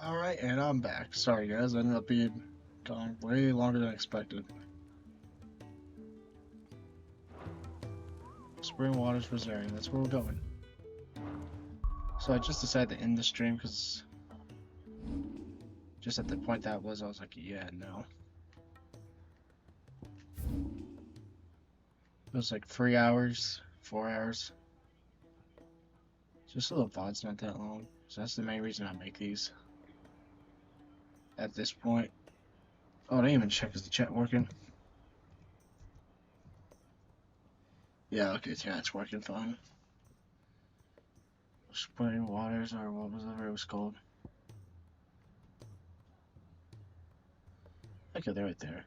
Alright, and I'm back. Sorry guys, I ended up being gone way longer than expected. Spring Waters Reserve, that's where we're going. So I just decided to end the stream because just at the point that was, I was like, yeah, no. It was like 3 hours, 4 hours. Just a little VOD's not that long. So that's the main reason I make these. At this point. Oh, I didn't even check, is the chat working? Yeah, okay, yeah, it's working fine. Spring Waters, or what was it was called? Okay, they're right there.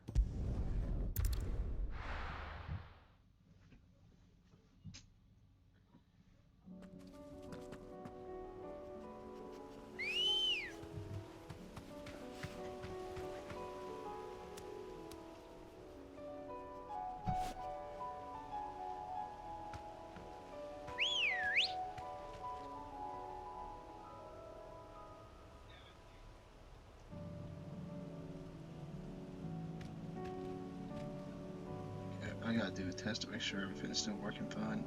I gotta do a test to make sure everything's still working fine.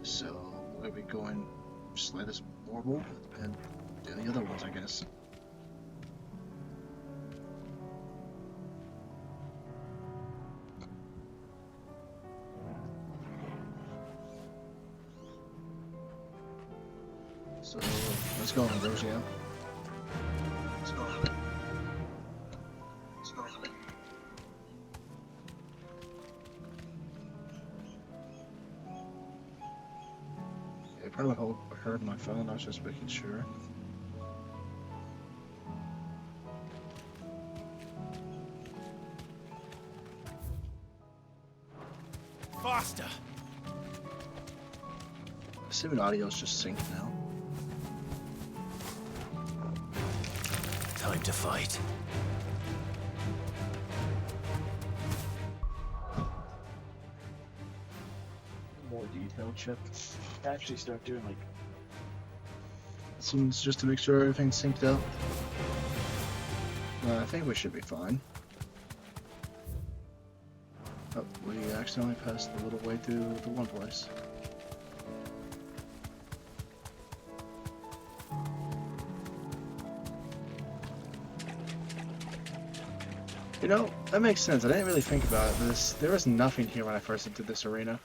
So we're gonna be going slay this warble and do the other ones, I guess. So let's go, Ambrosio. Let's go. Let's go. It probably heard my phone, I was just making sure. Faster! Assuming audio's just synced now. Time to fight. More detailed check. Actually start doing like scenes just to make sure everything's synced up. I think we should be fine. Oh, we accidentally passed the little way through the one place. You know, that makes sense. I didn't really think about this. There was nothing here when I first entered this arena.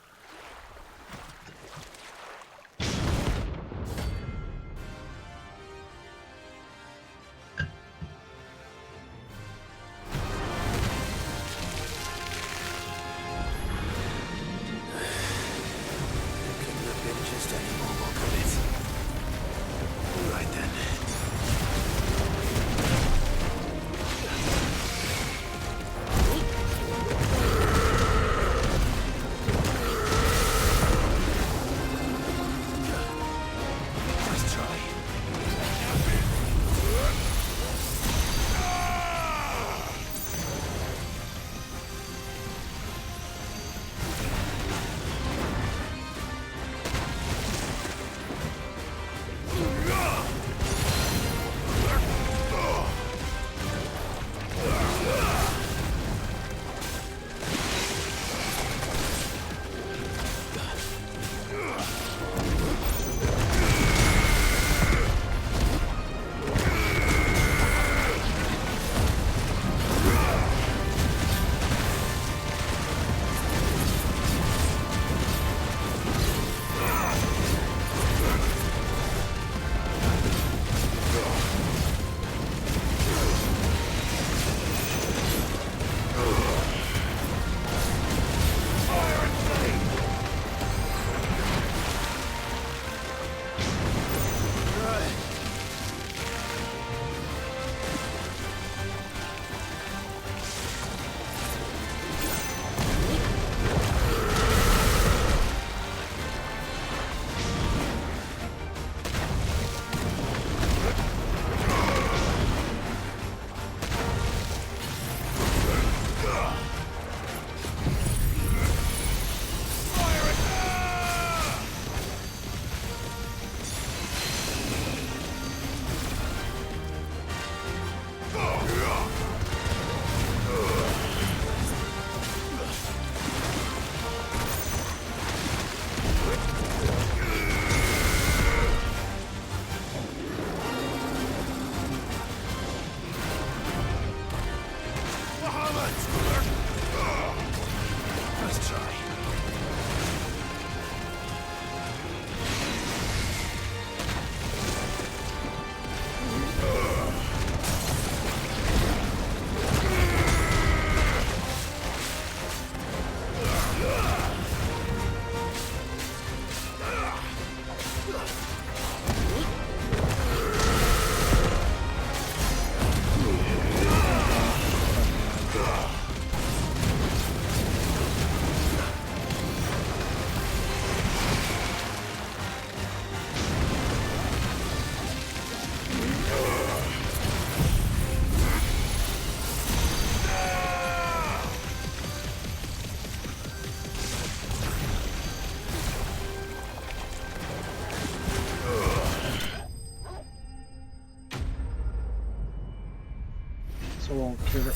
Hello, critter.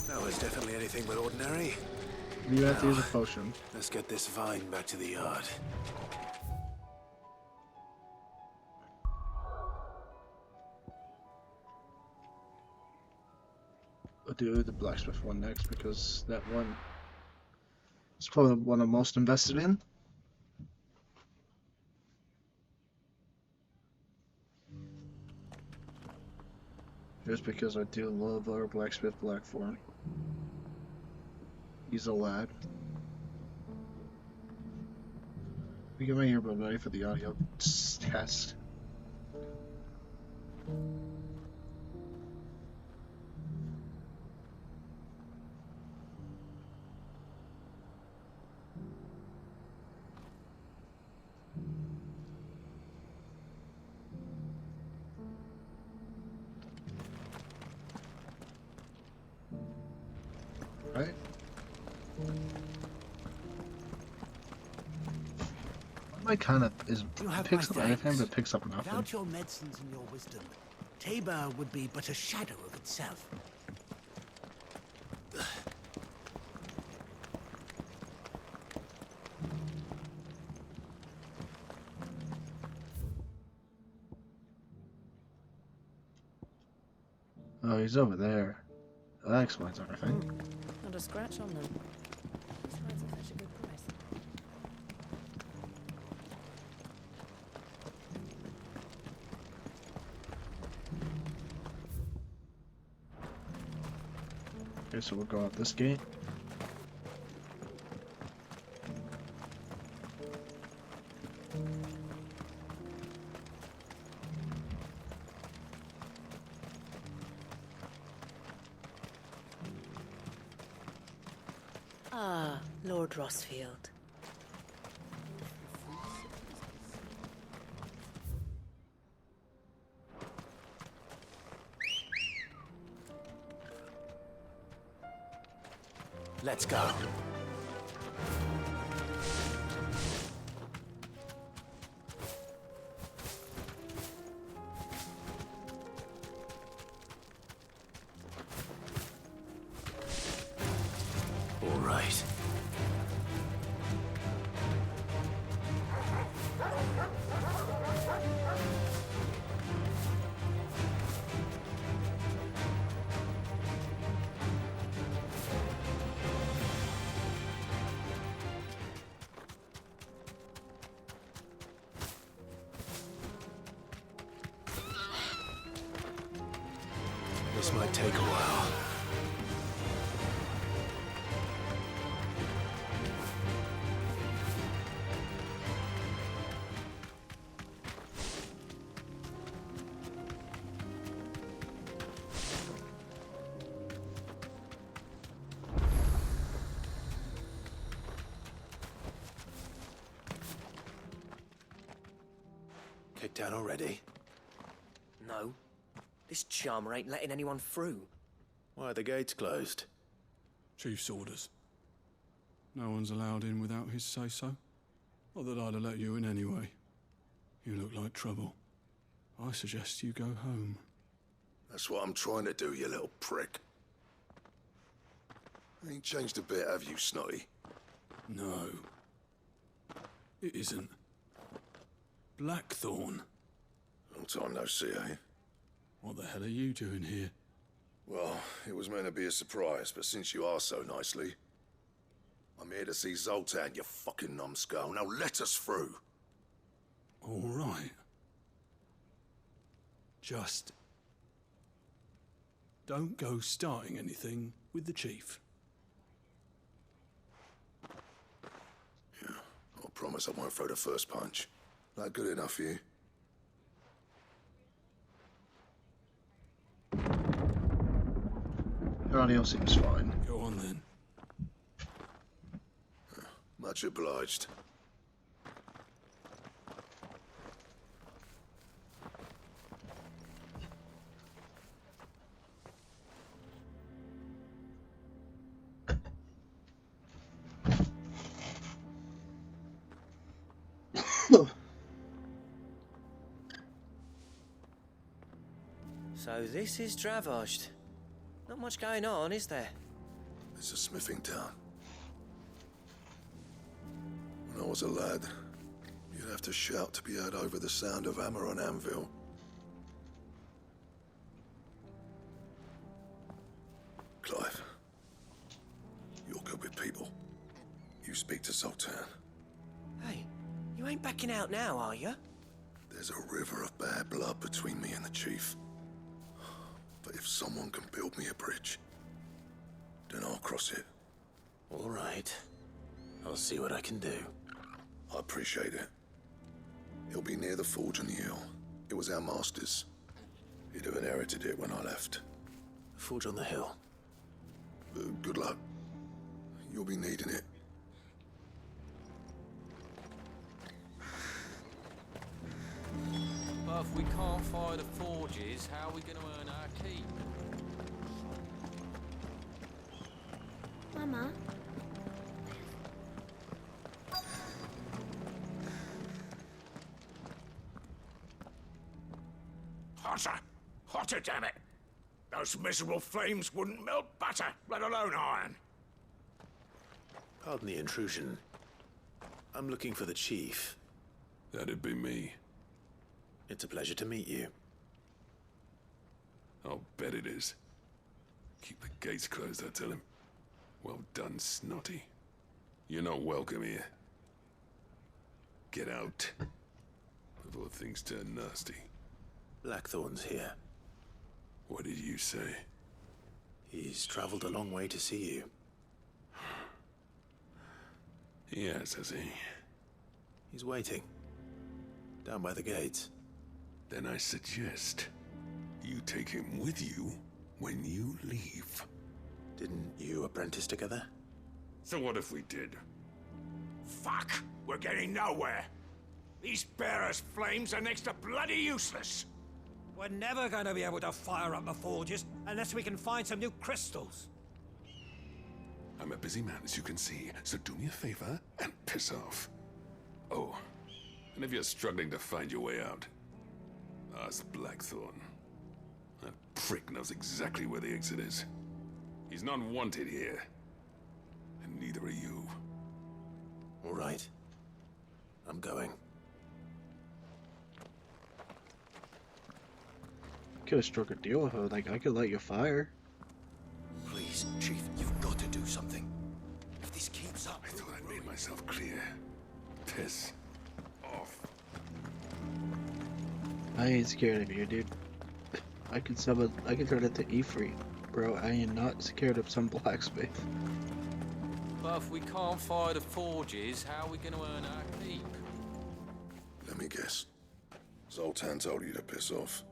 That was definitely anything but ordinary. You have to use a potion. Let's get this vine back to the yard. I'll do the blacksmith one next because that one is probably the one I'm most invested in. Just because I do love our blacksmith Blackthorn. He's a lad. We get my earbud ready for the audio test. Right? My kind of is picks up everything, but picks up nothing. Without your medicines and your wisdom, Tabor would be but a shadow of itself. Oh, he's over there. That explains everything. Not a scratch on them. Besides, it's such a good price. Okay, so we'll go out this gate. Ah, Lord Rossfield. Let's go. All right. This might take a while. Kicked down already? No. This charmer ain't letting anyone through. Why are the gates closed? Chief's orders. No one's allowed in without his say-so. Not that I'd have let you in anyway. You look like trouble. I suggest you go home. That's what I'm trying to do, you little prick. Ain't changed a bit, have you, Snotty? No. It isn't. Blackthorn. Long time no see, eh? What the hell are you doing here? Well, it was meant to be a surprise, but since you asked so nicely, I'm here to see Zoltan, you fucking numbskull. Now let us through. All right. Just don't go starting anything with the chief. Yeah, I promise I won't throw the first punch. That good enough for you? Your audio seems fine. Go on then. Much obliged. So this is Voyage. Not much going on, is there? It's a smithing town. When I was a lad, you'd have to shout to be heard over the sound of hammer on anvil. Clive, you're good with people. You speak to Zoltan. Hey, you ain't backing out now, are you? There's a river of bad blood between me and the chief. But if someone can build me a bridge, then I'll cross it. All right. I'll see what I can do. I appreciate it. It'll be near the forge on the hill. It was our master's. He'd have inherited it when I left. Forge on the hill. Good luck. You'll be needing it. But if we can't fire the forges, how are we going to earn our keep? Mama. Hotter! Hotter, damn it! Those miserable flames wouldn't melt butter, let alone iron. Pardon the intrusion. I'm looking for the chief. That'd be me. It's a pleasure to meet you. I'll bet it is. Keep the gates closed, I tell him. Well done, Snotty. You're not welcome here. Get out. Before things turn nasty. Blackthorn's here. What did you say? He's traveled a long way to see you. Yes, has he? He's waiting. Down by the gates. Then I suggest you take him with you when you leave. Didn't you apprentice together? So what if we did? Fuck! We're getting nowhere. These bearers' flames are next to bloody useless. We're never going to be able to fire up the forges unless we can find some new crystals. I'm a busy man, as you can see, so do me a favor and piss off. Oh, and if you're struggling to find your way out, ask Blackthorn. That prick knows exactly where the exit is. He's not wanted here. And neither are you. All right. I'm going. Could have struck a deal with her, like I could light your fire. Please, Chief, you've got to do something. If this keeps up... I thought I'd made myself clear. Piss off. I ain't scared of you, dude. I can turn it to Ifrit, bro. I am not scared of some blacksmith. But if we can't fire the forges, how are we going to earn our keep? Let me guess. Zoltan told you to piss off.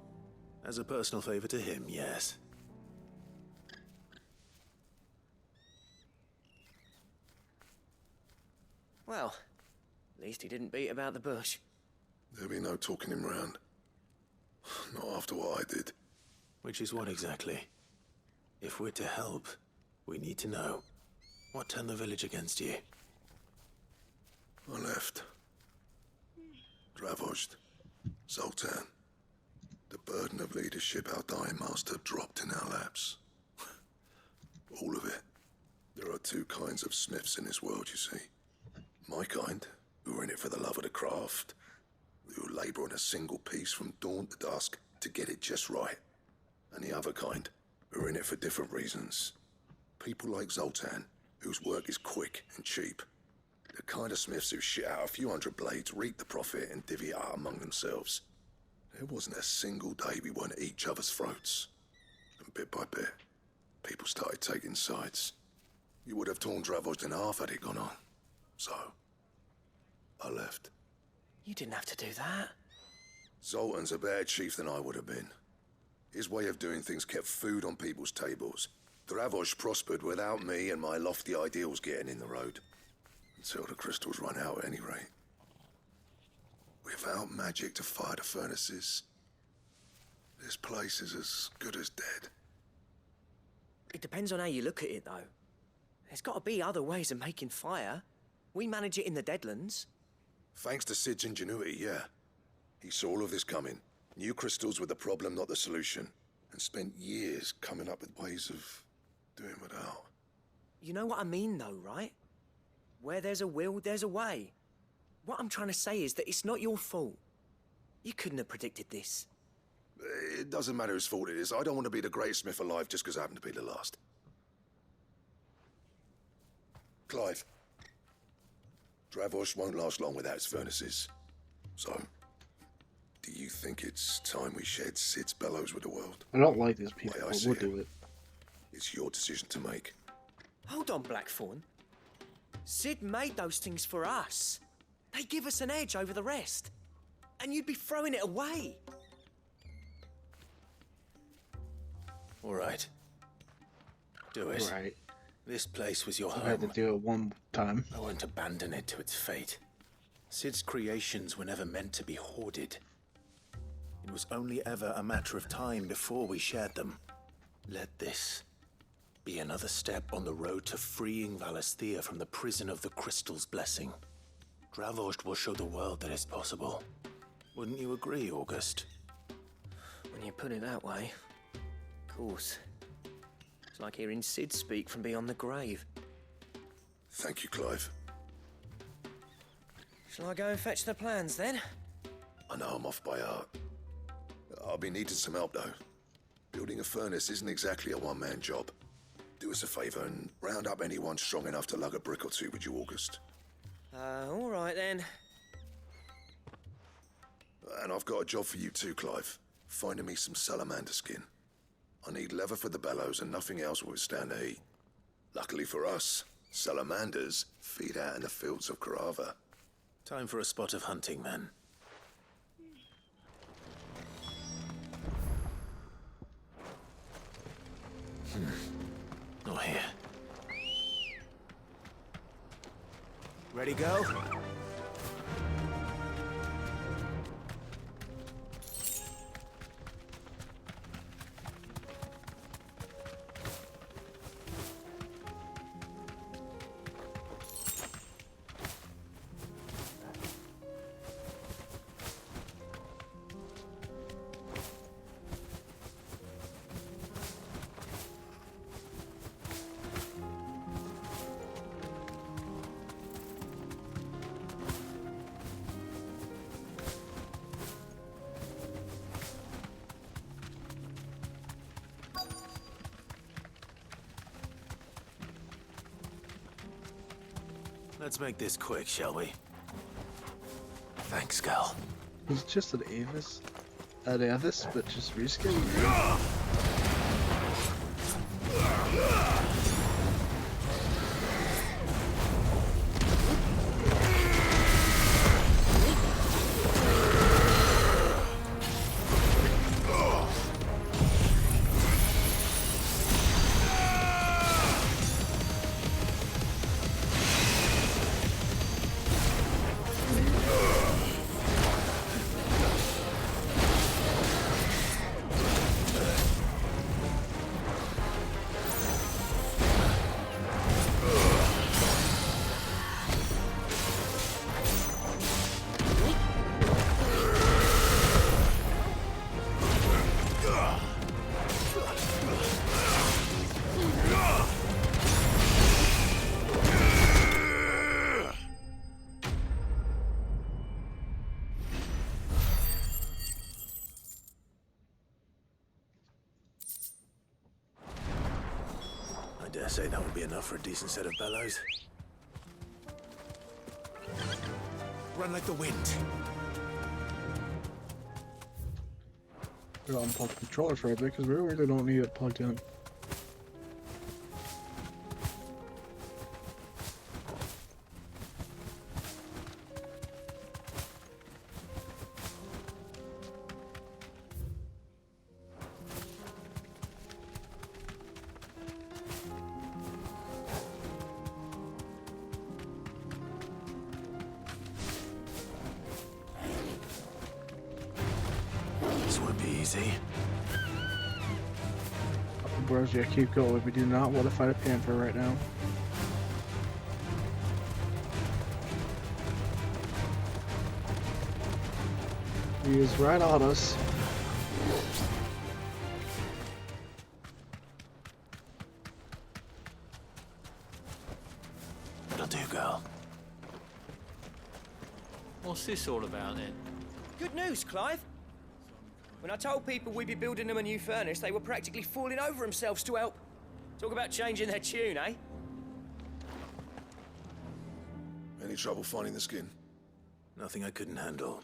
As a personal favor to him, yes. Well, at least he didn't beat about the bush. There'll be no talking him round. Not after what I did. Which is what exactly? If we're to help, we need to know. What turned the village against you? I left. Voyage. Zoltan. The burden of leadership our dying master dropped in our laps. All of it. There are two kinds of smiths in this world, you see. My kind, who are in it for the love of the craft, who labour on a single piece from dawn to dusk to get it just right. And the other kind, who are in it for different reasons. People like Zoltan, whose work is quick and cheap. The kind of smiths who shit out a few hundred blades, reap the profit, and divvy it out among themselves. There wasn't a single day we weren't at each other's throats. And bit by bit, people started taking sides. You would have torn Voyage in half had it gone on. So, I left. You didn't have to do that. Zoltan's a better chief than I would have been. His way of doing things kept food on people's tables. Voyage prospered without me and my lofty ideals getting in the road. Until the crystals run out at any rate. Without magic to fire the furnaces, this place is as good as dead. It depends on how you look at it, though. There's got to be other ways of making fire. We manage it in the Deadlands. Thanks to Sid's ingenuity, yeah. He saw all of this coming, knew crystals were the problem, not the solution, and spent years coming up with ways of doing without. You know what I mean, though, right? Where there's a will, there's a way. What I'm trying to say is that it's not your fault. You couldn't have predicted this. It doesn't matter whose fault it is. I don't want to be the greatest smith alive just because I happen to be the last. Clive. Dravosh won't last long without its furnaces. So, do you think it's time we shared Sid's bellows with the world? I don't like these people, Way I but see we'll it. do it. It's your decision to make. Hold on, Blackthorn. Sid made those things for us. They give us an edge over the rest. And you'd be throwing it away. All right. Do it. Right. This place was your I had to home. do it one time. I won't abandon it to its fate. Sid's creations were never meant to be hoarded. It was only ever a matter of time before we shared them. Let this be another step on the road to freeing Valisthea from the prison of the Crystal's blessing. Dravost will show the world that it's possible. Wouldn't you agree, August? When you put it that way, of course. It's like hearing Sid speak from beyond the grave. Thank you, Clive. Shall I go and fetch the plans, then? I know I'm off by heart. I'll be needing some help, though. Building a furnace isn't exactly a one-man job. Do us a favor and round up anyone strong enough to lug a brick or two with you, August. All right, then. And I've got a job for you too, Clive. Finding me some salamander skin. I need leather for the bellows and nothing else will withstand the heat. Luckily for us, salamanders feed out in the fields of Carava. Time for a spot of hunting, then. Not here. Ready, go? Let's make this quick, shall we? Thanks, Gal. It's just an Avis, but just reskin. I dare say that would be enough for a decent set of bellows. Run like the wind. We don't unplug the controller for a bit because we really don't need it plugged in. This won't be easy. Bros, yeah, keep going. We do not want to fight a panther right now. He is right on us. It'll do, girl. What's this all about then? Good news, Clive. When I told people we'd be building them a new furnace, they were practically falling over themselves to help. Talk about changing their tune, eh? Any trouble finding the skin? Nothing I couldn't handle.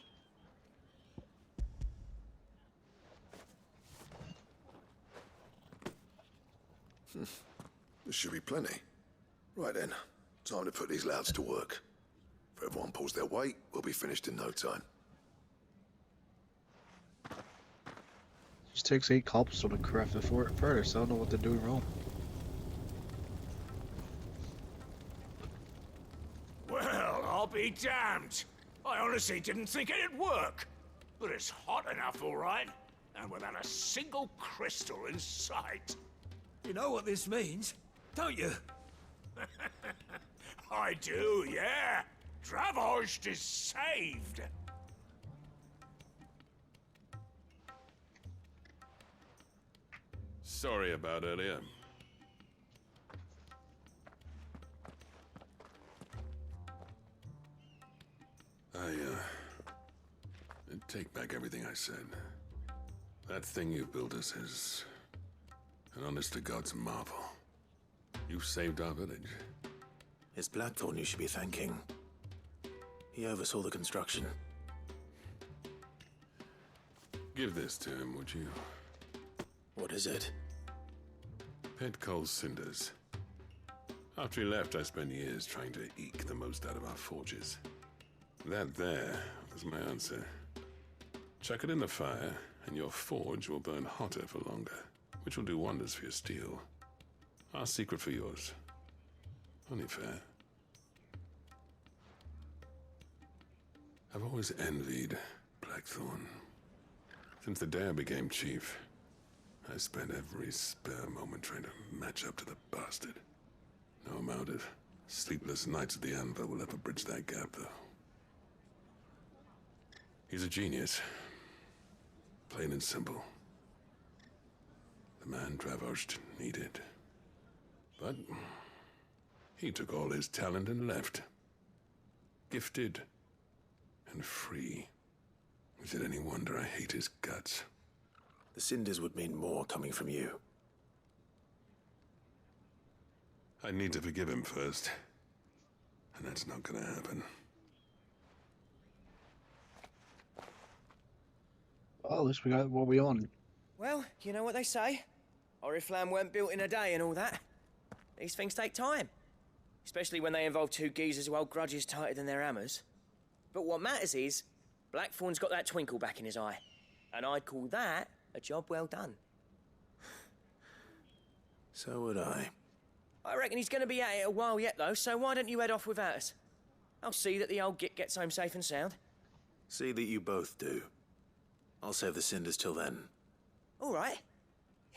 There should be plenty. Right then, time to put these louds to work. If everyone pulls their weight, we'll be finished in no time. Just takes 8 cobblestone to craft the furnace. I don't know what they're doing wrong. Well, I'll be damned. I honestly didn't think it'd work. But it's hot enough, all right. And without a single crystal in sight. You know what this means, don't you? I do, yeah. Voyage is saved. Sorry about earlier. I take back everything I said. That thing you built us is an honest-to-God's marvel. You've saved our village. It's Blackthorn you should be thanking. He oversaw the construction. Give this to him, would you? What is it? Pit coal cinders. After he left, I spent years trying to eke the most out of our forges. That there was my answer. Chuck it in the fire, and your forge will burn hotter for longer, which will do wonders for your steel. Our secret for yours. Only fair. I've always envied Blackthorn. Since the day I became chief, I spent every spare moment trying to match up to the bastard. No amount of sleepless nights at the anvil will ever bridge that gap, though. He's a genius. Plain and simple. The man Voyage needed. But he took all his talent and left. Gifted and free. Is it any wonder I hate his guts? The cinders would mean more coming from you. I need to forgive him first. And that's not gonna happen. Well, at least we got what we wanted. Well, you know what they say. Oriflamme weren't built in a day and all that. These things take time. Especially when they involve two geezers who hold grudges tighter than their hammers. But what matters is, Blackthorn's got that twinkle back in his eye. And I'd call that a job well done. So would I. I reckon he's going to be at it a while yet, though, so why don't you head off without us? I'll see that the old git gets home safe and sound. See that you both do. I'll save the cinders till then. All right.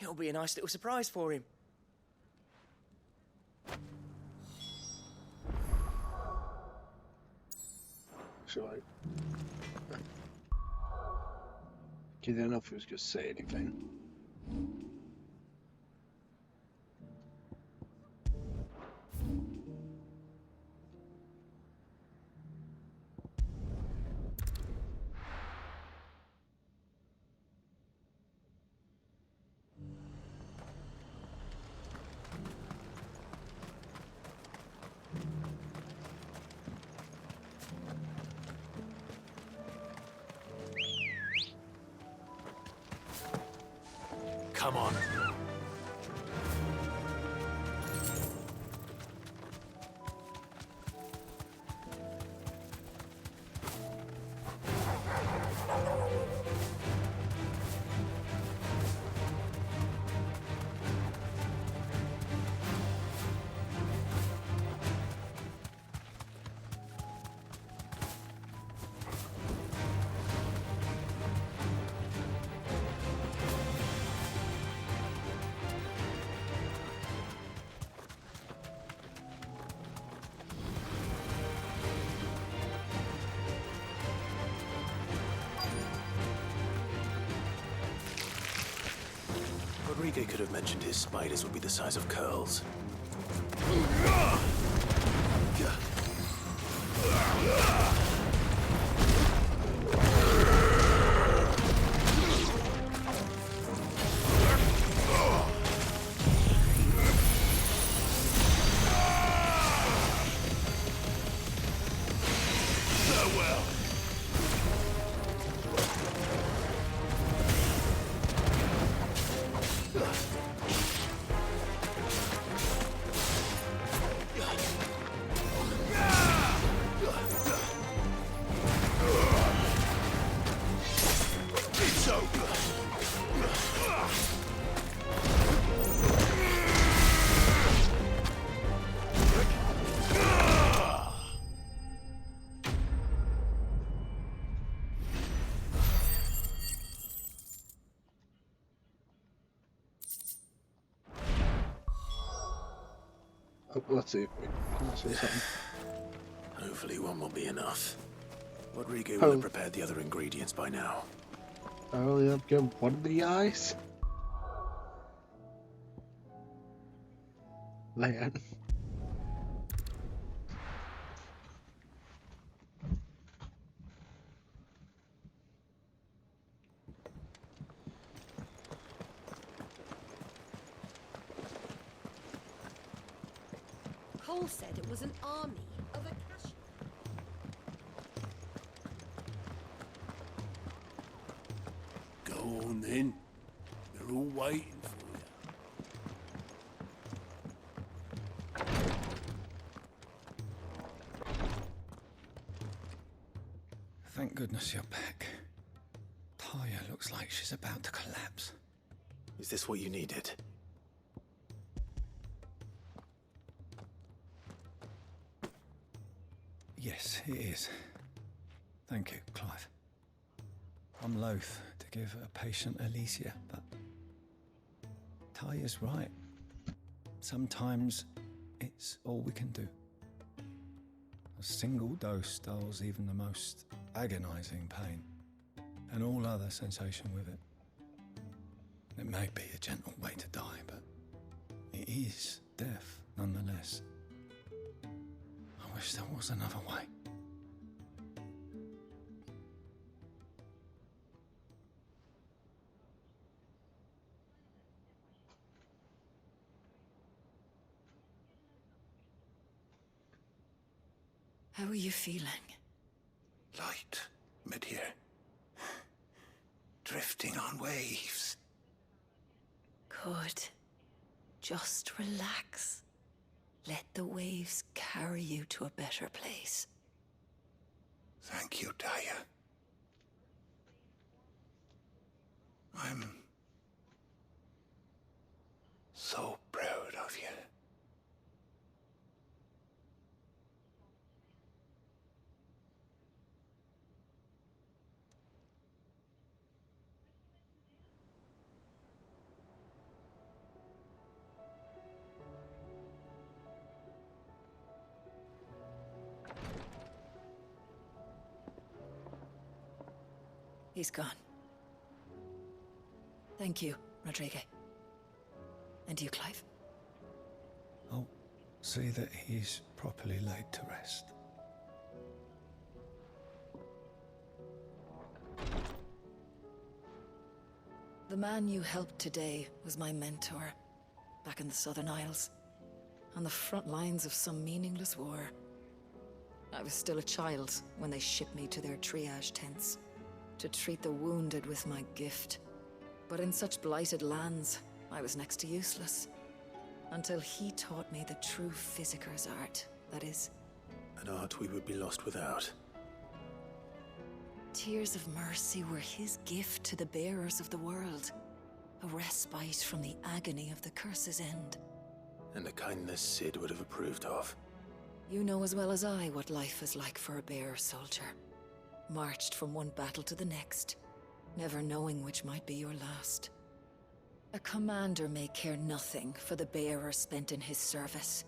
It'll be a nice little surprise for him. So I didn't know if he was gonna say anything. Come on. Rodriguez could have mentioned his spiders would be the size of curls. Let's see if we can see something. Hopefully one will be enough. Rodriguez will have prepared the other ingredients by now. I only have to give one of the eyes. Land. Cole said it was an army of Acacia. Go on then. They're all waiting for you. Thank goodness you're back. Talia looks like she's about to collapse. Is this what you needed? Yes, it is. Thank you, Clive. I'm loath to give a patient Alicia, but Talia's right. Sometimes it's all we can do. A single dose dulls even the most agonizing pain, and all other sensation with it. It may be a gentle way to die, but it is death nonetheless. I wish there was another way. How are you feeling? Light, mid-here. Drifting on waves. Good. Just relax. Let the waves carry you to a better place. Thank you, Daya. I'm so proud of you. He's gone. Thank you, Rodriguez. And you, Clive? I'll see that he's properly laid to rest. The man you helped today was my mentor, back in the Southern Isles, on the front lines of some meaningless war. I was still a child when they shipped me to their triage tents, to treat the wounded with my gift. But in such blighted lands, I was next to useless. Until he taught me the true physicker's art, that is. An art we would be lost without. Tears of mercy were his gift to the bearers of the world. A respite from the agony of the curse's end. And a kindness Sid would have approved of. You know as well as I what life is like for a bearer soldier. Marched from one battle to the next, never knowing which might be your last. A commander may care nothing for the bearer spent in his service,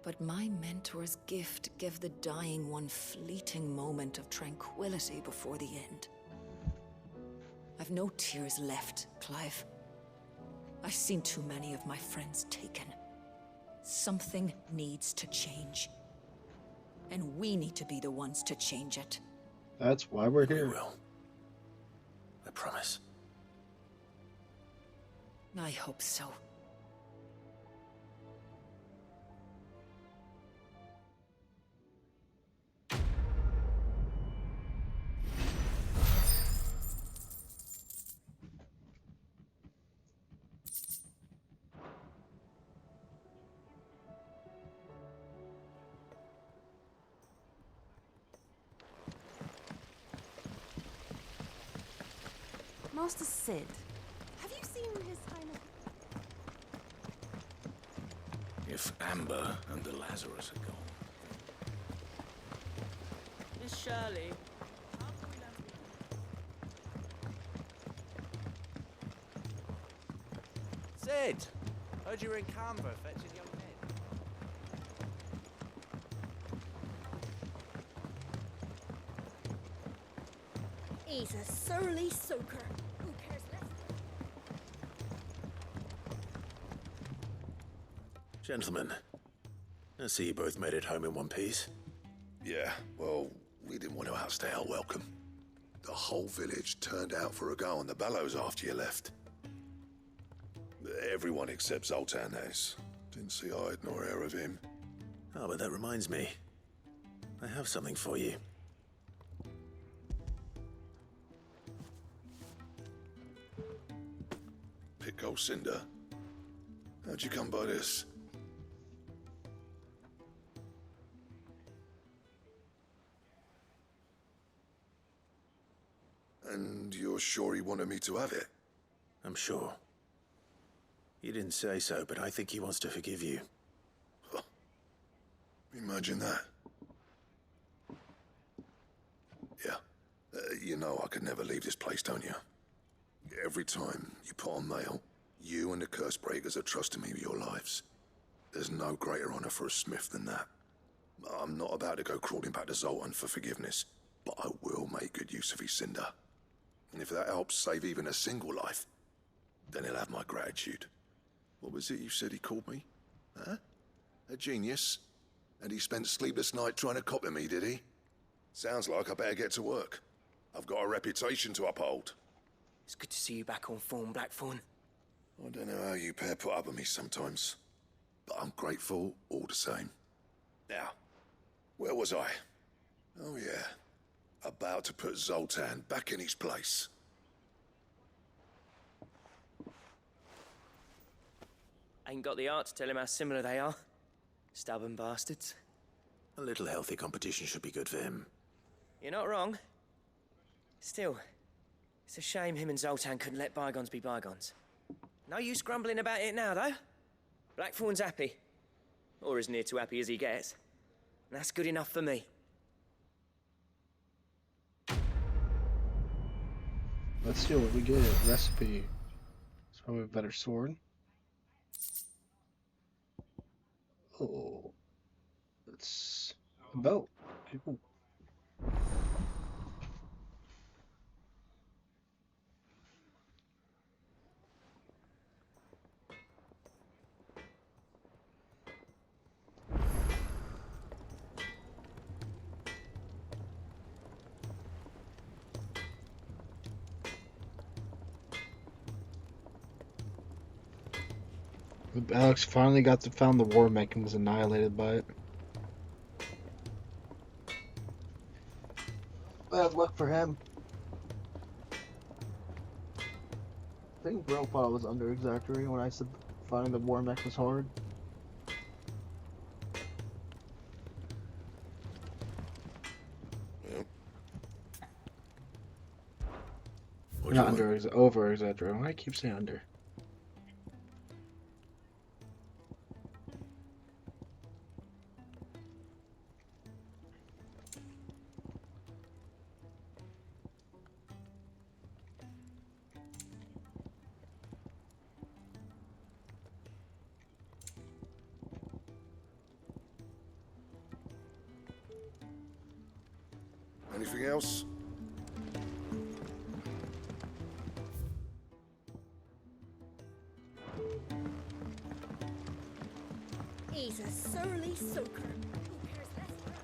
but my mentor's gift gave the dying one fleeting moment of tranquility before the end. I've no tears left, Clive. I've seen too many of my friends taken. Something needs to change. And we need to be the ones to change it. That's why we're We here. will. I promise. I hope so. Master Sid, have you seen His Highness? If Amber and the Lazarus are gone. Miss Shirley. Sid! Heard you were in Canberra fetching young men. He's a surly soaker. Who cares less? Gentlemen, I see you both made it home in one piece. Yeah, well, we didn't want to outstay our welcome. The whole village turned out for a go on the bellows after you left. Everyone except Zoltan, that is. Didn't see hide nor hair of him. Oh, but that reminds me. I have something for you. Pick old Cinder. How'd you come by this? And you're sure he wanted me to have it? I'm sure. You didn't say so, but I think he wants to forgive you. Huh. Imagine that. Yeah. You know I could never leave this place, don't you? Every time you put on mail, you and the curse breakers are trusting me with your lives. There's no greater honor for a smith than that. I'm not about to go crawling back to Zoltan for forgiveness, but I will make good use of his cinder. And if that helps save even a single life, then he'll have my gratitude. What was it you said he called me? Huh? A genius? And he spent sleepless night trying to copy me, did he? Sounds like I better get to work. I've got a reputation to uphold. It's good to see you back on form, Blackthorn. I don't know how you pair put up with me sometimes, but I'm grateful all the same. Now, where was I? Oh yeah, about to put Zoltan back in his place. Ain't got the art to tell him how similar they are. Stubborn bastards. A little healthy competition should be good for him. You're not wrong. Still, it's a shame him and Zoltan couldn't let bygones be bygones. No use grumbling about it now, though. Blackthorn's happy. Or as near to happy as he gets. And that's good enough for me. Let's see what we get. Recipe. It's probably a better sword. Oh. It's a belt. Okay, cool. Alex finally found the war mech and was annihilated by it. Bad luck for him. I think Bro thought I was under-exaggerating when I said finding the war mech was hard. Yep. Not over-exaggerating. Why do I keep saying under? Anything else? He's a surly soaker. Who cares less for us?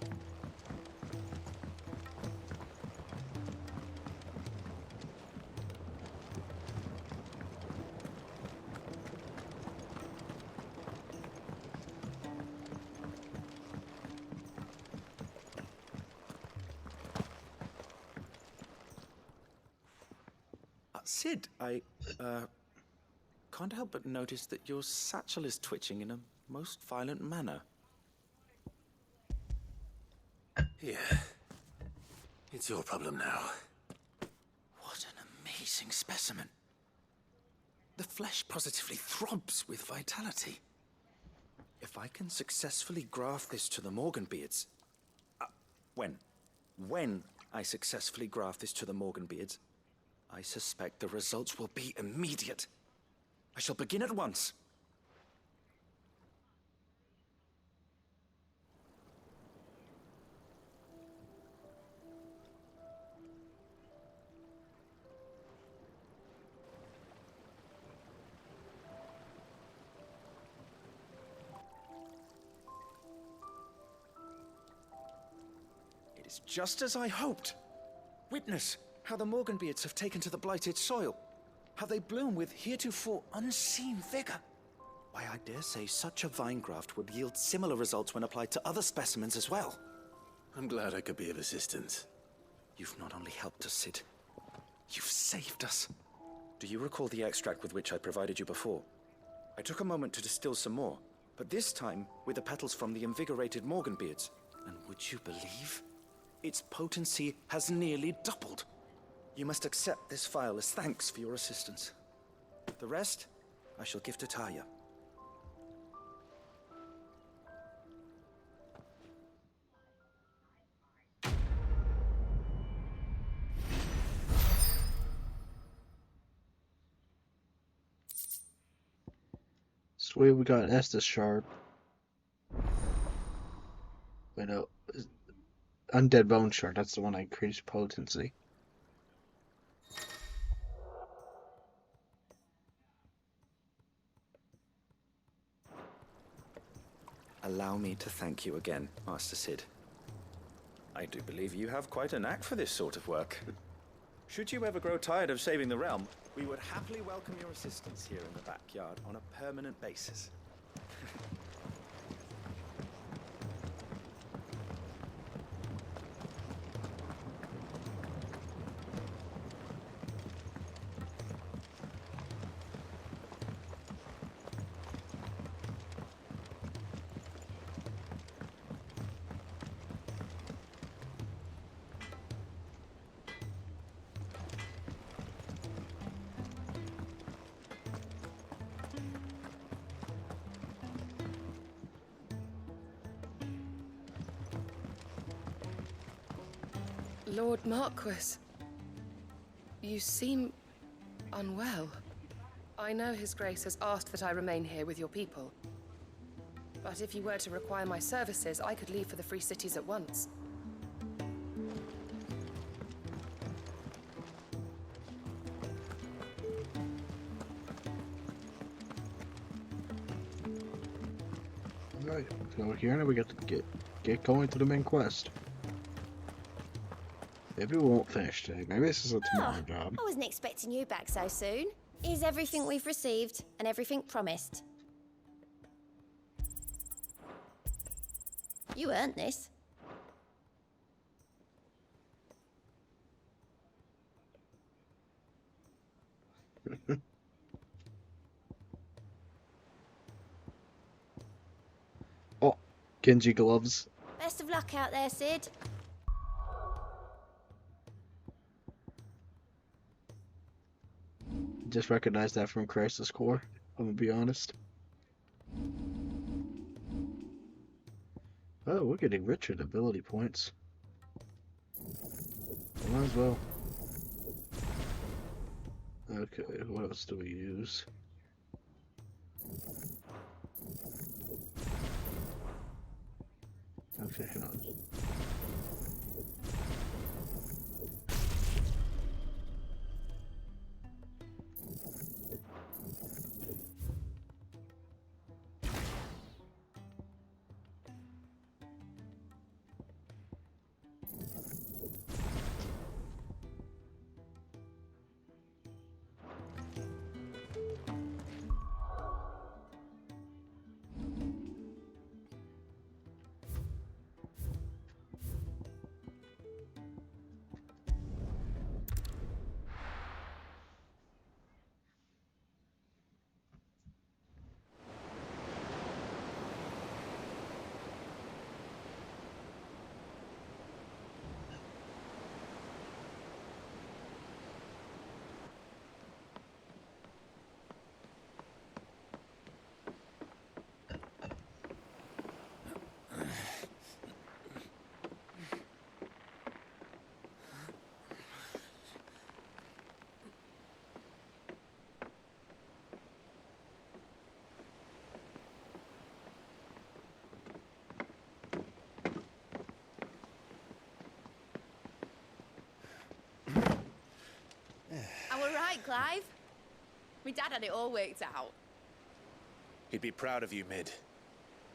Sid, I can't help but notice that your satchel is twitching in a most violent manner. Yeah. It's your problem now. What an amazing specimen. The flesh positively throbs with vitality. If I can successfully graft this to the Morganbeards... When I successfully graft this to the Morganbeards, I suspect the results will be immediate. I shall begin at once. It is just as I hoped. Witness how the Morganbeards have taken to the blighted soil. How they bloom with heretofore unseen vigor. Why, I dare say such a vine graft would yield similar results when applied to other specimens as well. I'm glad I could be of assistance. You've not only helped us, Sid, you've saved us. Do you recall the extract with which I provided you before? I took a moment to distill some more, but this time with the petals from the invigorated Morganbeards. And would you believe? Its potency has nearly doubled. You must accept this vial as thanks for your assistance. The rest, I shall give to Taya. Sweet, we got an Estus shard. Wait, no. Undead Bone shard, that's the one that increased potency. Allow me to thank you again, Master Sid. I do believe you have quite a knack for this sort of work. Should you ever grow tired of saving the realm, we would happily welcome your assistance here in the backyard on a permanent basis. Lord Marquis, you seem unwell. I know His Grace has asked that I remain here with your people. But if you were to require my services, I could leave for the Free Cities at once. Alright, so here now we got to get going to the main quest. Maybe we won't finish today. Maybe this is a tomorrow job. I wasn't expecting you back so soon. Here's everything we've received and everything promised. You earned this. Oh, Genji gloves. Best of luck out there, Sid. Just recognized that from Crisis Core, I'm gonna be honest. Oh, we're getting richer in ability points. Might as well. Okay, what else do we use? Okay, hang on. Clive? My dad had it all worked out. He'd be proud of you, Mid.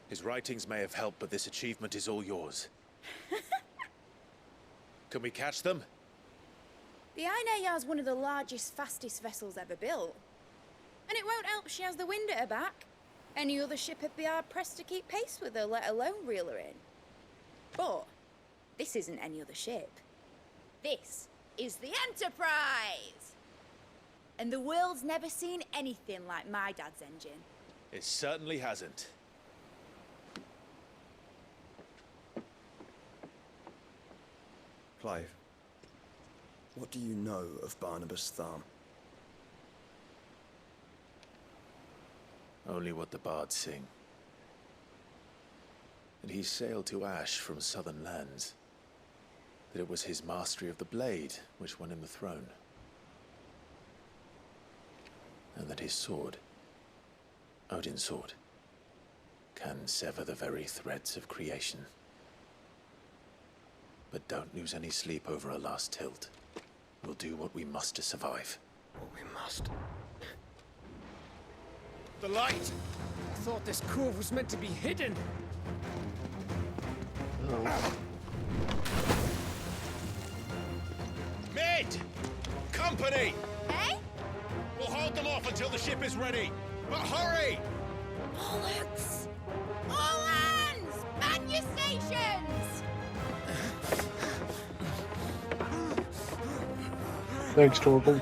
His writings may have helped, but this achievement is all yours. Can we catch them? The Ainayar's one of the largest, fastest vessels ever built. And it won't help she has the wind at her back. Any other ship would be hard-pressed to keep pace with her, let alone reel her in. But this isn't any other ship. This is the Enterprise! And the world's never seen anything like my dad's engine. It certainly hasn't. Clive, what do you know of Barnabas Tharm? Only what the bards sing. That he sailed to Ash from southern lands. That it was his mastery of the blade which won him the throne. And that his sword, Odin's sword, can sever the very threads of creation. But don't lose any sleep over a last tilt. We'll do what we must to survive. What we must. The light! I thought this cove was meant to be hidden. Mid! Company! Eh? We'll hold them off until the ship is ready. But hurry! Bollocks! All hands! Man your stations! Thanks, Torkel.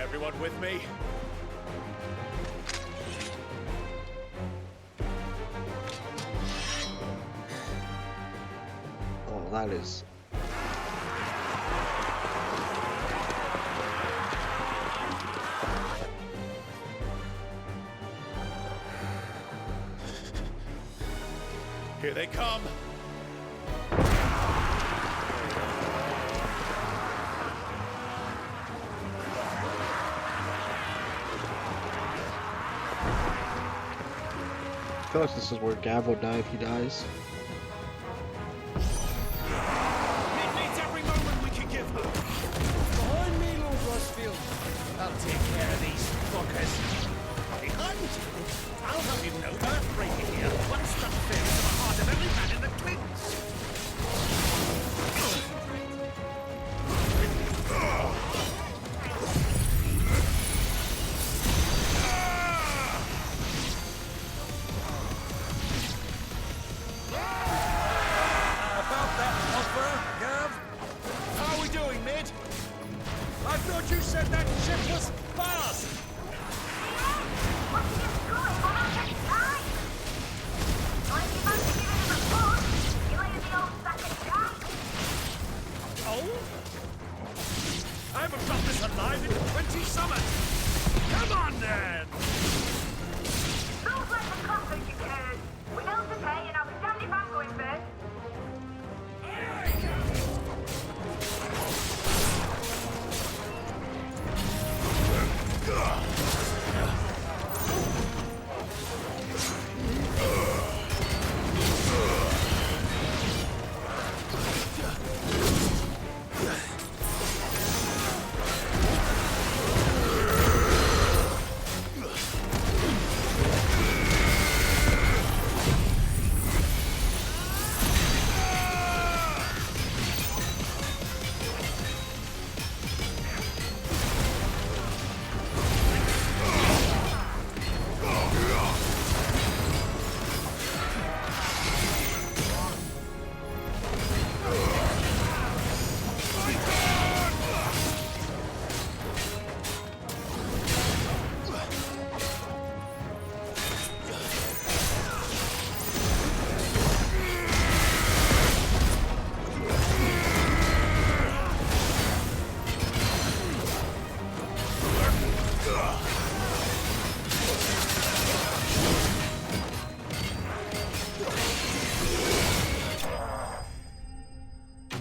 Everyone with me? Oh, that is... Here they come. I feel like this is where Gav will die if he dies. It needs every moment we can give her. Behind me, Lord Rosfield. I'll take care of these fuckers. Behind? I'll have you know earthbreaking here. One struck fear to the heart of every man in the twins. About that offer, Gav? How are we doing, Mid? I thought you said that ship was fast! Oh? I haven't felt this alive in 20 summers! Come on, then! Don't let them comfort you, Karen. We know to pay, and I'll be damned if I'm going first.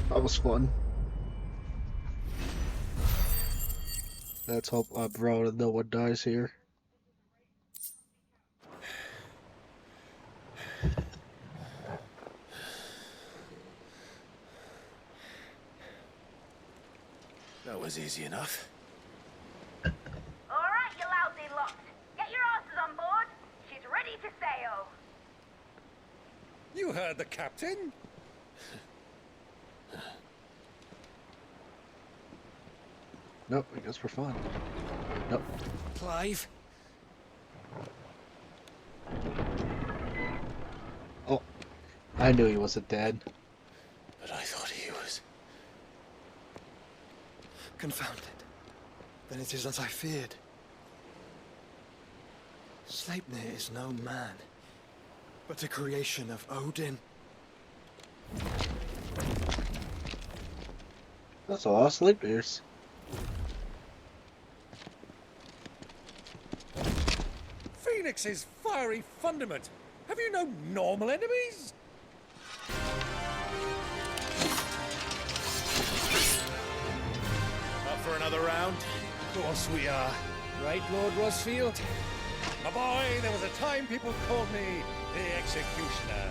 That was fun. Let's hope bro no one dies here. was easy enough. Alright, you lousy lot. Get your asses on board. She's ready to sail. You heard the captain. Nope, I guess we're fine. Nope. Clive. Oh, I knew he wasn't dead. But I thought he was. Confounded. Then it is as I feared. Sleipnir is no man, but a creation of Odin. That's a lot of Sleipnirs. Phoenix's fiery fundament. Have you no normal enemies? Up for another round? Of course we are. Right, Lord Rosfield? My boy, there was a time people called me the Executioner.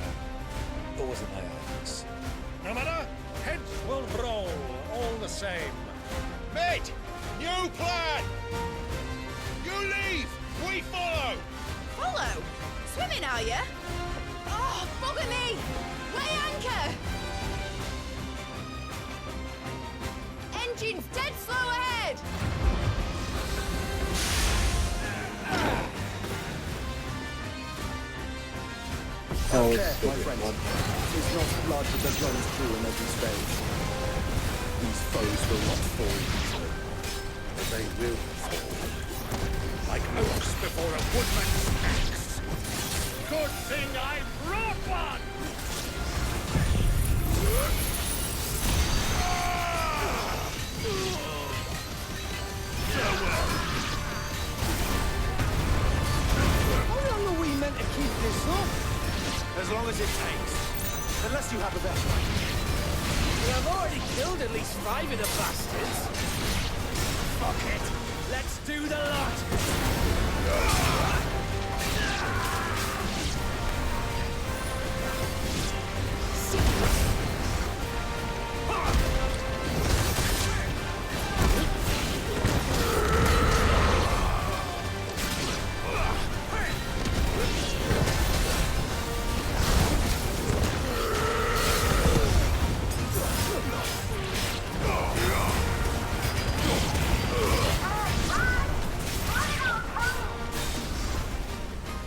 Or was it my axe? No matter, heads will roll, all the same. Mate, new plan! You leave, we follow! Follow? Swimming, are you? Oh, bugger me! Weigh anchor! Engine's dead slow ahead! Oh, Care, it's my stupid friend. one. Is not blood that runs through in every stage. These foes will not fall easily. But they will fall. Like oaks before a woodman's axe. Good thing I brought one! How long are we meant to keep this up? As long as it takes. Unless you have a better idea. Well, I've already killed at least 5 of the bastards. Fuck it. Let's do the lot.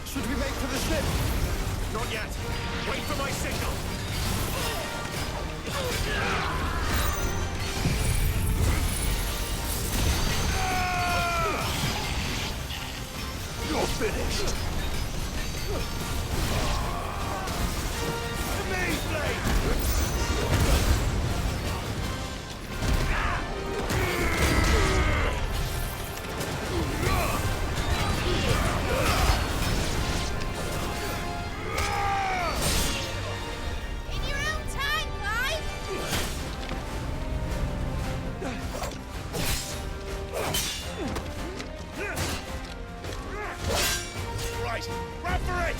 Should we make for the ship? Not yet. Wait for my signal. You're finished. To me, Blade! In your own time, Clive! Right, grab for it!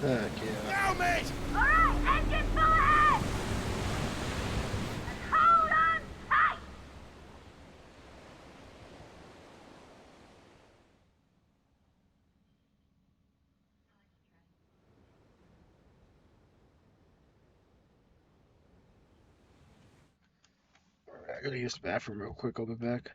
Heck yeah. Now, mate! Alright, engine full ahead! And hold on tight! gotta use the bathroom real quick. I'll be back.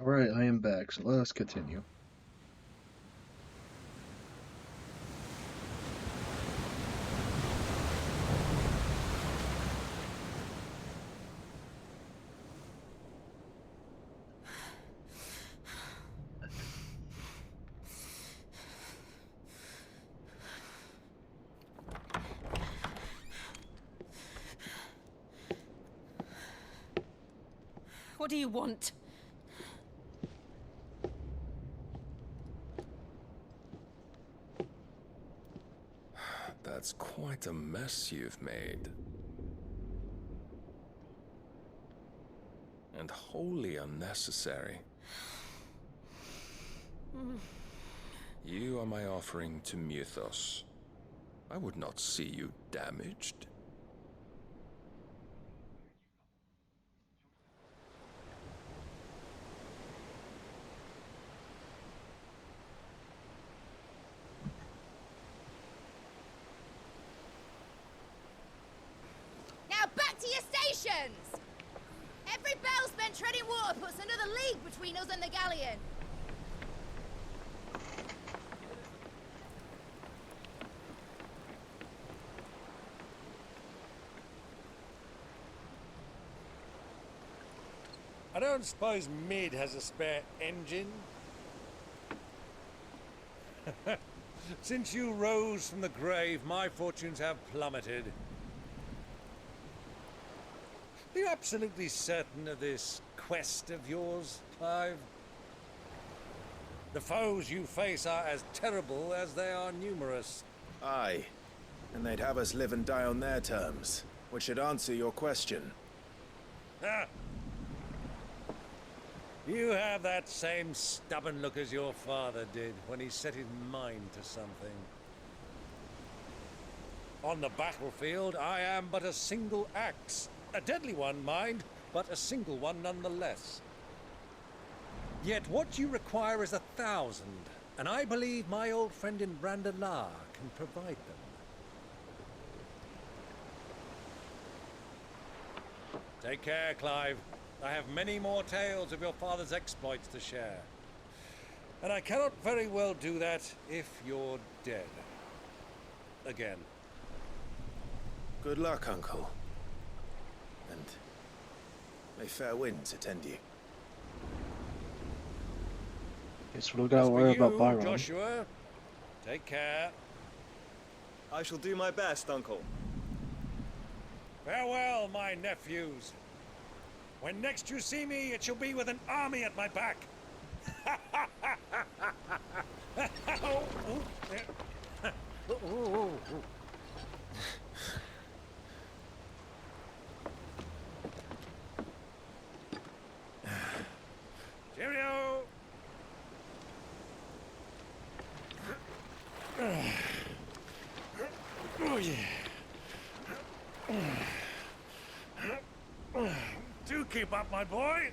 Alright, I am back, so let us continue. What do you want? That's quite a mess you've made. And wholly unnecessary. You are my offering to Mythos. I would not see you damaged. Now back to your stations! Every bell spent treading water puts another league between us and the galleon. I don't suppose Mid has a spare engine? Since you rose from the grave, my fortunes have plummeted. Are you absolutely certain of this quest of yours, Clive? The foes you face are as terrible as they are numerous. Aye. And they'd have us live and die on their terms, which should answer your question. Ah! You have that same stubborn look as your father did when he set his mind to something. On the battlefield, I am but a single axe. A deadly one, mind, but a single one nonetheless. Yet what you require is 1,000, and I believe my old friend in Brandalar can provide them. Take care, Clive. I have many more tales of your father's exploits to share. And I cannot very well do that if you're dead. Again. Good luck, Uncle. And may fair winds attend you. Guess we gotta worry about Byron. Joshua, take care. I shall do my best, Uncle. Farewell, my nephews. When next you see me, it shall be with an army at my back. Cheerio! Oh, yeah. Do keep up, my boy.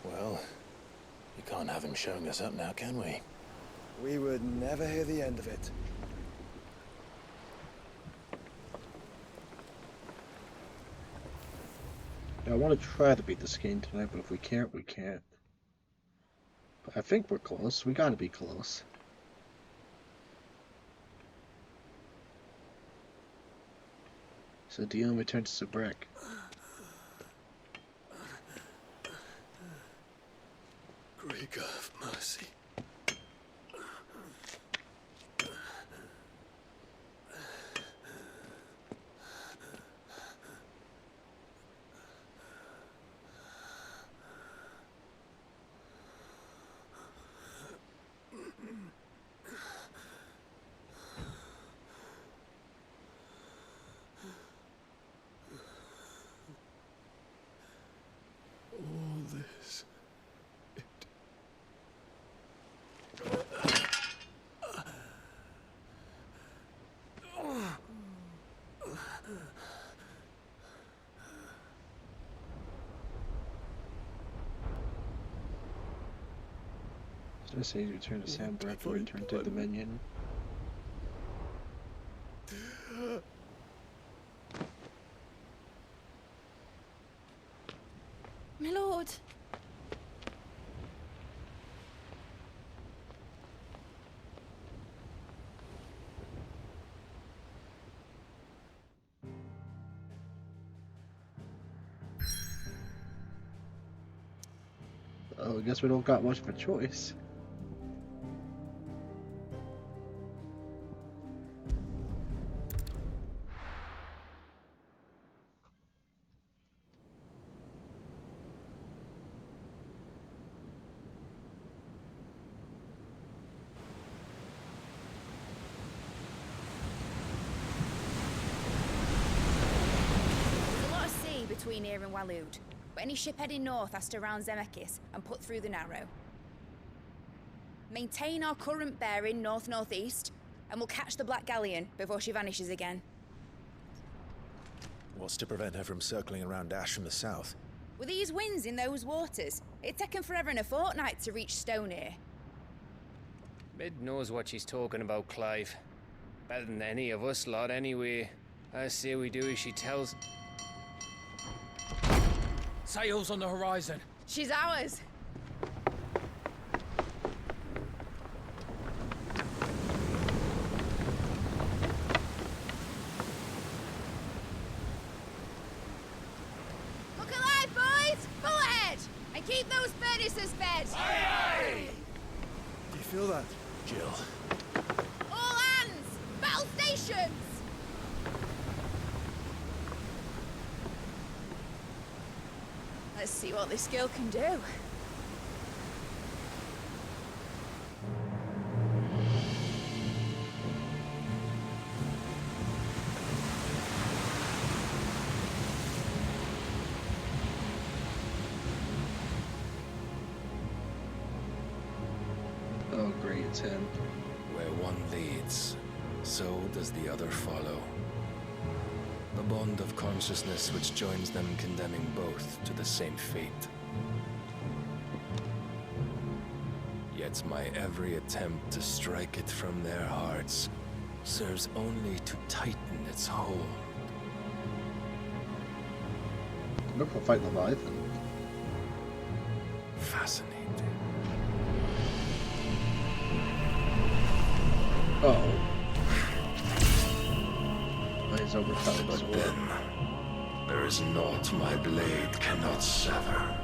Well, you can't have him showing us up now, can we? We would never hear the end of it. Yeah, I want to try to beat this game tonight, but if we can't, we can't. But I think we're close. We gotta be close. So Dion returns to Breck. Greek have mercy. All this. So it says return to Sam Breck or return to Dominion. Well, I guess we don't got much of a choice. There's a lot of sea between here and Waloed, but any ship heading north has to round Zemeckis and put through the Narrow. Maintain our current bearing north-northeast, and we'll catch the Black Galleon before she vanishes again. What's to prevent her from circling around Ash from the south? With these winds in those waters, it'd taken forever and a fortnight to reach Stonehere. Mid knows what she's talking about, Clive. Better than any of us lot, anyway. I say we do as she tells. Sails on the horizon. She's ours. Look alive, boys! Pull ahead! And keep those furnaces fed! Aye, Do you feel that? Jill. All hands! Battle stations! Let's see what this girl can do. Oh, great, it's him. Where one leads, so does the other follow. The bond of consciousness which joins them condemning both to the same fate. Yet my every attempt to strike it from their hearts serves only to tighten its hold. Look, we'll fight Leviathan. Fascinating. Uh-oh. He's overpowered. But then, there is naught my blade cannot sever.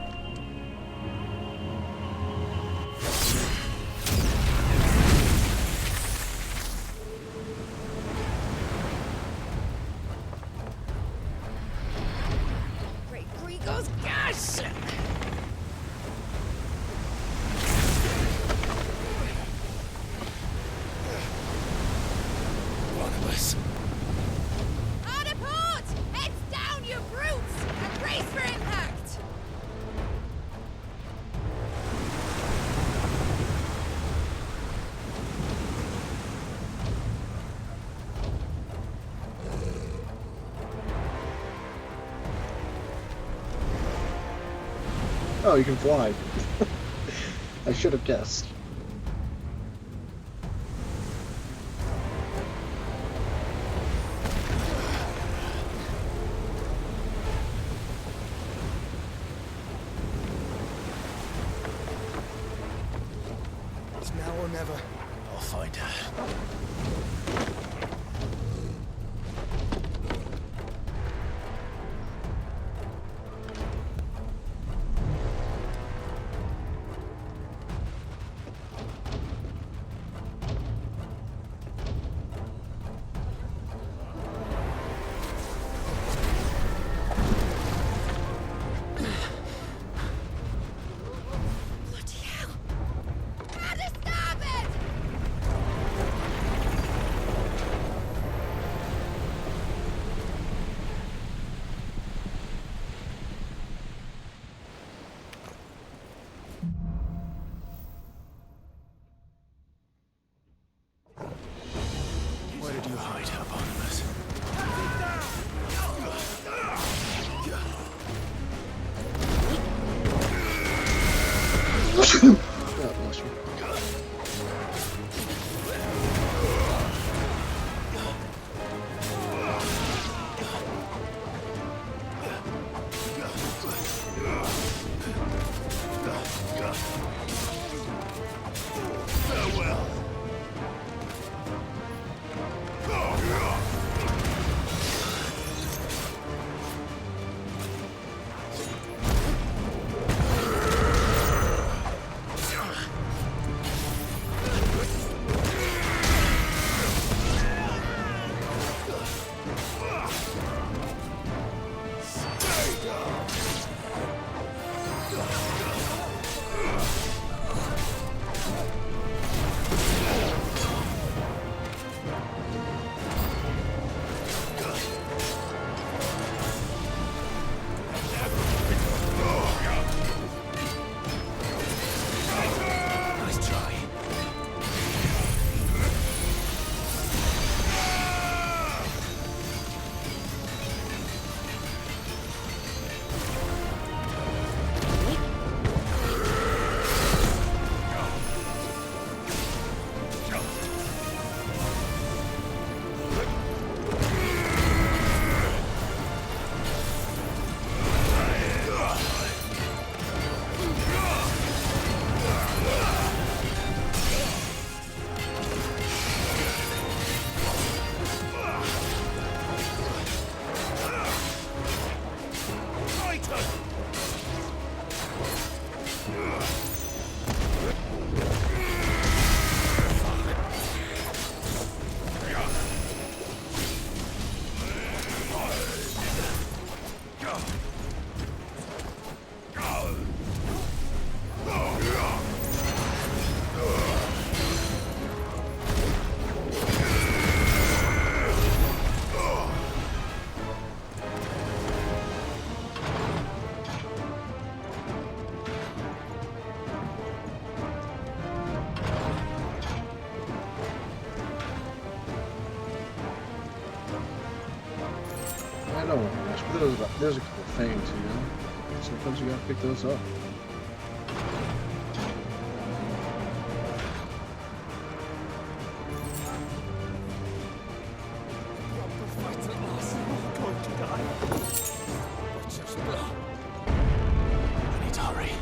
Great Gregor's gas! One of us. Hard a port! Heads down, you brutes! And brace for impact! Oh, you can fly. I should have guessed. It's now or never. I'll find her. Bloody hell! Out of starboard! don't want to rush, but there's a couple things, you know? Sometimes you gotta pick those up. I need to hurry.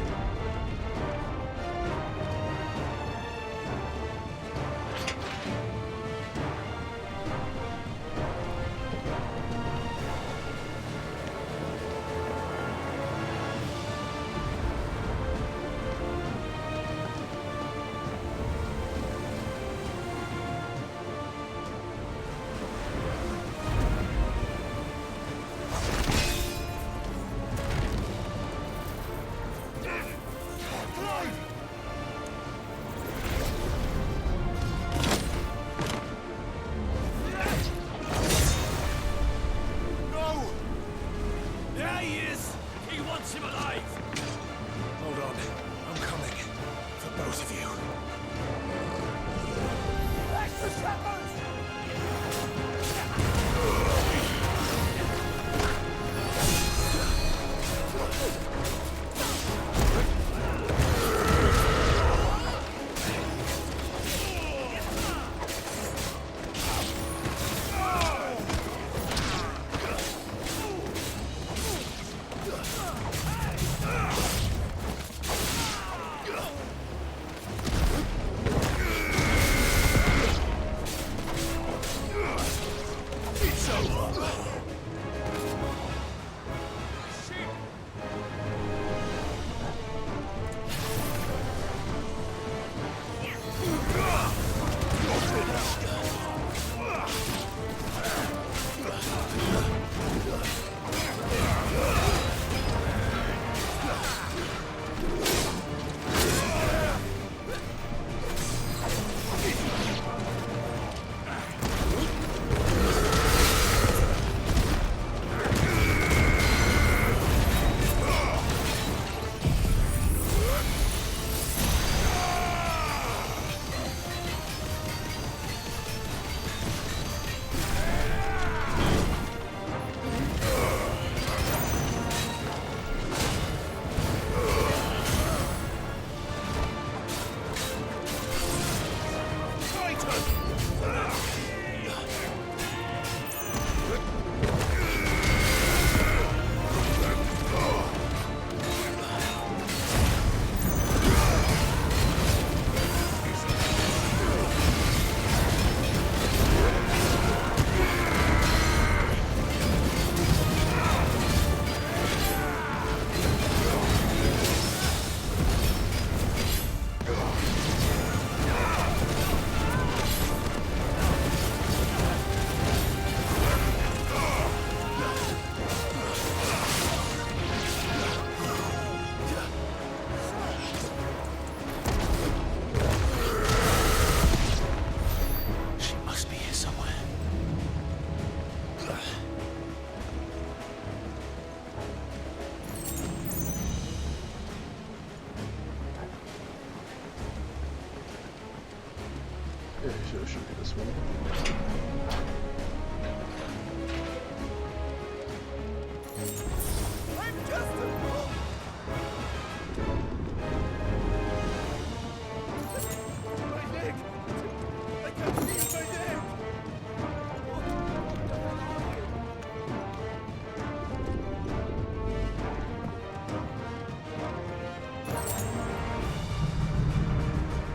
Yeah, should be this one.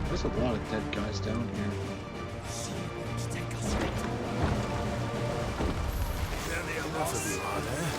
There's a lot of dead guys down here. Enough of you, are there?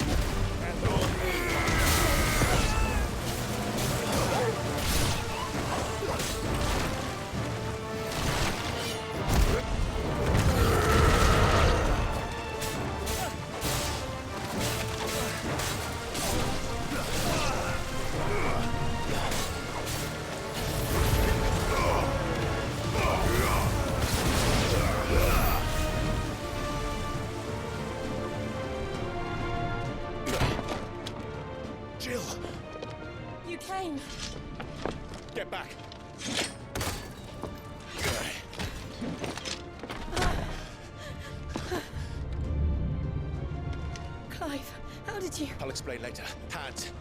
did you? I'll explain later. Hands.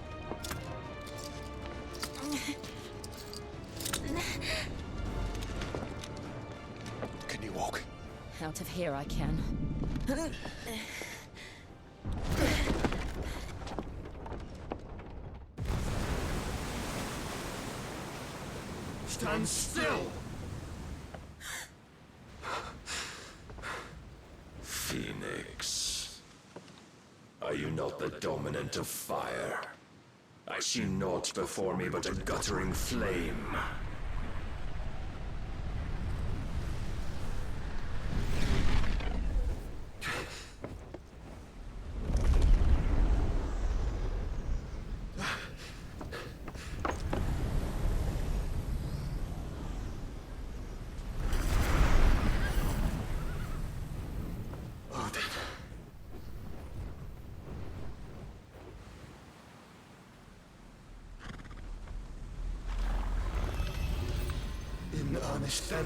Can you walk? Out of here I can. Stand still! Phoenix. Are you not the dominant of fire? I see naught before me but a guttering flame. In earnest then.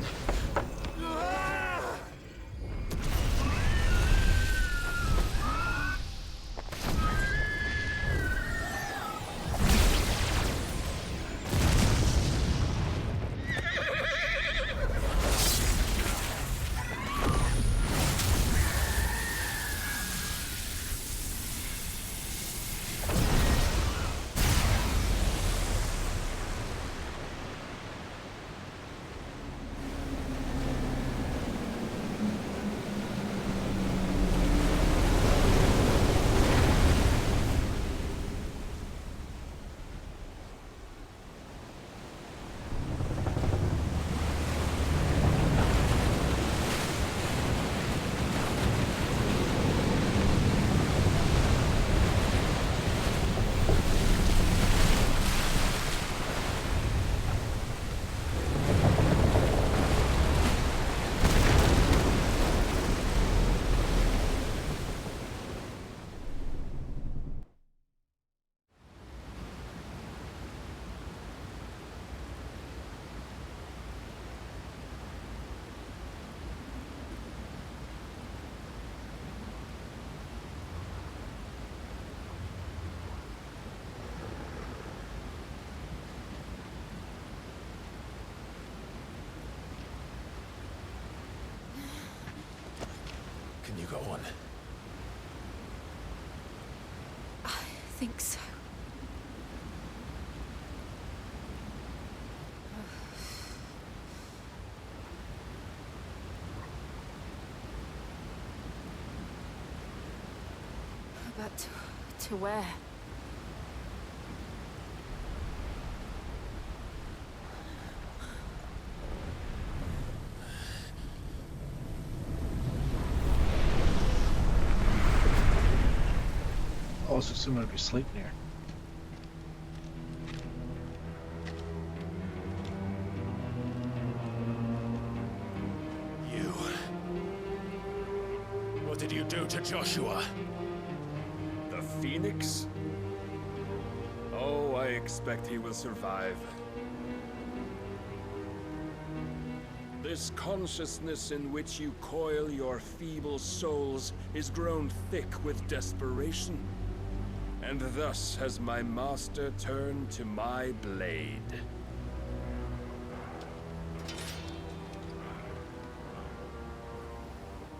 Can you go on? I think so. But to where? Also, someone would be sleeping here. You... What did you do to Joshua? The Phoenix? Oh, I expect he will survive. This consciousness in which you coil your feeble souls is grown thick with desperation. And thus has my master turned to my blade.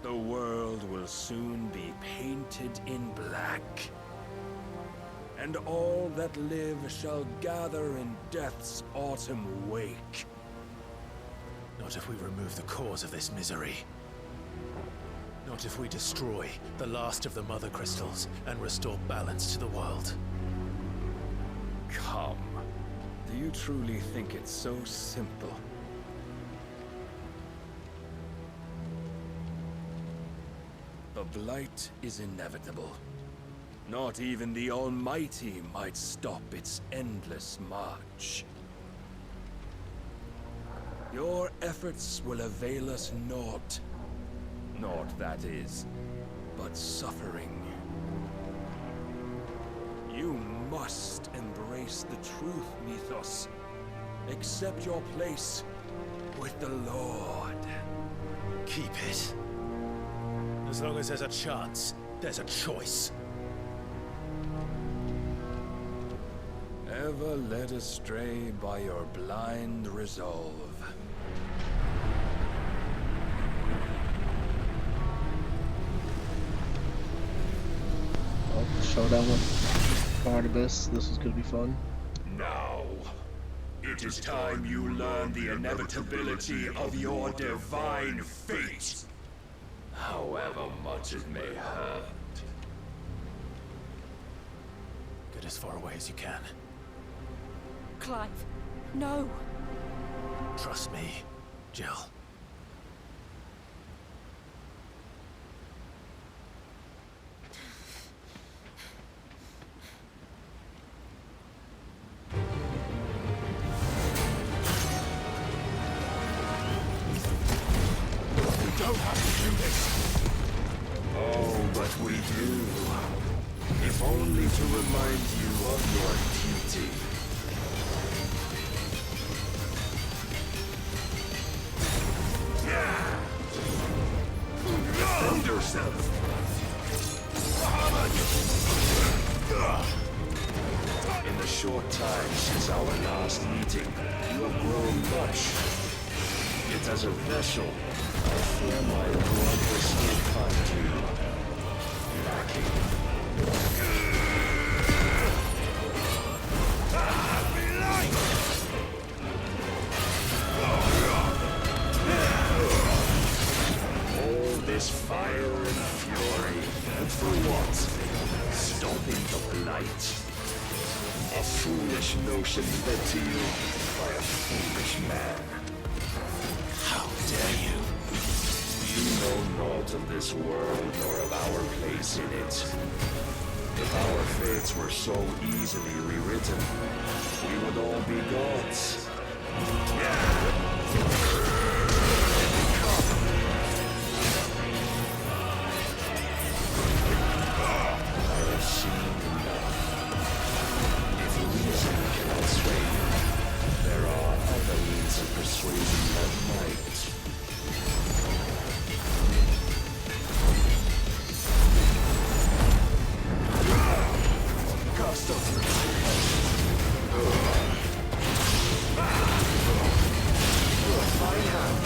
The world will soon be painted in black. And all that live shall gather in death's autumn wake. Not if we remove the cause of this misery. Not if we destroy the last of the Mother Crystals and restore balance to the world. Come. Do you truly think it's so simple? The Blight is inevitable. Not even the Almighty might stop its endless march. Your efforts will avail us naught. Naught, that is, but suffering. You must embrace the truth, Mythos. Accept your place with the Lord. Keep it. As long as there's a chance, there's a choice. ever led astray by your blind resolve. Oh, showdown with Barnabas. This is gonna be fun. Now, it is time you learn the inevitability of your divine fate, however much it may hurt. Get as far away as you can. Clive, no. Trust me, Jill. Don't have to do this. Oh, but we do. If only to remind you of your duty. Defend yourself. In the short time since our last meeting, you have grown much. Yet as a vessel, I fear my lord will still find you lacking. All this fire and fury, and for what? Stopping the blight. A foolish notion fed to you by a foolish man. How dare you? You know naught of this world nor of our place in it. If our fates were so easily rewritten, we would all be gods. I have seen enough. If reason cannot sway you, there are other means of persuasion that might. Cast off my hand.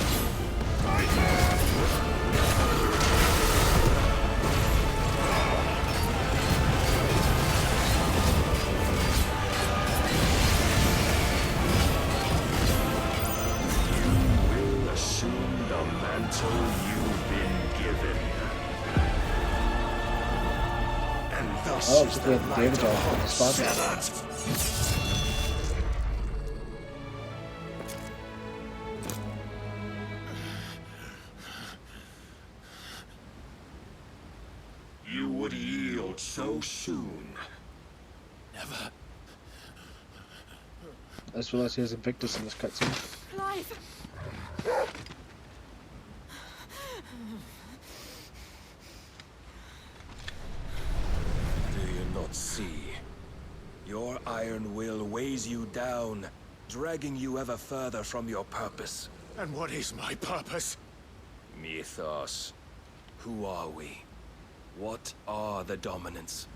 Assume the mantle you've been given. And thus Oh, is just the the light David of Jones hope spot. severed. You would yield so soon. Never. I just realized he has Invictus in this cutscene. Clive! Do you not see? Your iron will weighs you down, dragging you ever further from your purpose. And what is my purpose? Mythos. Who are we? What are the dominants?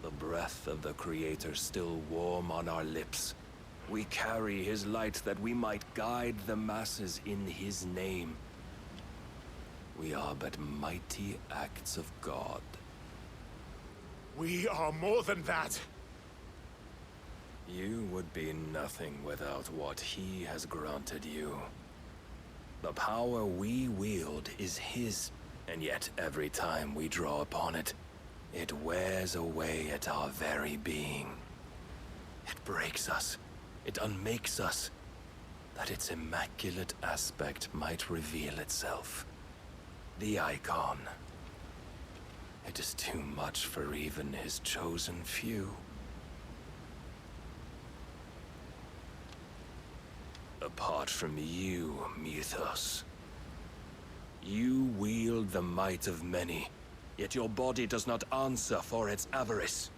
The breath of the Creator still warm on our lips. We carry his light that we might guide the masses in his name. We are but mighty acts of God. We are more than that. You would be nothing without what he has granted you. The power we wield is his, and yet every time we draw upon it, it wears away at our very being. It breaks us, it unmakes us, that its immaculate aspect might reveal itself. The icon. It is too much for even his chosen few. Apart from you, Mythos. You wield the might of many, yet your body does not answer for its avarice.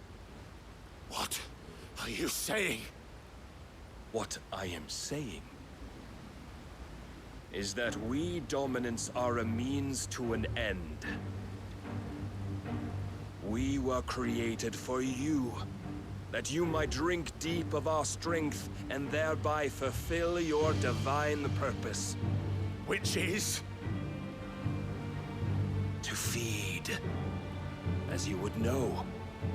What are you saying? What I am saying is that we dominants are a means to an end. We were created for you, that you might drink deep of our strength and thereby fulfill your divine purpose. Which is? To feed. As you would know,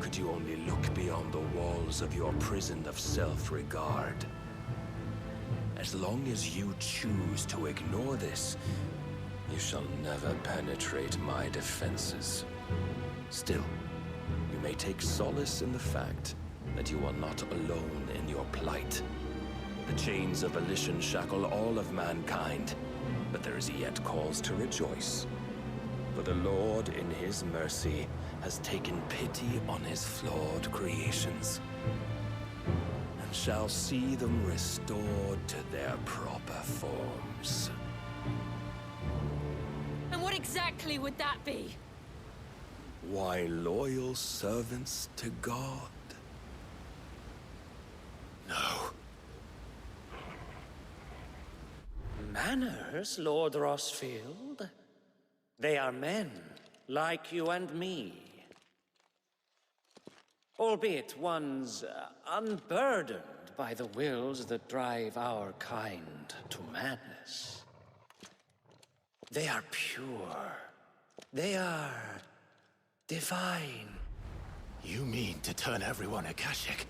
could you only look beyond the walls of your prison of self-regard. As long as you choose to ignore this, you shall never penetrate my defenses. Still, you may take solace in the fact that you are not alone in your plight. The chains of volition shackle all of mankind, but there is yet cause to rejoice. For the Lord, in his mercy, has taken pity on his flawed creations, and shall see them restored to their proper forms. And what exactly would that be? Why, loyal servants to God. No. Manners, Lord Rossfield? They are men, like you and me. Albeit ones unburdened by the wills that drive our kind to madness. They are pure. They are divine. You mean to turn everyone Akashic?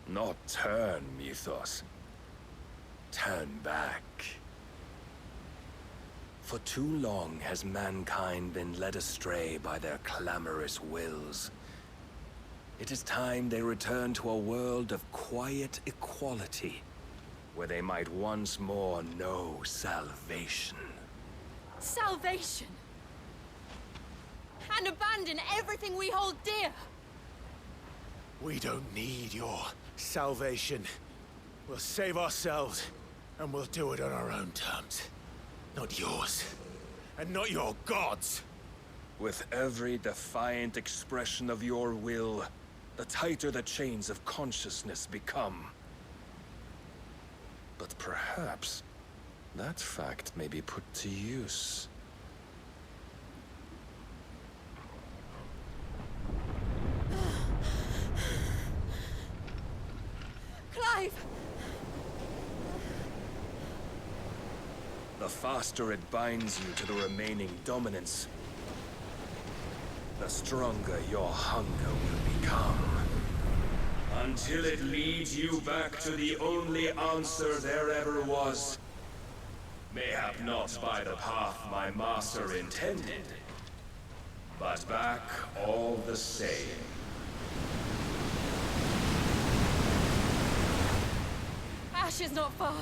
Not turn, Mythos. Turn back. For too long has mankind been led astray by their clamorous wills. It is time they return to a world of quiet equality, where they might once more know salvation. Salvation! And abandon everything we hold dear! We don't need your salvation. We'll save ourselves, and we'll do it on our own terms. Not yours. And not your gods. With every defiant expression of your will, the tighter the chains of consciousness become. But perhaps that fact may be put to use. Clive! The faster it binds you to the remaining dominance, the stronger your hunger will become. Until it leads you back to the only answer there ever was. Mayhap not by the path my master intended, but back all the same. Ash is not far.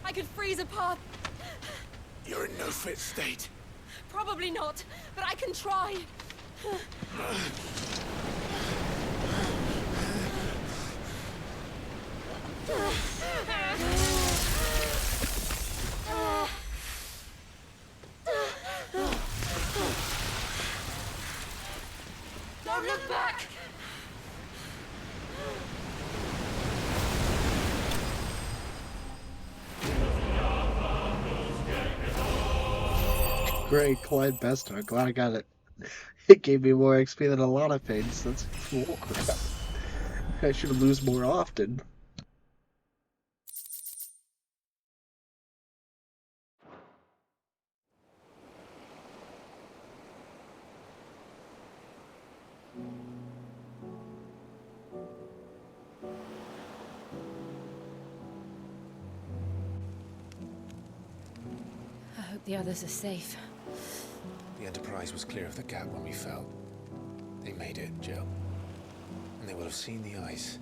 I could freeze a path. You're in no fit state. Probably not, but I can try. Don't look back! Great, Clyde Bester. Glad I got it. It gave me more XP than a lot of things. That's cool. I should lose more often. I hope the others are safe. The Enterprise was clear of the gap when we fell. They made it, Jill. And they will have seen the ice,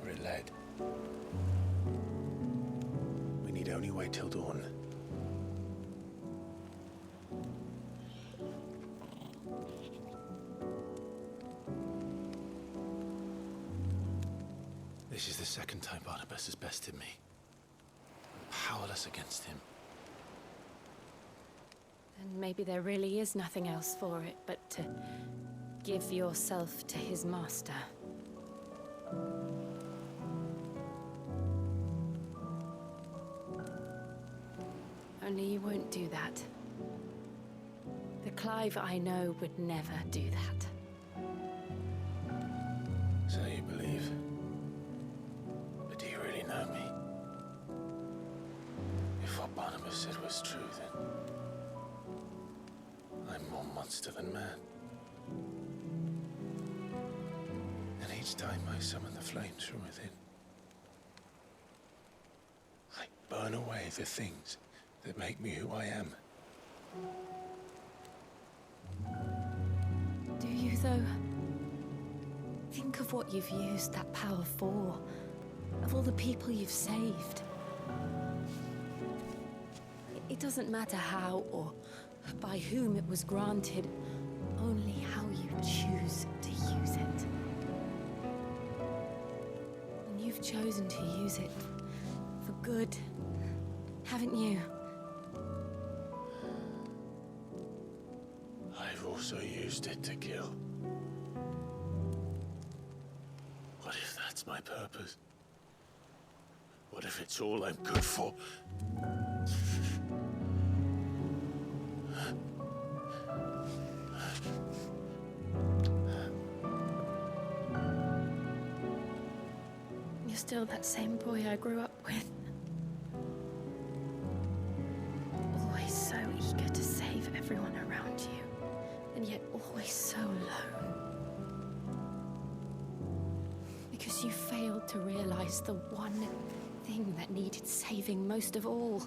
where it led. We need only wait till dawn. This is the second time Barnabas has bested me. I'm powerless against him. And maybe there really is nothing else for it but to give yourself to his master. Only you won't do that. The Clive I know would never do that. what Barnabas said was true, then I'm more monster than man. And each time I summon the flames from within, I burn away the things that make me who I am. Do you, though? Think of what you've used that power for, of all the people you've saved. It doesn't matter how or by whom it was granted, only how you choose to use it. And you've chosen to use it for good, haven't you? I've also used it to kill. What if that's my purpose? What if it's all I'm good for? You're still that same boy I grew up with. Always so eager to save everyone around you, and yet always so alone. Because you failed to realize the one thing that needed saving most of all.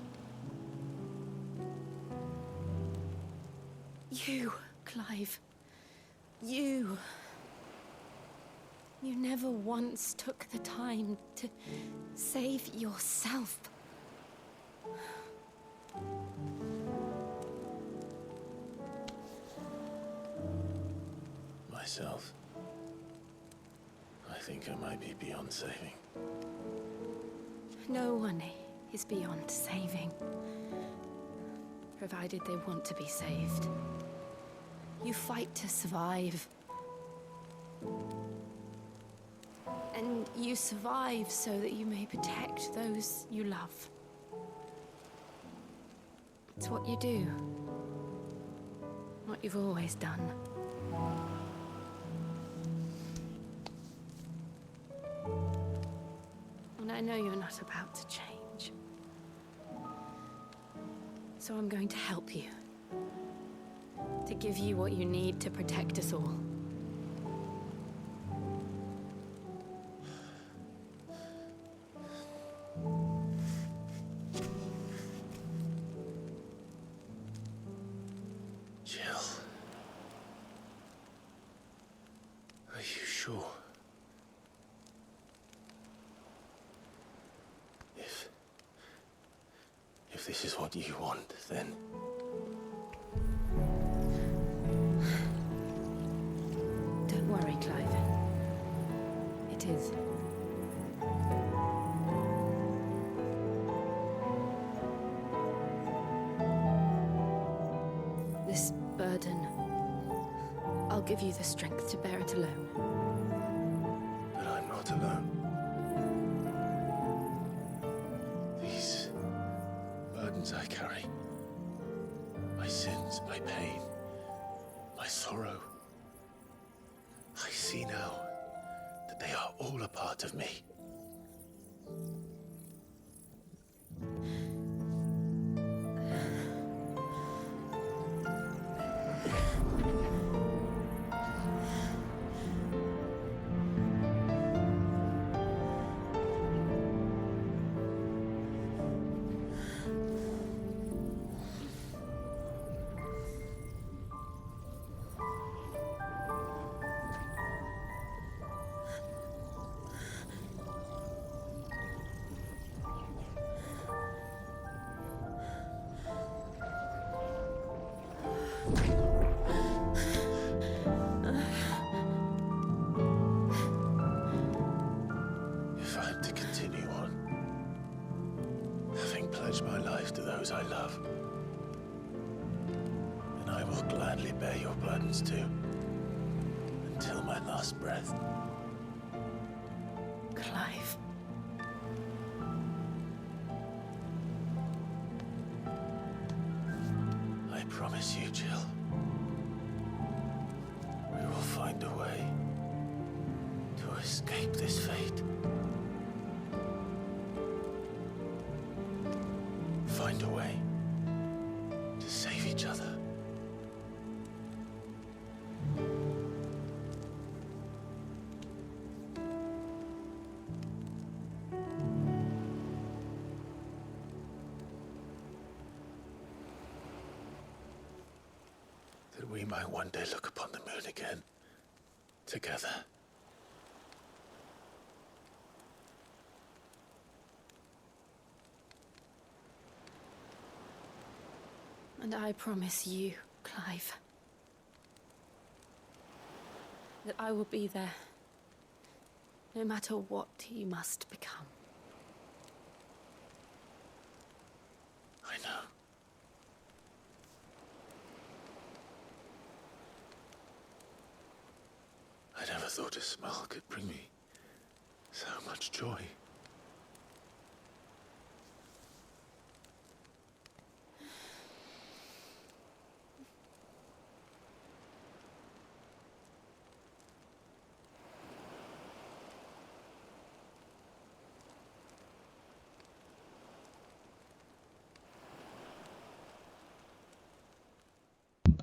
You, Clive. You. You never once took the time to save yourself. Myself? I think I might be beyond saving. No one is beyond saving, provided they want to be saved. You fight to survive. And you survive so that you may protect those you love. It's what you do. What you've always done. And I know you're not about to change. So I'm going to help you. To give you what you need to protect us all. Jill. Are you sure? If this is what you want, then... Don't worry, Clive. It is. This burden, I'll give you the strength to bear it alone. But I'm not alone. These burdens I carry, my sins, my pain, my sorrow, I see now that they are all a part of me. If I'm to continue on, having pledged my life to those I love, then I will gladly bear your burdens too, until my last breath. Clive. I promise you, Jill, we will find a way to escape this fate. Find find a way to save each other. That we might one day look upon the moon again, together. And I promise you, Clive, that I will be there, no matter what you must become. I know. I never thought a smile could bring me so much joy.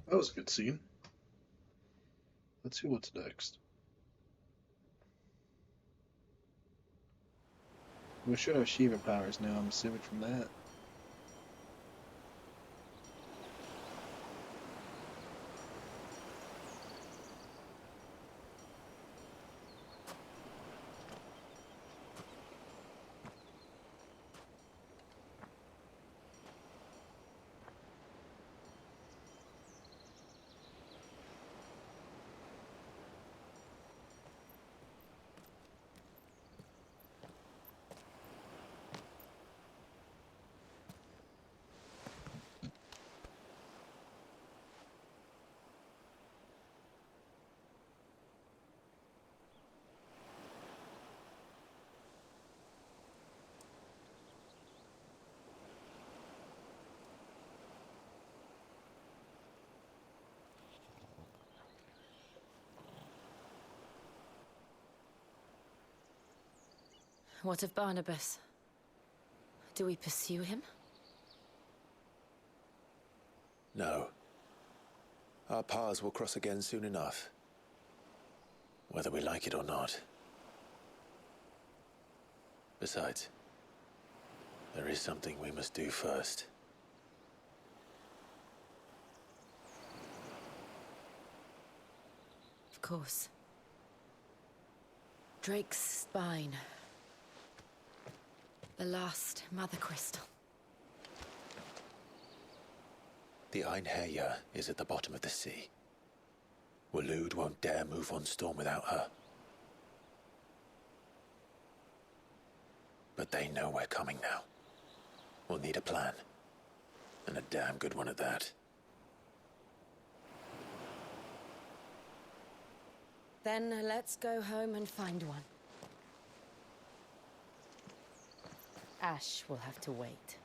That was a good scene. Let's see what's next. We should have Shiva powers now, I'm assuming from that. What of Barnabas? Do we pursue him? No. Our paths will cross again soon enough. Whether we like it or not. Besides, there is something we must do first. Of course. Drake's spine. The last Mother Crystal. The Einherjar is at the bottom of the sea. Waloed won't dare move on Storm without her. But they know we're coming now. We'll need a plan. And a damn good one at that. Then let's go home and find one. Ash will have to wait.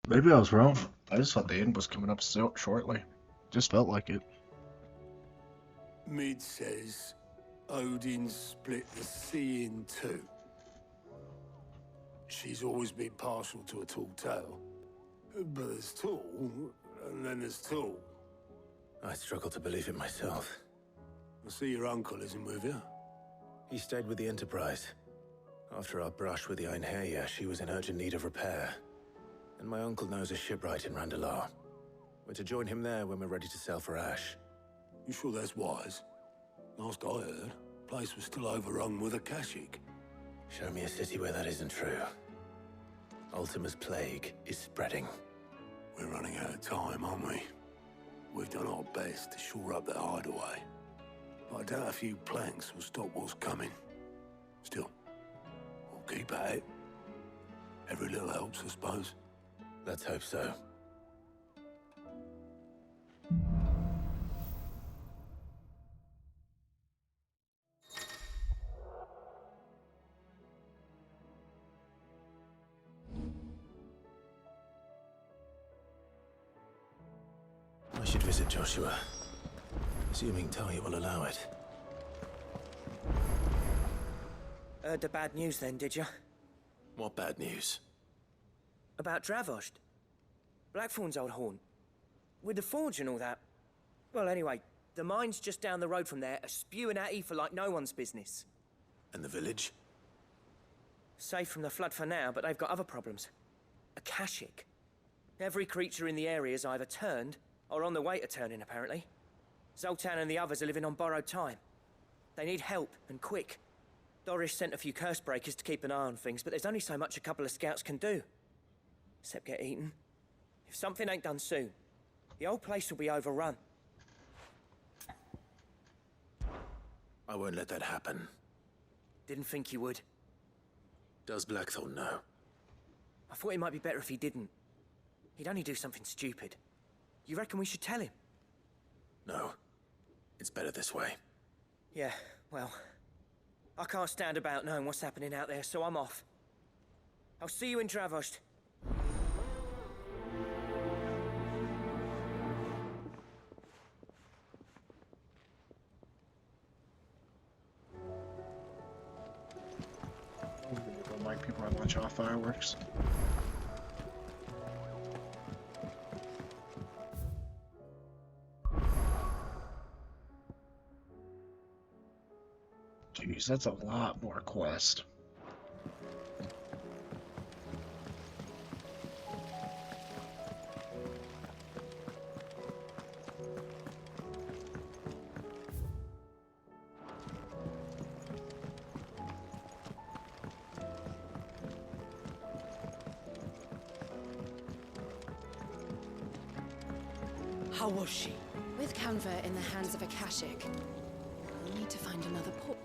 Maybe I was wrong. I just thought the end was coming up so shortly. Just felt like it. Mid says Odin split the sea in two. She's always been partial to a tall tale. But there's tall, and then there's tall. I struggle to believe it myself. I see your uncle isn't with you. He stayed with the Enterprise. After our brush with the Einherjar, she was in urgent need of repair. And my uncle knows a shipwright in Randalar. We're to join him there when we're ready to sail for Ash. You sure that's wise? Last I heard, the place was still overrun with Akashic. Show me a city where that isn't true. Ultima's plague is spreading. We're running out of time, aren't we? We've done our best to shore up that hideaway. But I doubt a few planks will stop what's coming. Still, we'll keep at it. Every little helps, I suppose. Let's hope so. I should visit Joshua, assuming Talia will allow it. Heard the bad news then, did you? What bad news? About Dravost. Blackthorn's old haunt. With the forge and all that. Well, anyway, the mines just down the road from there are spewing out ether like no one's business. And the village? Safe from the flood for now, but they've got other problems. Akashic. Every creature in the area is either turned or on the way to turning, apparently. Zoltan and the others are living on borrowed time. They need help, and quick. Doris sent a few curse breakers to keep an eye on things, but there's only so much a couple of scouts can do. Except get eaten. If something ain't done soon, the whole place will be overrun. I won't let that happen. Didn't think you would. Does Blackthorn know? I thought it might be better if he didn't. He'd only do something stupid. You reckon we should tell him? No. It's better this way. Yeah, well, I can't stand about knowing what's happening out there, so I'm off. I'll see you in Dravost. Like people are launch off fireworks. Jeez, that's a lot more quest. How was she? With Canva in the hands of Akashic. We need to find another port.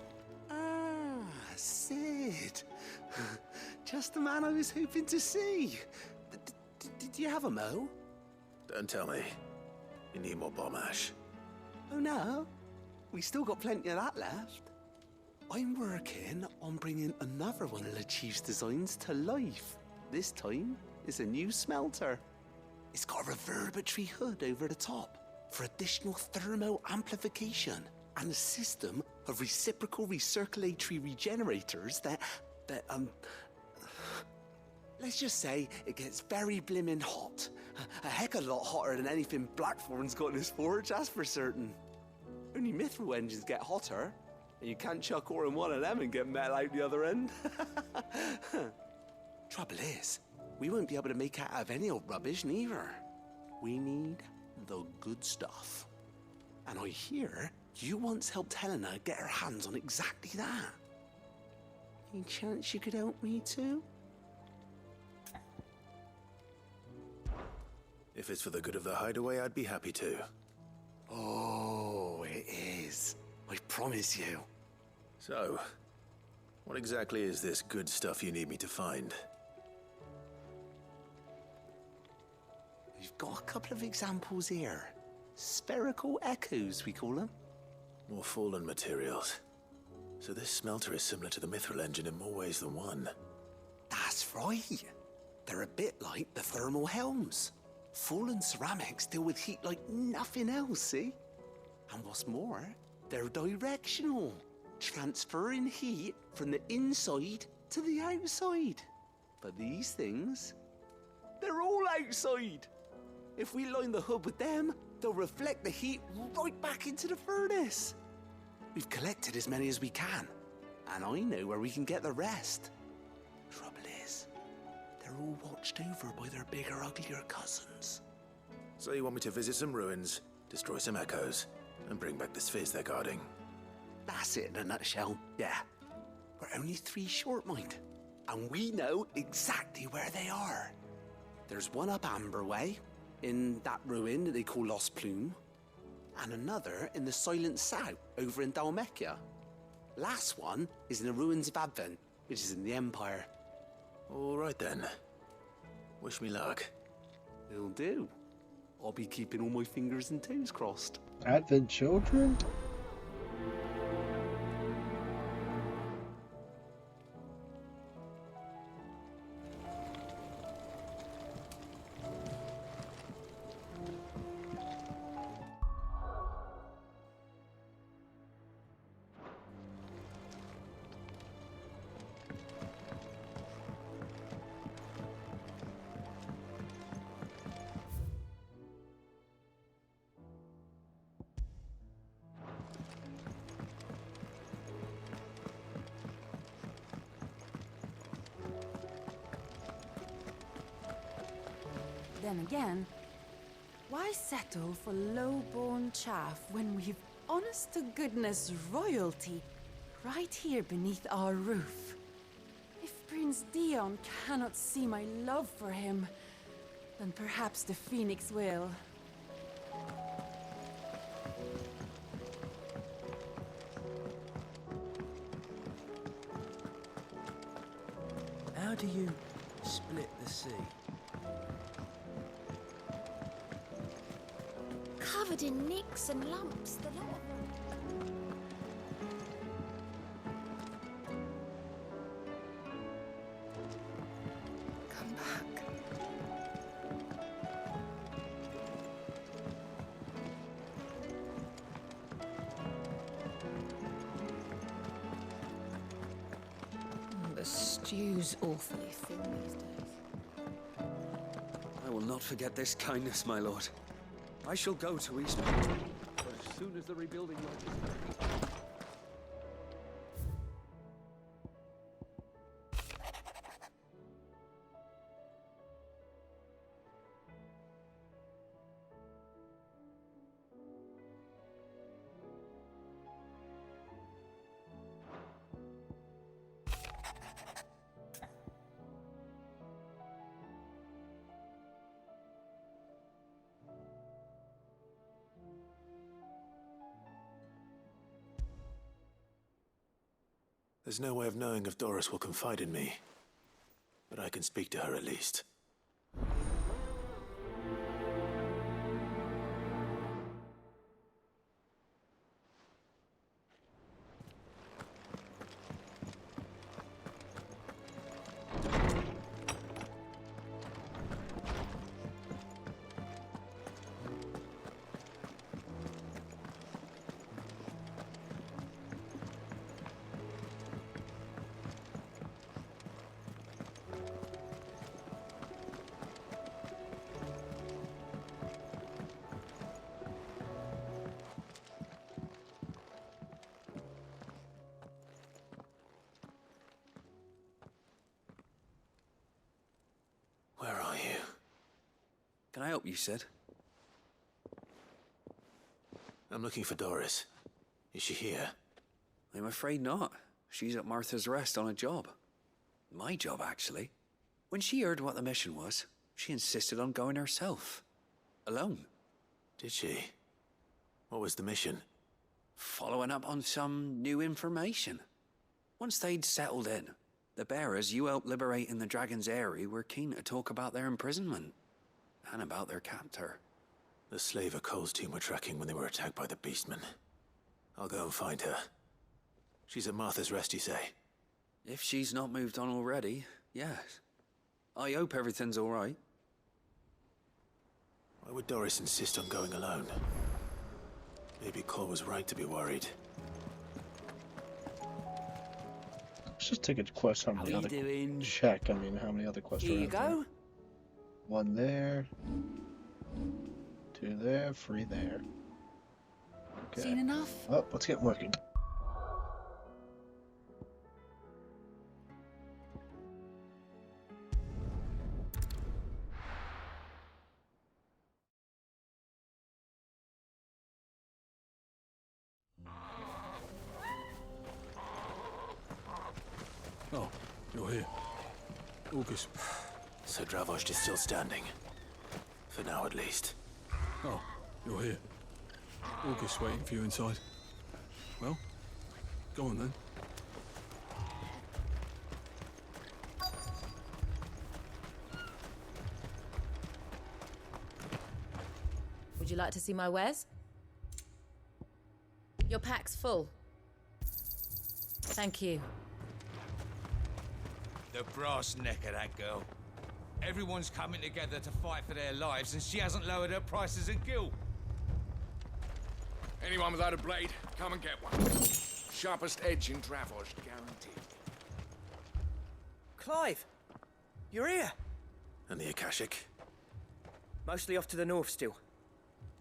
Ah, Sid. Just the man I was hoping to see. Did you have a mo? Don't tell me. You need more bomb ash. Oh no, we still got plenty of that left. I'm working on bringing another one of the Chief's designs to life. This time, it's a new smelter. It's got a reverberatory hood over the top for additional thermo amplification and a system of reciprocal recirculatory regenerators that let's just say it gets very blimmin' hot. A heck of a lot hotter than anything Blackthorn's got in his forge, that's for certain. Only mithril engines get hotter, and you can't chuck ore in one of them and get metal out the other end. Trouble is, we won't be able to make out of any old rubbish, neither. We need the good stuff. And I hear you once helped Helena get her hands on exactly that. Any chance you could help me too? If it's for the good of the hideaway, I'd be happy to. Oh, it is. I promise you. So, what exactly is this good stuff you need me to find? We've got a couple of examples here. Spherical echoes, we call them. More fallen materials. So this smelter is similar to the mithril engine in more ways than one. That's right. They're a bit like the thermal helms. Fallen ceramics deal with heat like nothing else, see? And what's more, they're directional, transferring heat from the inside to the outside. But these things, they're all outside. If we line the hood with them, they'll reflect the heat right back into the furnace. We've collected as many as we can, and I know where we can get the rest. Trouble is, they're all watched over by their bigger, uglier cousins. So you want me to visit some ruins, destroy some echoes, and bring back the spheres they're guarding? That's it in a nutshell, yeah. We're only 3 short, mind. And we know exactly where they are. There's one up Amber Way, in that ruin that they call Lost Plume, and another in the Silent South, over in Dalmekia. Last one is in the ruins of Advent, which is in the Empire. All right then. Wish me luck. Will do. I'll be keeping all my fingers and toes crossed. Advent children? Then again, why settle for low-born chaff when we've honest-to-goodness royalty right here beneath our roof? If Prince Dion cannot see my love for him, then perhaps the Phoenix will. How do you split the sea? Covered in nicks and lumps, the lot of them. Come back. The stew's awfully thin these days. I will not forget this kindness, my lord. I shall go to Eastman. But as soon as the rebuilding work is complete. There's no way of knowing if Doris will confide in me, but I can speak to her at least. Where are you? Can I help you, Sid? I'm looking for Doris. Is she here? I'm afraid not. She's at Martha's Rest on a job. My job, actually. When she heard what the mission was, she insisted on going herself. Alone. Did she? What was the mission? Following up on some new information. Once they'd settled in, the bearers you helped liberate in the Dragon's Eyrie were keen to talk about their imprisonment. And about their captor. The slaver Cole's team were tracking when they were attacked by the Beastmen. I'll go and find her. She's at Martha's Rest, you say? If she's not moved on already, yes. I hope everything's all right. Why would Doris insist on going alone? Maybe Cole was right to be worried. Let's just take a quest. How many other check? I mean, how many other quests? Here you go. One there. 2 there. 3 there. Okay. Seen enough? Oh, let's get working. You're here. August. So Voyage is still standing. For now, at least. Oh, you're here. August waiting for you inside. Well, go on then. Would you like to see my wares? Your pack's full. Thank you. The brass neck of that girl. Everyone's coming together to fight for their lives, and she hasn't lowered her prices a gill. Anyone without a blade, come and get one. Sharpest edge in Voyage, guaranteed. Clive! You're here! And the Akashic? Mostly off to the north still.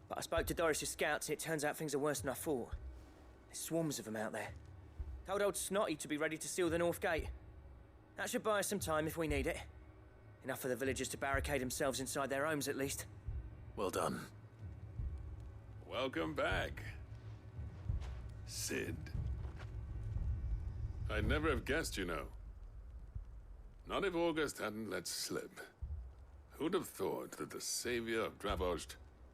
But I spoke to Doris's scouts, and it turns out things are worse than I thought. There's swarms of them out there. Told old Snotty to be ready to seal the north gate. That should buy us some time if we need it. Enough for the villagers to barricade themselves inside their homes, at least. Well done. Welcome back, Sid. I'd never have guessed, you know. Not if August hadn't let slip. Who'd have thought that the savior of Voyage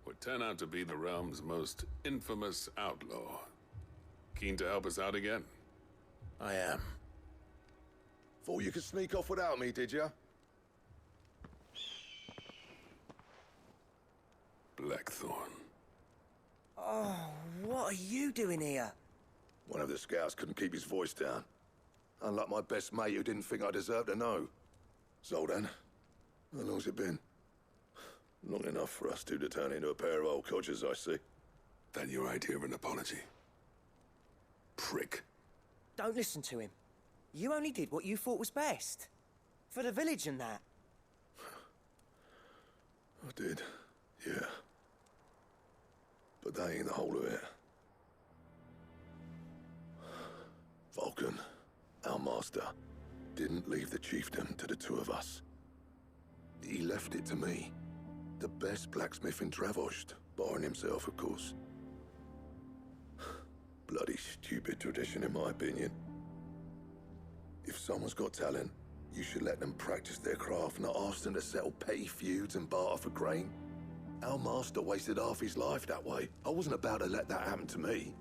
would turn out to be the realm's most infamous outlaw? Keen to help us out again? I am. Thought you could sneak off without me, did you? Blackthorn. Oh, what are you doing here? One of the scouts couldn't keep his voice down. Unlike my best mate who didn't think I deserved to know. Zoltan, how long's it been? Long enough for us two to turn into a pair of old codgers, I see. That your idea of an apology? Prick. Don't listen to him. You only did what you thought was best. For the village and that. I did, yeah. But that ain't the whole of it. Vulcan, our master, didn't leave the chiefdom to the two of us. He left it to me. The best blacksmith in Voyage, barring himself, of course. Bloody stupid tradition, in my opinion. If someone's got talent, you should let them practice their craft, not ask them to settle petty feuds and barter for grain. Our master wasted half his life that way. I wasn't about to let that happen to me.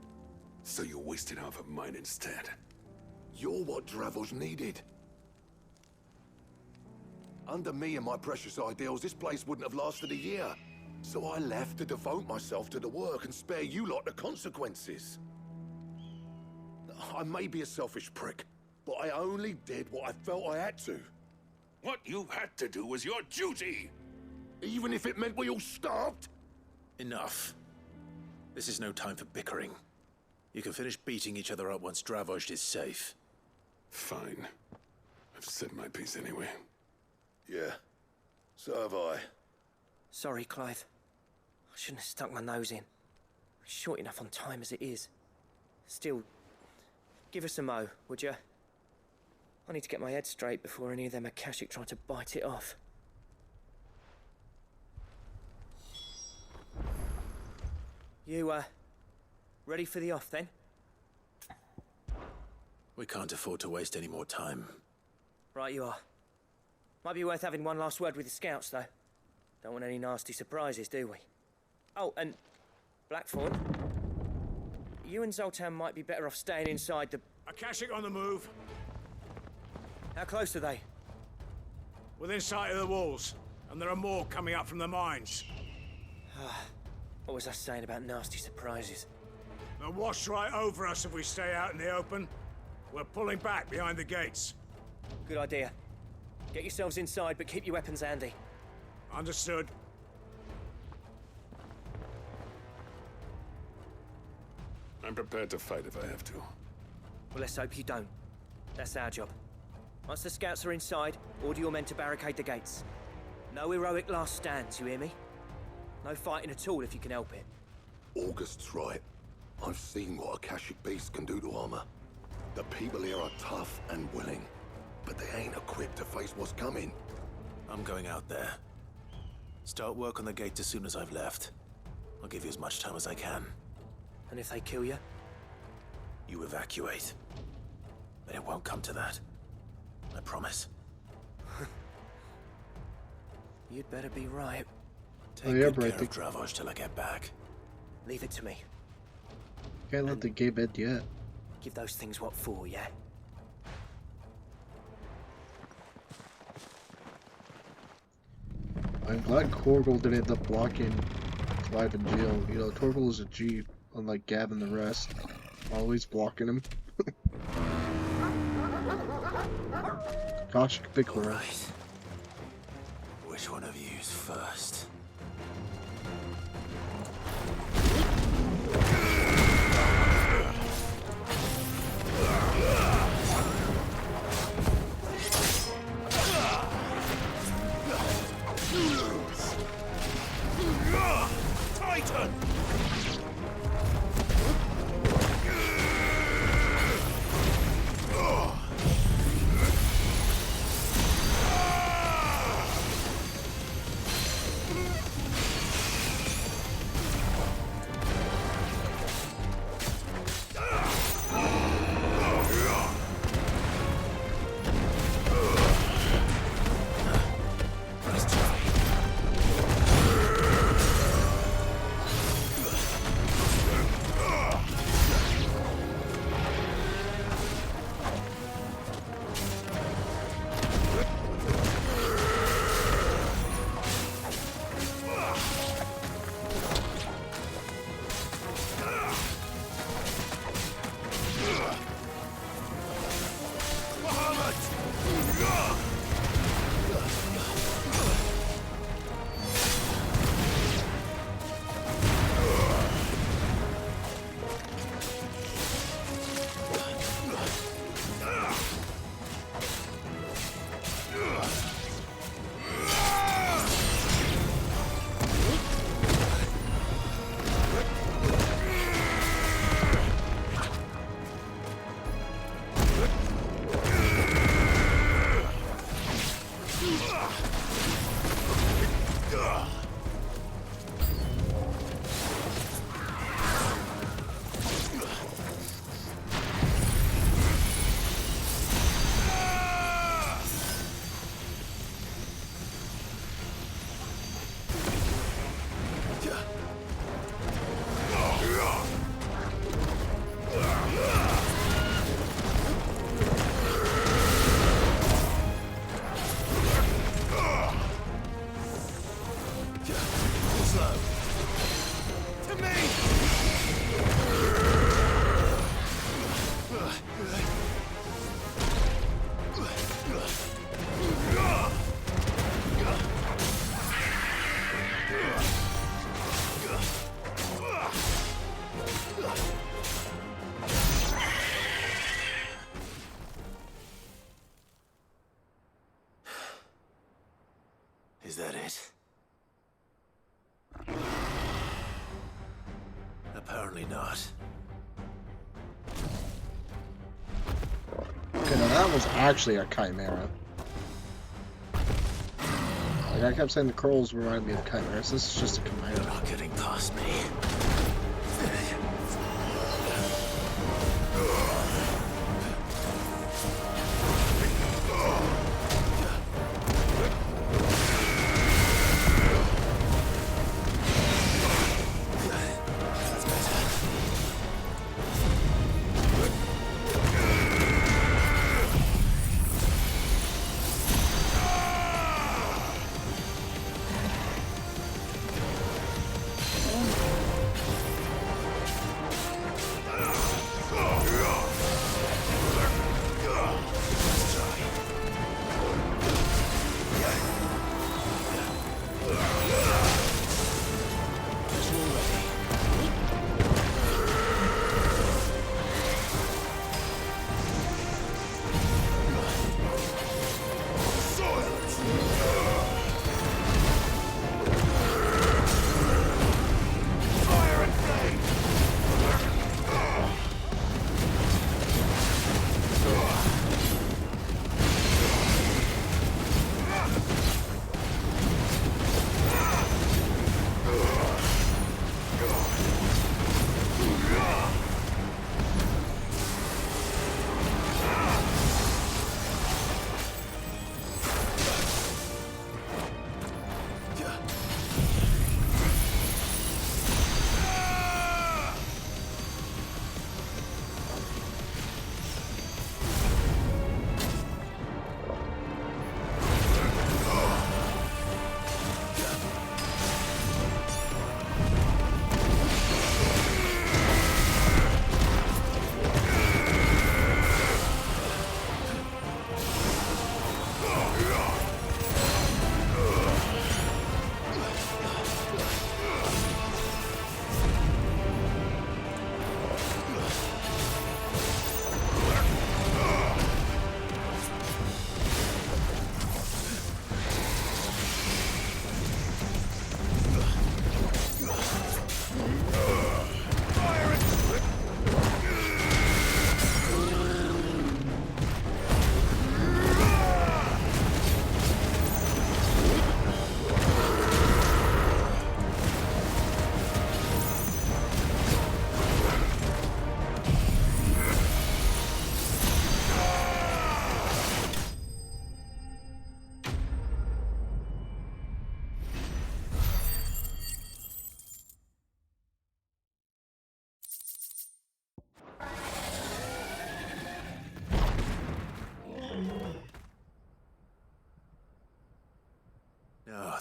So you wasted half of mine instead? You're what Voyage needed. Under me and my precious ideals, this place wouldn't have lasted a year. So I left to devote myself to the work and spare you lot the consequences. I may be a selfish prick, but I only did what I felt I had to. What you had to do was your duty! Even if it meant we all starved? Enough. This is no time for bickering. You can finish beating each other up once Voyage is safe. Fine. I've said my piece anyway. Yeah, so have I. Sorry, Clive. I shouldn't have stuck my nose in. We're short enough on time as it is. Still, give us a mo, would you? I need to get my head straight before any of them Akashic try to bite it off. You, ready for the off, then? We can't afford to waste any more time. Right you are. Might be worth having one last word with the scouts, though. Don't want any nasty surprises, do we? Oh, and Blackthorn, you and Zoltan might be better off staying inside the... Akashic on the move. How close are they? Within sight of the walls, and there are more coming up from the mines. What was I saying about nasty surprises? They'll wash right over us if we stay out in the open. We're pulling back behind the gates. Good idea. Get yourselves inside, but keep your weapons handy. Understood. I'm prepared to fight if I have to. Well, let's hope you don't. That's our job. Once the scouts are inside, order your men to barricade the gates. No heroic last stands, you hear me? No fighting at all if you can help it. August's right. I've seen what Akashic beasts can do to armor. The people here are tough and willing, but they ain't equipped to face what's coming. I'm going out there. Start work on the gate as soon as I've left. I'll give you as much time as I can. And if they kill you? You evacuate. But it won't come to that. I promise. You'd better be right. Take good care of Dravos till I get back. Leave it to me. Can't let the gay bed yet. Give those things what for, yeah? I'm glad Torgal didn't end up blocking Clive in jail. You know, Torgal is a G, unlike Gab and the rest. Always blocking him. Gosh, big horror. Right. Which one of you's first? Titan! Is that it? Apparently not. Okay, now that was actually a chimera. Like, I kept saying the curls remind me of chimeras. This is just a chimera. You're not getting past me.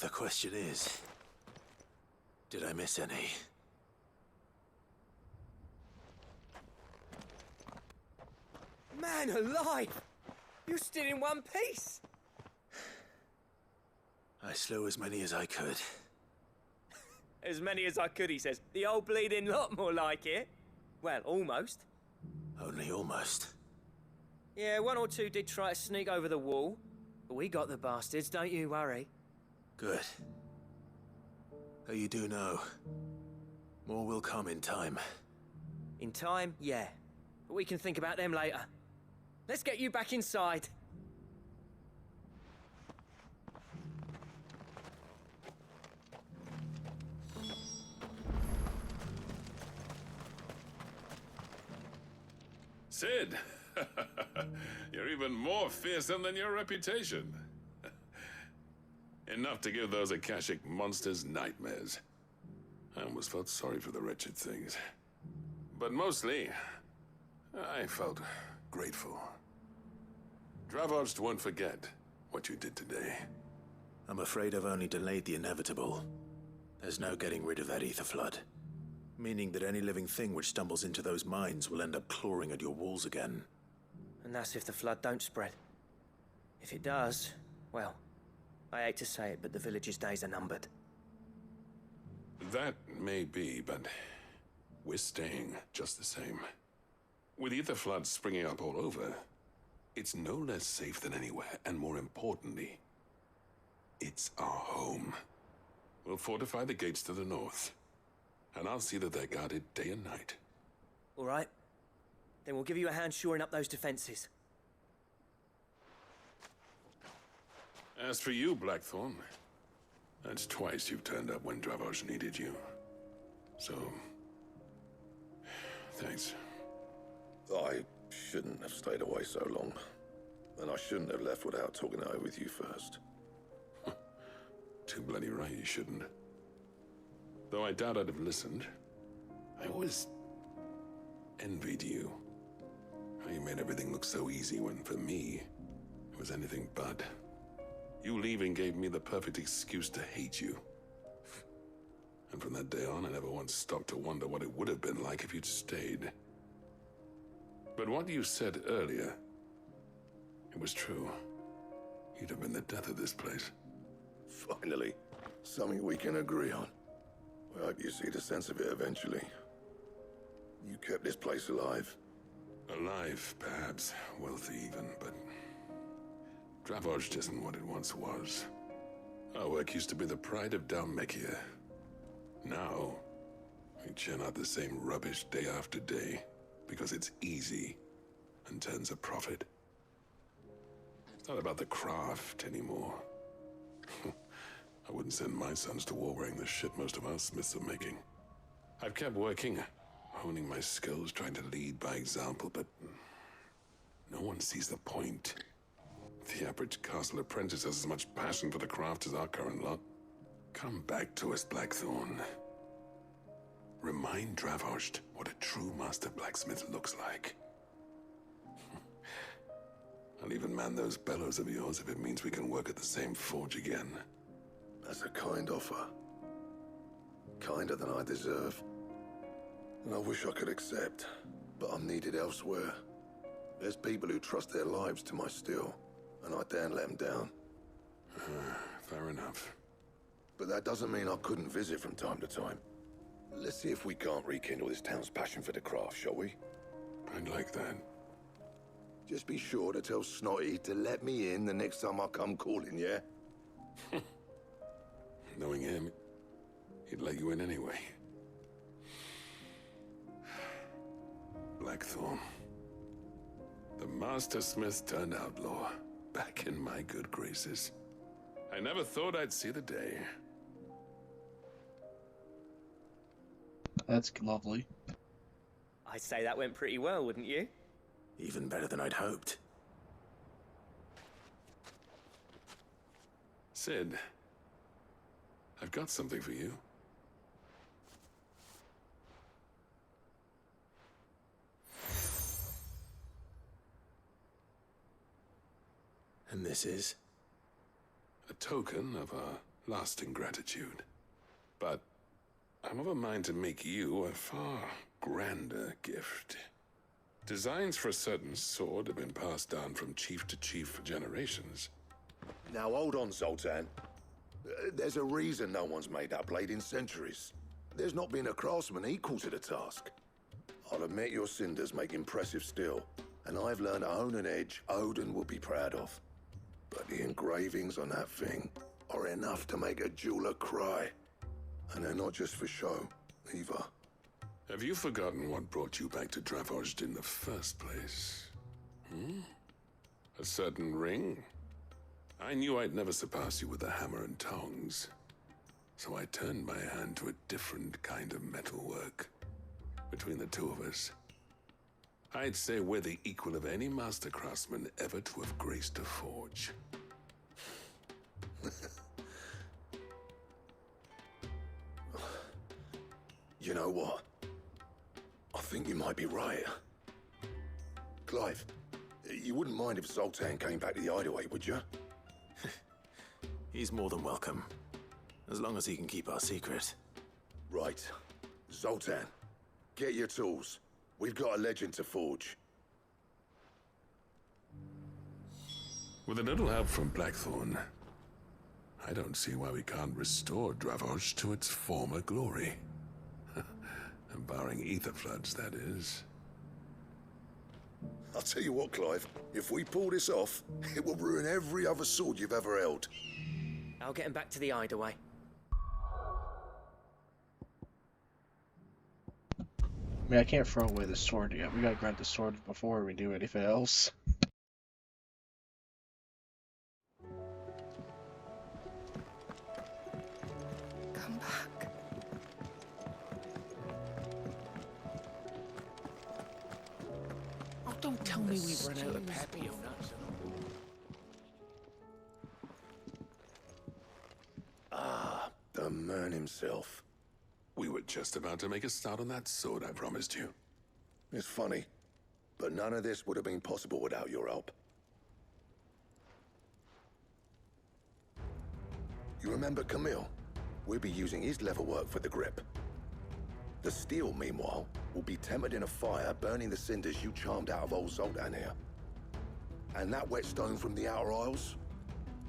the question is, did I miss any? Man alive! You're still in one piece! I slew as many as I could. As many as I could, he says. The old bleeding lot, more like it. Well, almost. Only almost. Yeah, one or two did try to sneak over the wall. But we got the bastards, don't you worry. Good. Though you do know, more will come in time. In time, yeah. But we can think about them later. Let's get you back inside. Sid! You're even more fearsome than your reputation. Enough to give those Akashic monsters nightmares. I almost felt sorry for the wretched things. But mostly, I felt grateful. Dravoged won't forget what you did today. I'm afraid I've only delayed the inevitable. There's no getting rid of that ether flood. Meaning that any living thing which stumbles into those mines will end up clawing at your walls again. And that's if the flood don't spread. If it does, well, I hate to say it, but the village's days are numbered. That may be, but we're staying just the same. With ether floods springing up all over, it's no less safe than anywhere, and more importantly, it's our home. We'll fortify the gates to the north, and I'll see that they're guarded day and night. All right. Then we'll give you a hand shoring up those defenses. As for you, Blackthorn, that's twice you've turned up when Dravos needed you. So, thanks. I shouldn't have stayed away so long. And I shouldn't have left without talking it over with you first. Too bloody right you shouldn't. Though I doubt I'd have listened. I always envied you. How you made everything look so easy when, for me, it was anything but. You leaving gave me the perfect excuse to hate you. And from that day on, I never once stopped to wonder what it would have been like if you'd stayed. But what you said earlier, it was true. You'd have been the death of this place. Finally, something we can agree on. I hope you see the sense of it eventually. You kept this place alive. Alive, perhaps. Wealthy even, but Dravoged isn't what it once was. Our work used to be the pride of Dalmekia. Now, we churn out the same rubbish day after day because it's easy and turns a profit. It's not about the craft anymore. I wouldn't send my sons to war wearing the shit most of our smiths are making. I've kept working, honing my skills, trying to lead by example, but no one sees the point. The average castle apprentice has as much passion for the craft as our current lot. Come back to us, Blackthorn. Remind Dravoged what a true master blacksmith looks like. I'll even man those bellows of yours if it means we can work at the same forge again. That's a kind offer. Kinder than I deserve. And I wish I could accept, but I'm needed elsewhere. There's people who trust their lives to my steel, and I daren't let them down. Fair enough. But that doesn't mean I couldn't visit from time to time. Let's see if we can't rekindle this town's passion for the craft, shall we? I'd like that. Just be sure to tell Snotty to let me in the next time I come calling, yeah? Knowing him, he'd let you in anyway. Blackthorn. The Master Smith turned outlaw, back in my good graces. I never thought I'd see the day. That's lovely. I'd say that went pretty well, wouldn't you? Even better than I'd hoped. Sid, I've got something for you. And this is? A token of our lasting gratitude. But I'm of a mind to make you a far grander gift. Designs for a certain sword have been passed down from chief to chief for generations. Now hold on, Zoltan. There's a reason no one's made that blade in centuries. There's not been a craftsman equal to the task. I'll admit your cinders make impressive steel, and I've learned to hone an edge Odin will be proud of. But the engravings on that thing are enough to make a jeweler cry. And they're not just for show, either. Have you forgotten what brought you back to Voyage in the first place? A certain ring? I knew I'd never surpass you with a hammer and tongs. So I turned my hand to a different kind of metalwork. Between the two of us, I'd say we're the equal of any master craftsman ever to have graced a forge. You know what? I think you might be right. Clive, you wouldn't mind if Zoltan came back to the Hideaway, would you? He's more than welcome. As long as he can keep our secret. Right. Zoltan, get your tools. We've got a legend to forge. With a little help from Blackthorn, I don't see why we can't restore Voyage to its former glory. Barring ether floods, that is. I'll tell you what, Clive. If we pull this off, it will ruin every other sword you've ever held. I'll get him back to the Hideaway. I mean, I can't throw away the sword yet. We gotta grab the sword before we do anything else. Come back. Oh, don't tell me we've run out of peppy of nuts. Ah, the man himself. We were just about to make a start on that sword I promised you. It's funny, but none of this would have been possible without your help. You remember Camille? We'll be using his leatherwork for the grip. The steel, meanwhile, will be tempered in a fire, burning the cinders you charmed out of old Zoltan here. And that whetstone from the Outer Isles,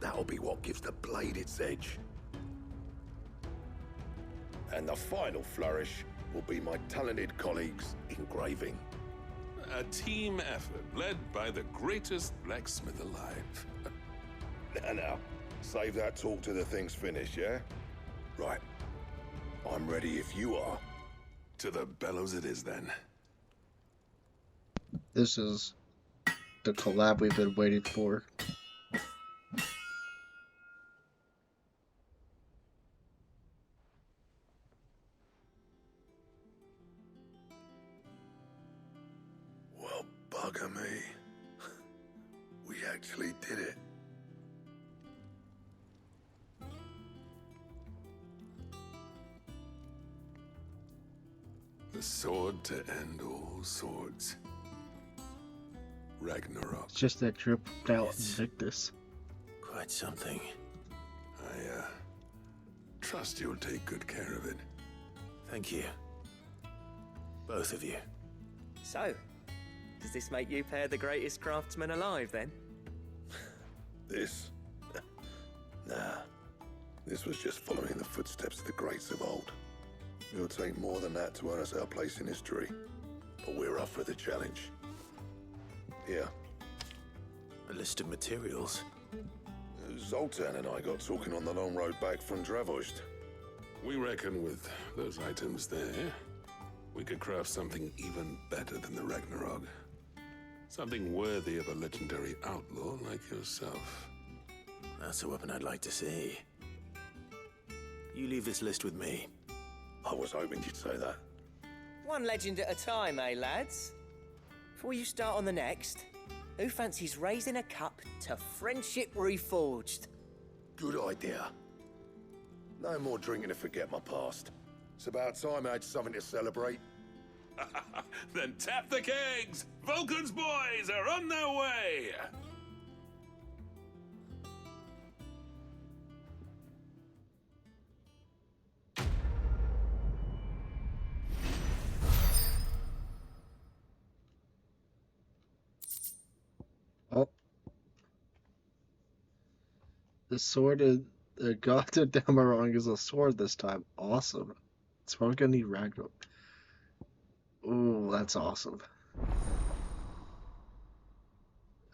that'll be what gives the blade its edge. And the final flourish will be my talented colleagues' engraving. A team effort led by the greatest blacksmith alive. Now, save that talk till the thing's finished, yeah? Right. I'm ready if you are. To the bellows it is, then. This is the collab we've been waiting for. Well, bugger me. We actually did it. The sword to end all swords. Ragnarok. It's just that drip out Invictus. Quite something. I, trust you'll take good care of it. Thank you. Both of you. So, does this make you pair the greatest craftsmen alive, then? This? Nah. This was just following the footsteps of the greats of old. It'll take more than that to earn us our place in history. But we're up for the challenge. Here. A list of materials. Zoltan and I got talking on the long road back from Voyage. We reckon with those items there, we could craft something even better than the Ragnarok. Something worthy of a legendary outlaw like yourself. That's a weapon I'd like to see. You leave this list with me. I was hoping you'd say that. One legend at a time, eh, lads? Before you start on the next, who fancies raising a cup to friendship reforged? Good idea. No more drinking to forget my past. It's about time I had something to celebrate. Then tap the kegs! Vulcan's boys are on their way! The sword of the god of Damarong is a sword this time. Awesome. It's probably gonna need Ragnarok. Ooh, that's awesome.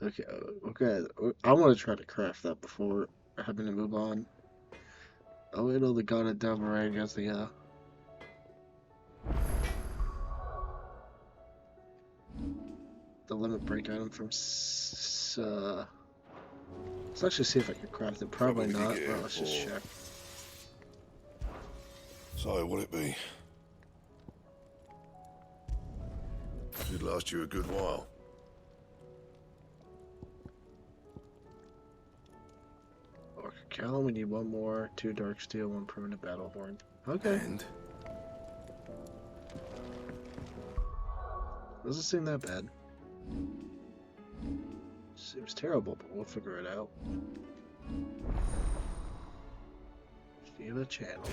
Okay, okay. I want to try to craft that before having to move on. Oh, wait, the god of Damarang has the limit break item from let's actually see if I can craft it. Probably not. Well, let's just check. So, what'll it be? Should last you a good while. Orc Cal, we need one more, 2 dark steel, 1 permanent battle horn. Okay. And doesn't seem that bad. Seems terrible, but we'll figure it out. Feel the channel.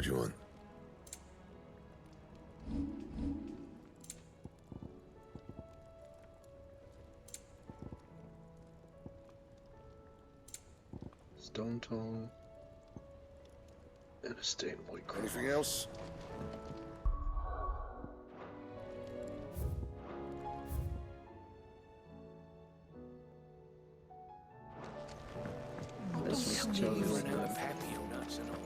what do you want? Stone tongue. And a stained white cross. Anything else? This was totally Run worth out it. of happy nuts and all.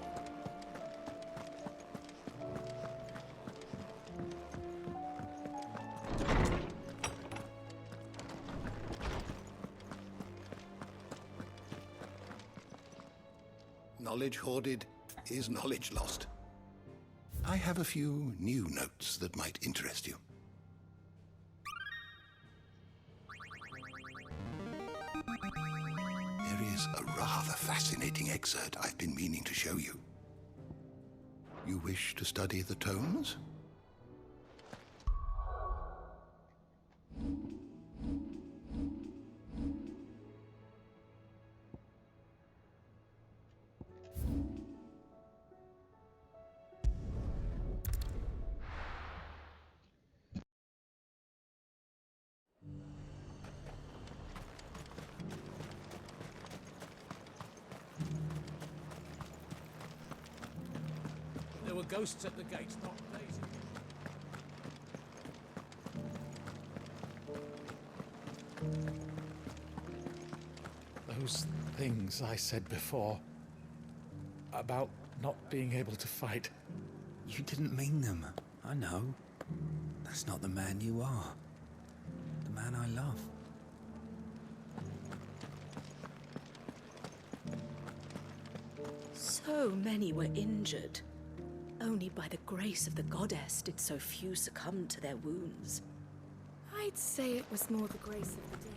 Knowledge hoarded is knowledge lost. I have a few new notes that might interest you. There is a rather fascinating excerpt I've been meaning to show you. You wish to study the tomes? There were ghosts at the gates, not days. Those things I said before about not being able to fight. You didn't mean them. I know. That's not the man you are. The man I love. So many were injured. Only by the grace of the goddess did so few succumb to their wounds. I'd say it was more the grace of the day.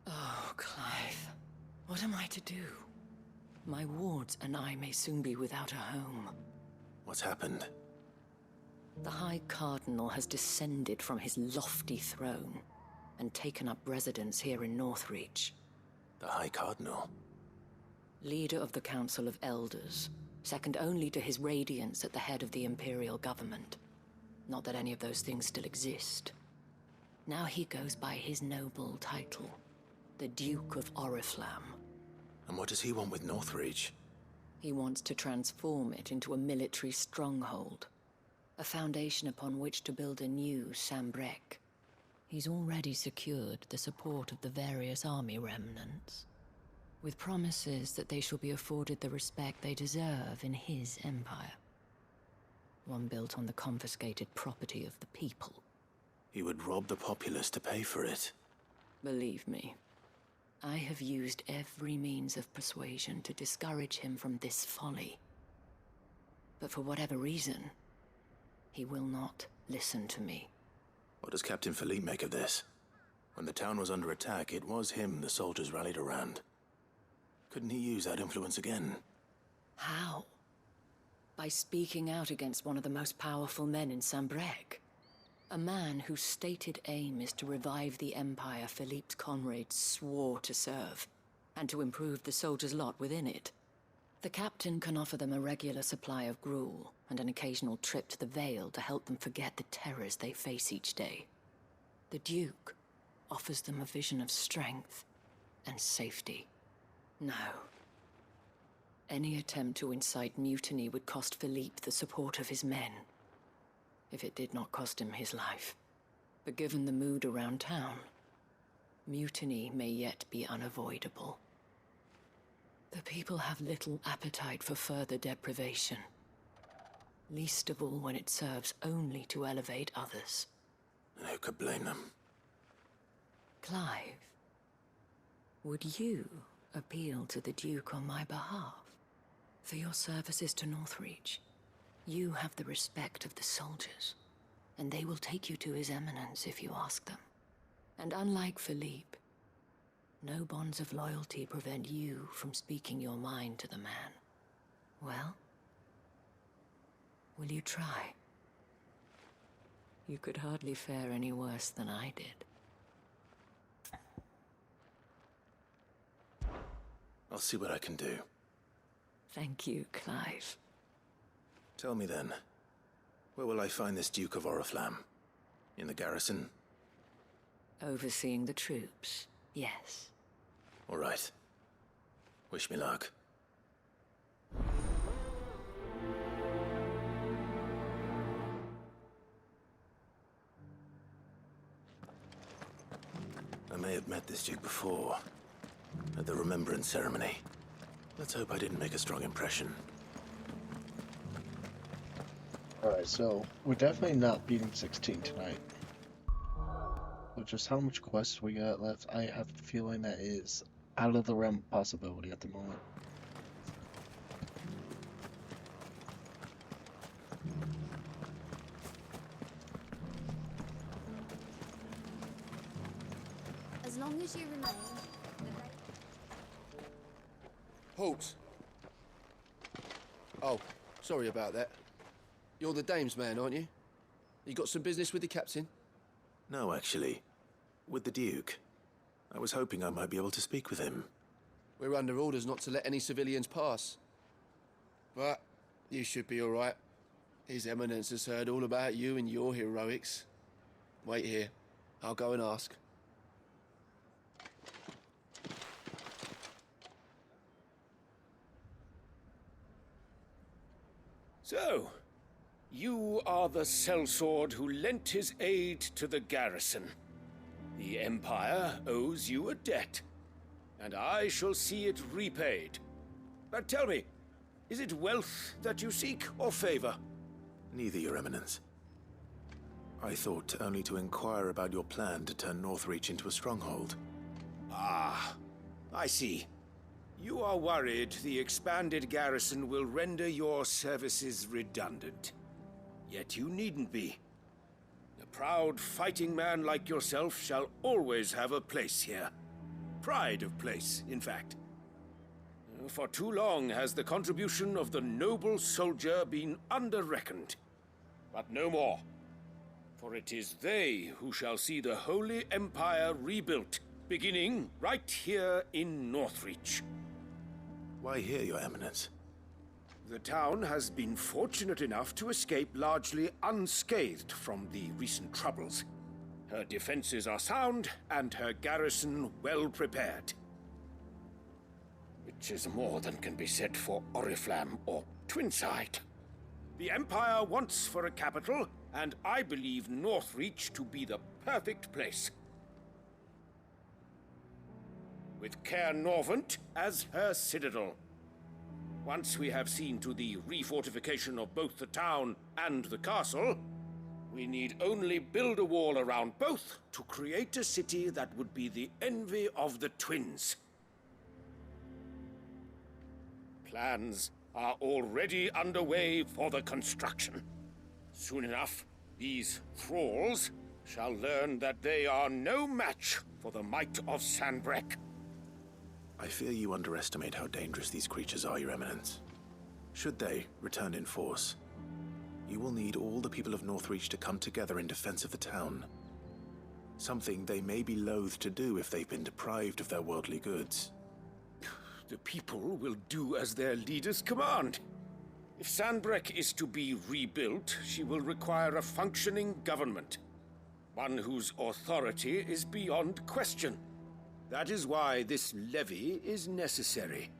Oh, Clive. What am I to do? My wards and I may soon be without a home. What's happened? The High Cardinal has descended from his lofty throne and taken up residence here in Northreach. The High Cardinal? Leader of the Council of Elders, second only to his Radiance at the head of the Imperial government. Not that any of those things still exist. Now he goes by his noble title, the Duke of Oriflamme. And what does he want with Northreach? He wants to transform it into a military stronghold, a foundation upon which to build a new Sambrek. He's already secured the support of the various army remnants, with promises that they shall be afforded the respect they deserve in his empire. One built on the confiscated property of the people. He would rob the populace to pay for it. Believe me, I have used every means of persuasion to discourage him from this folly. But for whatever reason, he will not listen to me. What does Captain Philippe make of this? When the town was under attack, it was him the soldiers rallied around. Couldn't he use that influence again? How? By speaking out against one of the most powerful men in Sambrek. A man whose stated aim is to revive the Empire Philippe's comrades swore to serve, and to improve the soldiers' lot within it. The captain can offer them a regular supply of gruel, and an occasional trip to the Vale to help them forget the terrors they face each day. The Duke offers them a vision of strength and safety. No. Any attempt to incite mutiny would cost Philippe the support of his men, if it did not cost him his life. But given the mood around town, mutiny may yet be unavoidable. The people have little appetite for further deprivation, least of all when it serves only to elevate others. And who could blame them? Clive, would you appeal to the Duke on my behalf? For your services to Northreach, you have the respect of the soldiers, and they will take you to His Eminence if you ask them. And unlike Philippe, no bonds of loyalty prevent you from speaking your mind to the man. Well, will you try? You could hardly fare any worse than I did. I'll see what I can do. Thank you, Clive. Tell me then, where will I find this Duke of Oriflamme? In the garrison? Overseeing the troops, yes. All right. Wish me luck. I may have met this Duke before, at the Remembrance Ceremony. Let's hope I didn't make a strong impression. Alright, so we're definitely not beating 16 tonight. But just how much quests we got left, I have a feeling that is out of the realm of possibility at the moment. As long as you remain... Halt! Oh, sorry about that. You're the dame's man, aren't you? You got some business with the captain? No, actually. With the Duke. I was hoping I might be able to speak with him. We're under orders not to let any civilians pass. But you should be all right. His Eminence has heard all about you and your heroics. Wait here. I'll go and ask. So, you are the sellsword who lent his aid to the garrison. The Empire owes you a debt, and I shall see it repaid. But tell me, is it wealth that you seek, or favor? Neither, Your Eminence. I thought only to inquire about your plan to turn Northreach into a stronghold. Ah, I see. You are worried the expanded garrison will render your services redundant. Yet you needn't be. A proud fighting man like yourself shall always have a place here. Pride of place, in fact. For too long has the contribution of the noble soldier been under-reckoned. But no more. For it is they who shall see the Holy Empire rebuilt, beginning right here in Northreach. Why here, Your Eminence? The town has been fortunate enough to escape largely unscathed from the recent troubles. Her defenses are sound, and her garrison well prepared. Which is more than can be said for Oriflamme or Twinside. The Empire wants for a capital, and I believe Northreach to be the perfect place. With Caer Norvent as her citadel. Once we have seen to the refortification of both the town and the castle, we need only build a wall around both to create a city that would be the envy of the twins. Plans are already underway for the construction. Soon enough, these thralls shall learn that they are no match for the might of Sanbreque. I fear you underestimate how dangerous these creatures are, Your Eminence. Should they return in force, you will need all the people of Northreach to come together in defense of the town. Something they may be loath to do if they've been deprived of their worldly goods. The people will do as their leaders command. If Sandbreck is to be rebuilt, she will require a functioning government. One whose authority is beyond question. That is why this levy is necessary.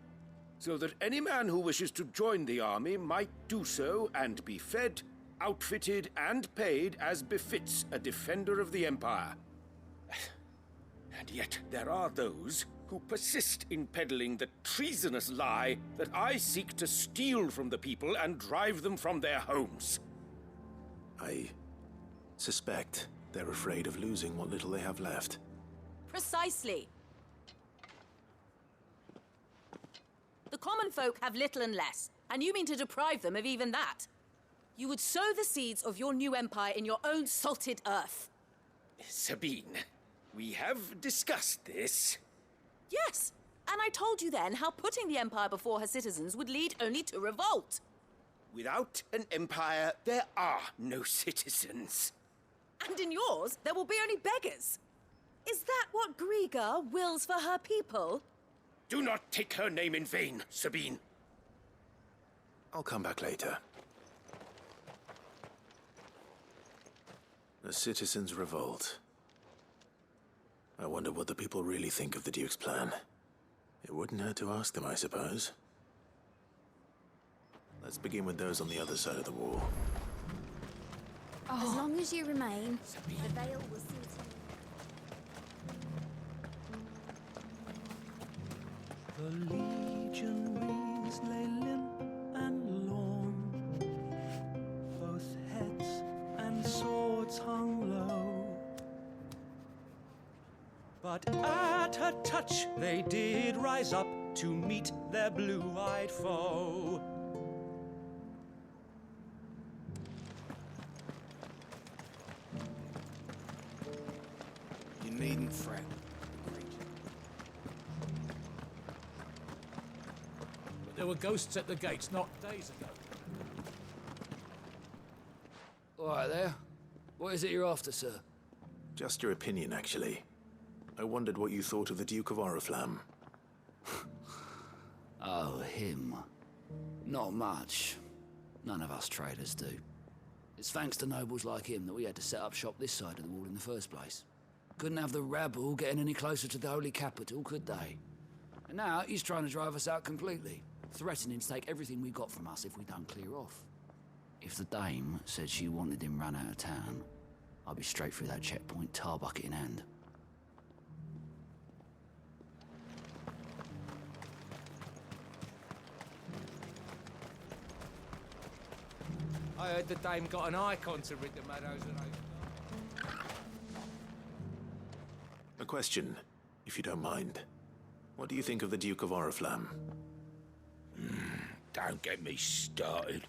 So that any man who wishes to join the army might do so and be fed, outfitted, and paid as befits a defender of the Empire. And yet there are those who persist in peddling the treasonous lie that I seek to steal from the people and drive them from their homes. I suspect they're afraid of losing what little they have left. Precisely. The common folk have little and less, and you mean to deprive them of even that. You would sow the seeds of your new empire in your own salted earth. Sabine, we have discussed this. Yes, and I told you then how putting the empire before her citizens would lead only to revolt. Without an empire, there are no citizens. And in yours, there will be only beggars. Is that what Griga wills for her people? Do not take her name in vain, Sabine. I'll come back later. The citizens revolt. I wonder what the people really think of the Duke's plan. It wouldn't hurt to ask them, I suppose. Let's begin with those on the other side of the wall. As long as you remain, the veil will see to you. The legionaries lay limp and lorn, both heads and swords hung low. But at her touch they did rise up to meet their blue-eyed foe. You needn't fret. But there were ghosts at the gates not days ago. All right there. What is it you're after, sir? Just your opinion, actually. I wondered what you thought of the Duke of Oriflamme. Oh, him. Not much. None of us traders do. It's thanks to nobles like him that we had to set up shop this side of the wall in the first place. Couldn't have the rabble getting any closer to the holy capital, could they? And now he's trying to drive us out completely, threatening to take everything we got from us if we don't clear off. If the dame said she wanted him run out of town, I'd be straight through that checkpoint, tar bucket in hand. I heard the dame got an icon to rid the meadows and A question, if you don't mind. What do you think of the Duke of Oriflamme? Don't get me started.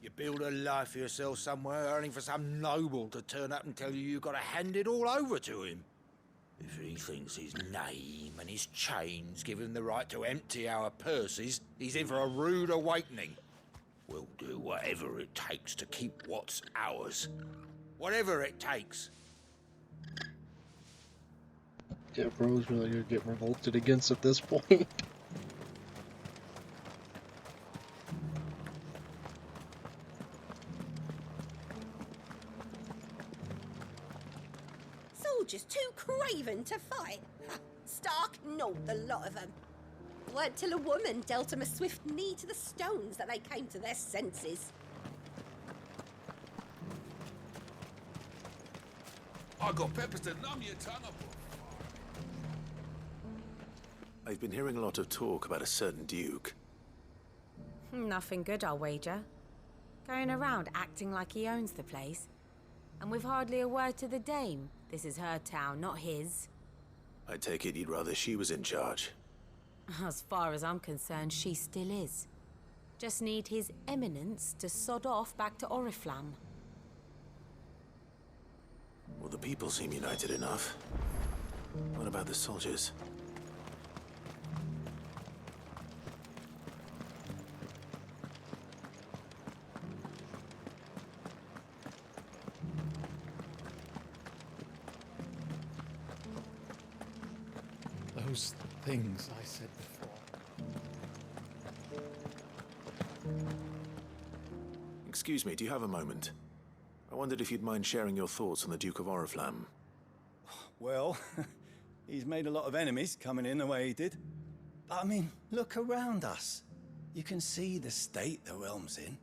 You build a life for yourself somewhere, only for some noble to turn up and tell you you've got to hand it all over to him. If he thinks his name and his chains give him the right to empty our purses, he's in for a rude awakening. We'll do whatever it takes to keep what's ours. Whatever it takes. Yeah, bro's really gonna get revolted against at this point. Soldiers too craven to fight. Stark naught, the lot of them. Weren't till a woman dealt them a swift knee to the stones that they came to their senses. I got peppers to numb your tongue up. I've been hearing a lot of talk about a certain Duke. Nothing good, I'll wager. Going around acting like he owns the place. And with hardly a word to the dame. This is her town, not his. I take it you'd rather she was in charge. As far as I'm concerned, she still is. Just need his eminence to sod off back to Oriflamme. Well, the people seem united enough. What about the soldiers? those things I said before. Excuse me, do you have a moment? I wondered if you'd mind sharing your thoughts on the Duke of Oriflamme. Well, he's made a lot of enemies coming in the way he did. But I mean, look around us. You can see the state the realm's in.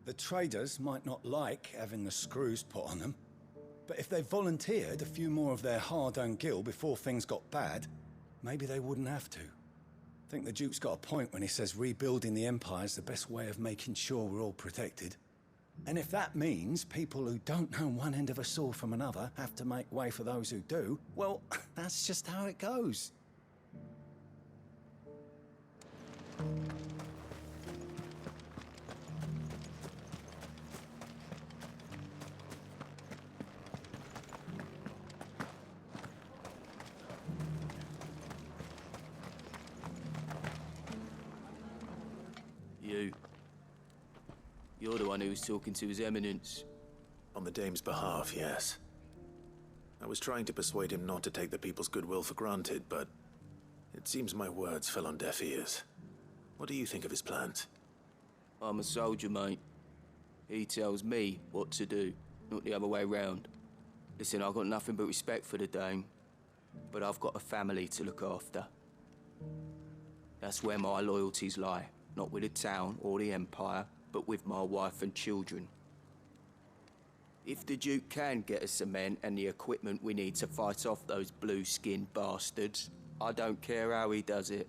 The traders might not like having the screws put on them, but if they volunteered a few more of their hard-earned gil before things got bad, maybe they wouldn't have to. I think the Duke's got a point when he says rebuilding the Empire's the best way of making sure we're all protected. And if that means people who don't know one end of a sword from another have to make way for those who do, well, that's just how it goes. You're the one who was talking to His Eminence. On the Dame's behalf, yes. I was trying to persuade him not to take the people's goodwill for granted, but it seems my words fell on deaf ears. What do you think of his plans? I'm a soldier, mate. He tells me what to do, not the other way round. Listen, I've got nothing but respect for the Dame, but I've got a family to look after. That's where my loyalties lie, not with the town or the Empire, but with my wife and children. If the Duke can get us the men and the equipment we need to fight off those blue-skinned bastards, I don't care how he does it.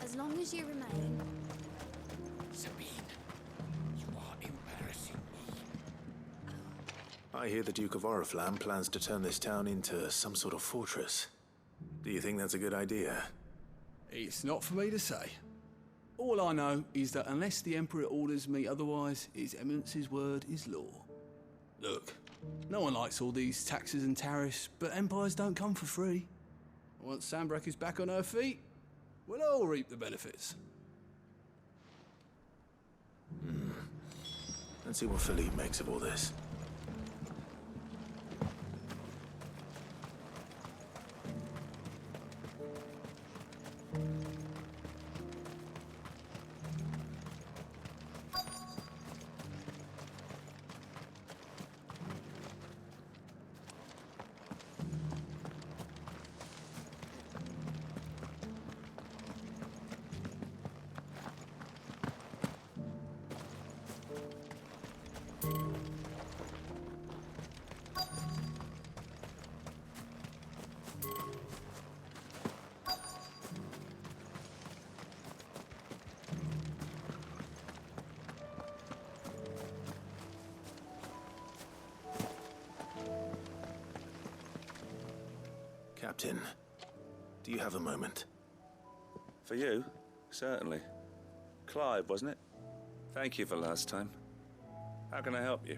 As long as you remain. Sabine, you are embarrassing me. I hear the Duke of Oriflamme plans to turn this town into some sort of fortress. Do you think that's a good idea? It's not for me to say. All I know is that unless the Emperor orders me otherwise, His Eminence's word is law. Look, no one likes all these taxes and tariffs, but empires don't come for free. Once Sandbreak is back on her feet, we'll all reap the benefits. Let's see what Philippe makes of all this. Captain, do you have a moment? For you? Certainly. Clive, wasn't it? Thank you for last time. How can I help you?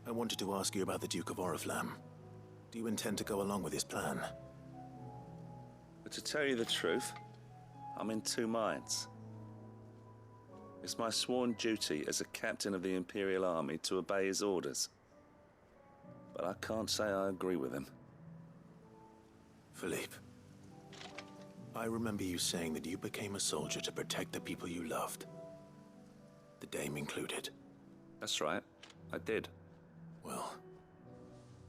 I wanted to ask you about the Duke of Oriflamme. Do you intend to go along with his plan? But to tell you the truth, I'm in two minds. It's my sworn duty as a captain of the Imperial Army to obey his orders. But I can't say I agree with him. Philippe, I remember you saying that you became a soldier to protect the people you loved. The Dame included. That's right, I did. Well,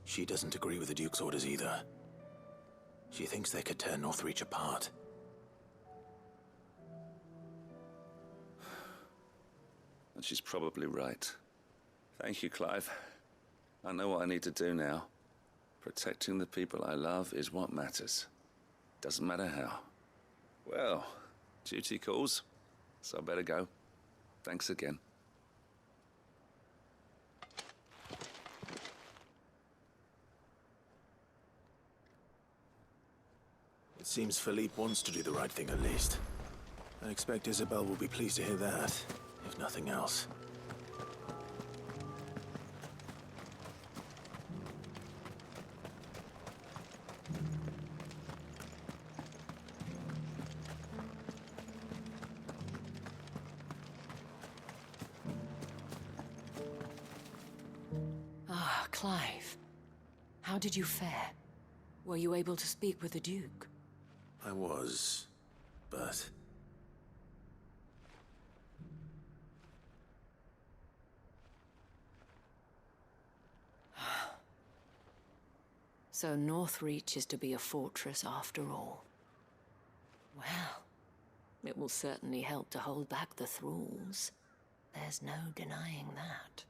she doesn't agree with the Duke's orders either. She thinks they could tear Northreach apart. And she's probably right. Thank you, Clive. I know what I need to do now. Protecting the people I love is what matters. Doesn't matter how. Well, duty calls, so I better go. Thanks again. It seems Philippe wants to do the right thing at least. I expect Isabel will be pleased to hear that, if nothing else. Clive. How did you fare? Were you able to speak with the Duke? I was, but... So Northreach is to be a fortress after all. Well, it will certainly help to hold back the thralls. There's no denying that.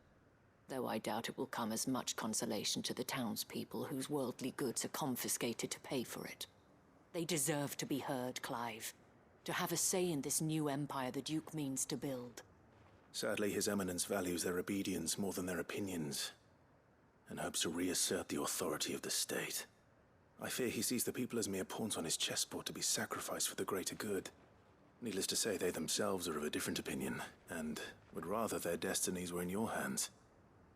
Though I doubt it will come as much consolation to the townspeople whose worldly goods are confiscated to pay for it. They deserve to be heard, Clive. To have a say in this new empire the Duke means to build. Sadly, His Eminence values their obedience more than their opinions, and hopes to reassert the authority of the state. I fear he sees the people as mere pawns on his chessboard to be sacrificed for the greater good. Needless to say, they themselves are of a different opinion, and would rather their destinies were in your hands.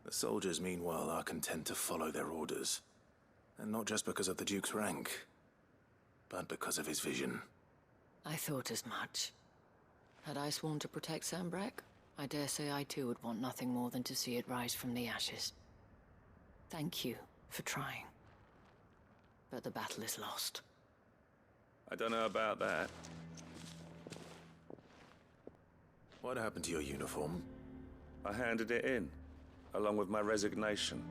The soldiers, meanwhile, are content to follow their orders. And not just because of the Duke's rank, but because of his vision. I thought as much. Had I sworn to protect Sambrack, I dare say I too would want nothing more than to see it rise from the ashes. Thank you for trying. But the battle is lost. I don't know about that. What happened to your uniform? I handed it in, along with my resignation.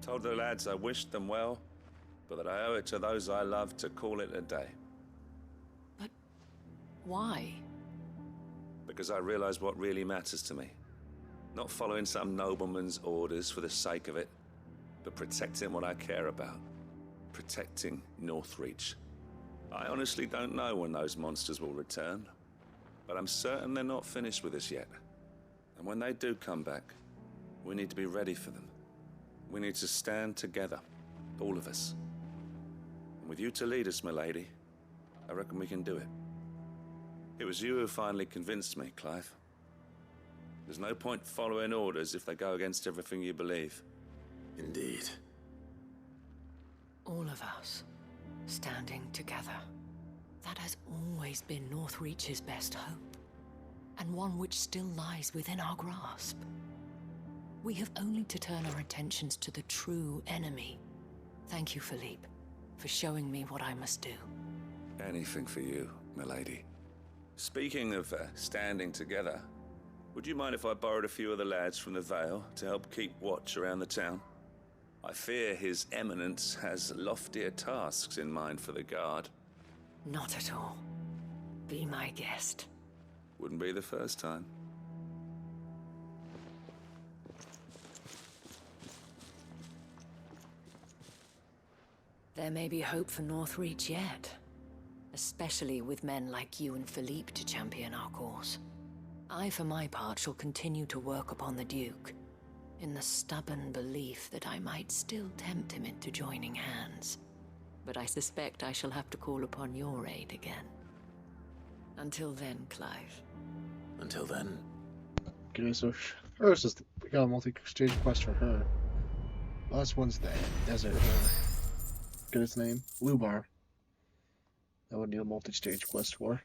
Told the lads I wished them well, but that I owe it to those I love to call it a day. But why? Because I realize what really matters to me. Not following some nobleman's orders for the sake of it, but protecting what I care about. Protecting Northreach. I honestly don't know when those monsters will return, but I'm certain they're not finished with us yet. And when they do come back, we need to be ready for them. We need to stand together, all of us. And with you to lead us, milady, I reckon we can do it. It was you who finally convinced me, Clive. There's no point following orders if they go against everything you believe. Indeed. All of us, standing together. That has always been Northreach's best hope, and one which still lies within our grasp. We have only to turn our attentions to the true enemy. Thank you, Philippe, for showing me what I must do. Anything for you, milady. Speaking of standing together, would you mind if I borrowed a few of the lads from the Vale to help keep watch around the town? I fear His Eminence has loftier tasks in mind for the guard. Not at all. Be my guest. Wouldn't be the first time. There may be hope for Northreach yet. Especially with men like you and Philippe to champion our cause. I, for my part, shall continue to work upon the Duke, in the stubborn belief that I might still tempt him into joining hands. But I suspect I shall have to call upon your aid again. Until then, Clive. Until then. Okay, so first is we got a multi-stage quest for her. Last one's the desert. Get its name? Lubar. That would need a multi-stage quest for.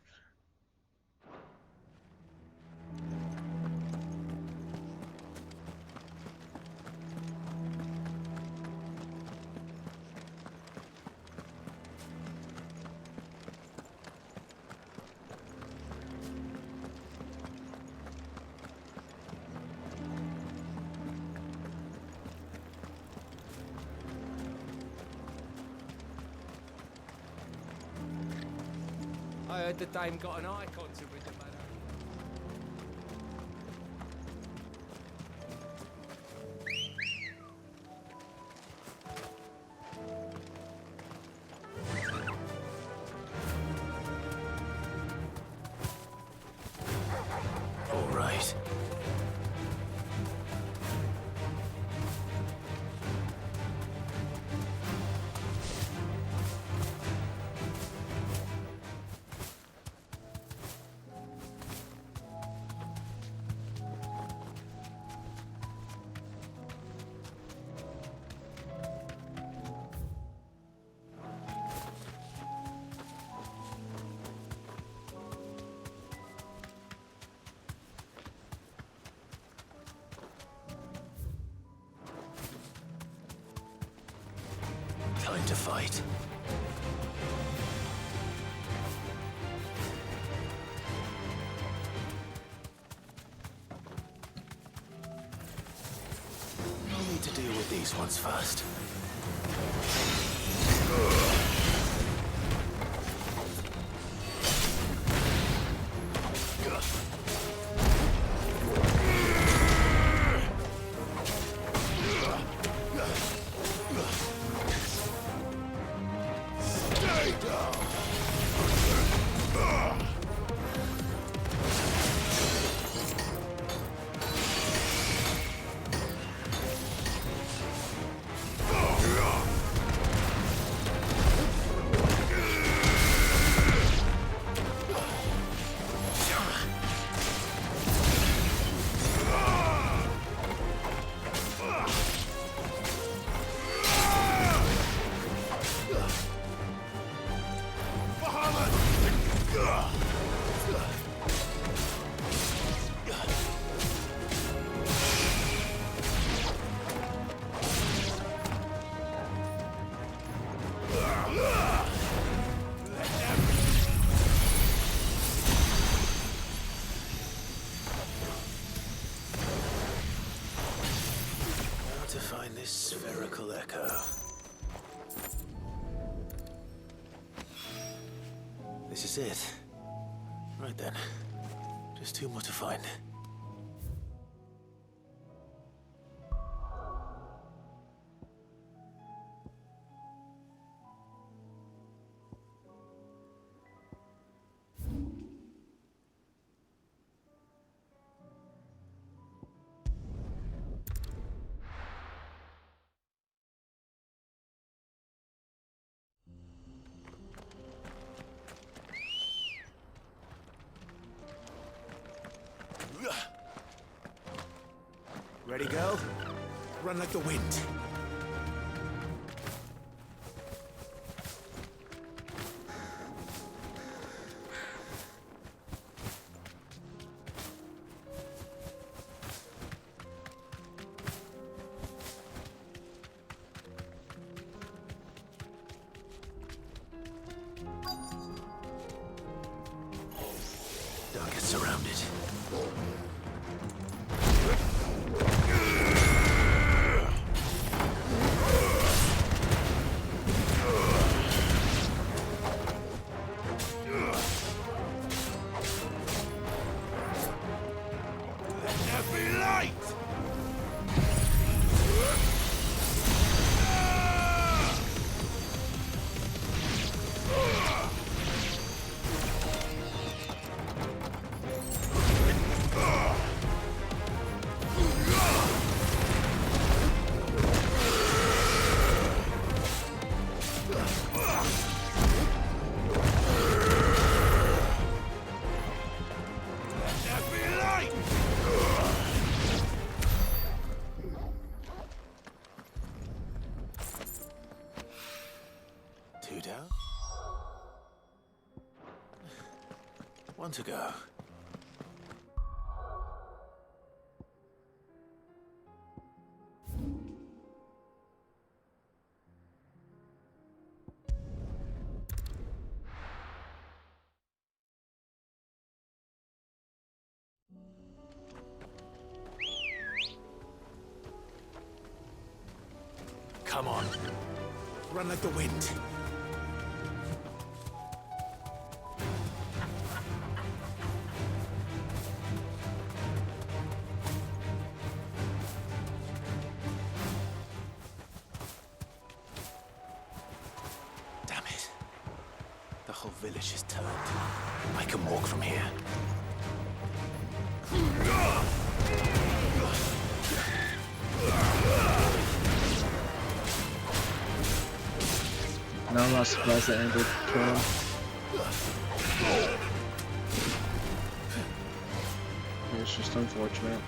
I heard the dame got an icon to rid the man All right. time to fight. I'll need to deal with these ones first. To find this spherical echo. This is it. Right then. Just two more to find. Ready, girl? Run like the wind. Don't get surrounded. Two down. One to go. Come on. Run like the wind. Damn it. The whole village is turned. I can walk from here. No, I'm not surprised that ended. It's just unfortunate.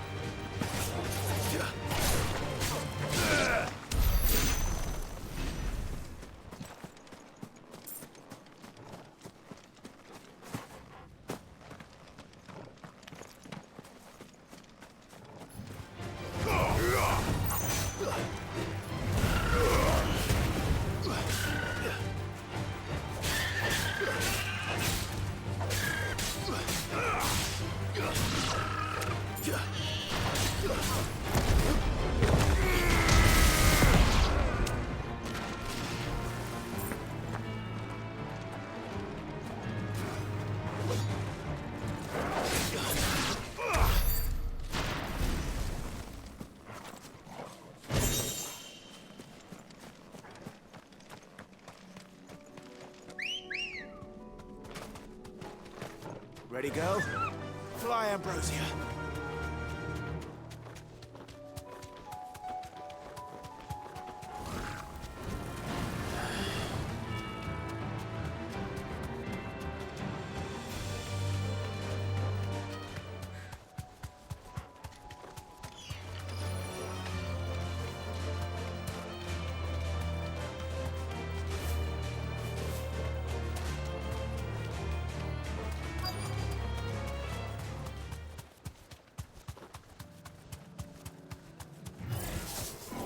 Ready, girl? Fly, Ambrosia.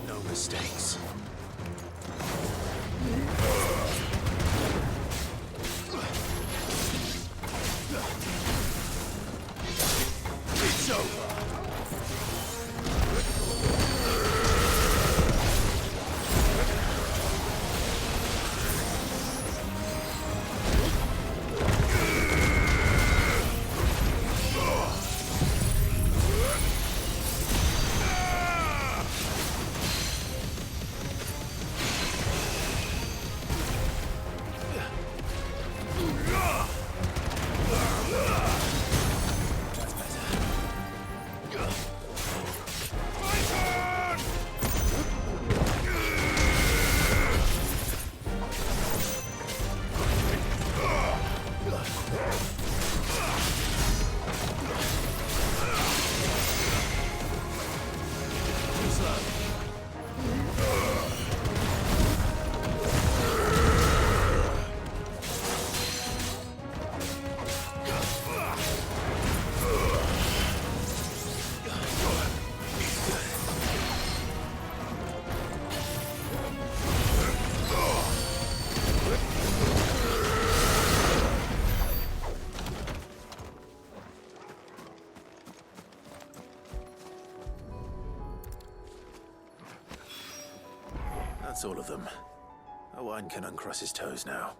No mistakes. It's over. That's all of them. Owen can uncross his toes now.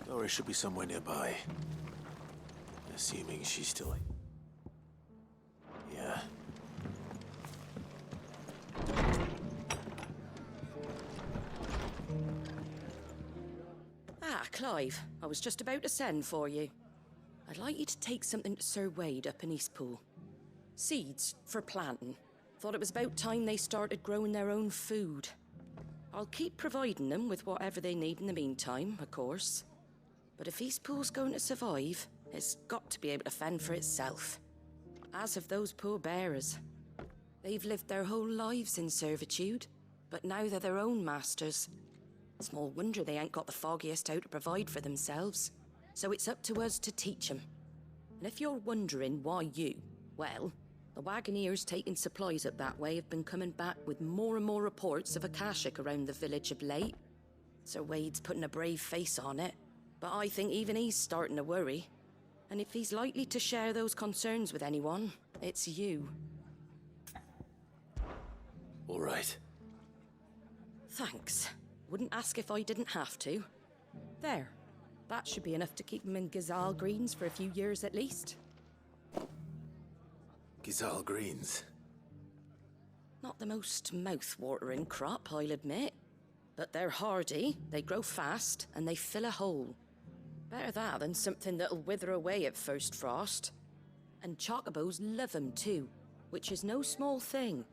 Dory should be somewhere nearby. Assuming she's still... Yeah. Ah, Clive. I was just about to send for you. I'd like you to take something to Sir Wade up in Eastpool. Seeds for planting. Thought it was about time they started growing their own food. I'll keep providing them with whatever they need in the meantime, of course. But if Eastpool's going to survive, it's got to be able to fend for itself. As have those poor bearers. They've lived their whole lives in servitude, but now they're their own masters. Small wonder they ain't got the foggiest how to provide for themselves. So it's up to us to teach them. And if you're wondering why you, well, the wagoneers taking supplies up that way have been coming back with more and more reports of Akashic around the village of late. Sir Wade's putting a brave face on it, but I think even he's starting to worry. And if he's likely to share those concerns with anyone, it's you. All right. Thanks. Wouldn't ask if I didn't have to. There. That should be enough to keep him in Gazal Greens for a few years at least. Gazal Greens? Not the most mouth-watering crop, I'll admit. But they're hardy, they grow fast, and they fill a hole. Better that than something that'll wither away at first frost. And chocobos love 'em too, which is no small thing.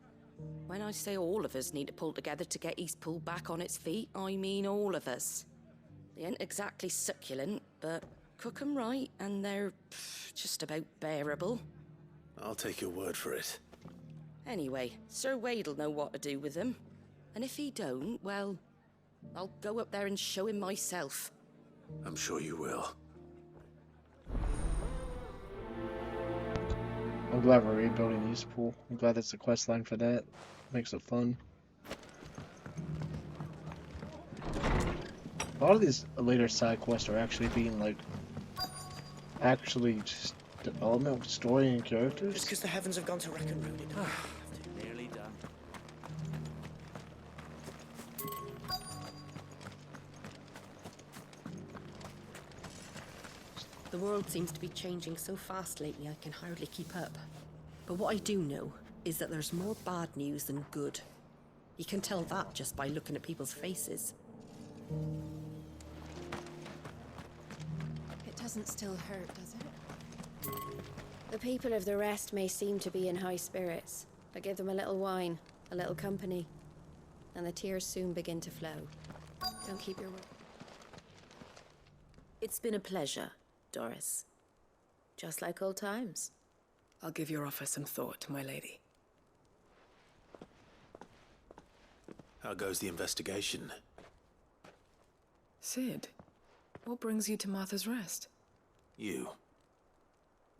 When I say all of us need to pull together to get Eastpool back on its feet, I mean all of us. They ain't exactly succulent, but cook 'em right and they're just about bearable. I'll take your word for it. Anyway, Sir Wade'll know what to do with them. And if he don't, well, I'll go up there and show him myself. I'm sure you will. I'm glad we're rebuilding Eastpool. I'm glad that's a quest line for that. Makes it fun. A lot of these later side quests are actually being like, actually just development with story and characters. Just because the heavens have gone to wreck and ruin it. Nearly done. The world seems to be changing so fast lately I can hardly keep up. But what I do know is that there's more bad news than good. You can tell that just by looking at people's faces. It doesn't still hurt, does it? The people of the rest may seem to be in high spirits, but give them a little wine, a little company, and the tears soon begin to flow. Don't keep your word. It's been a pleasure, Doris. Just like old times. I'll give your offer some thought, my lady. How goes the investigation? Sid, what brings you to Martha's Rest? You.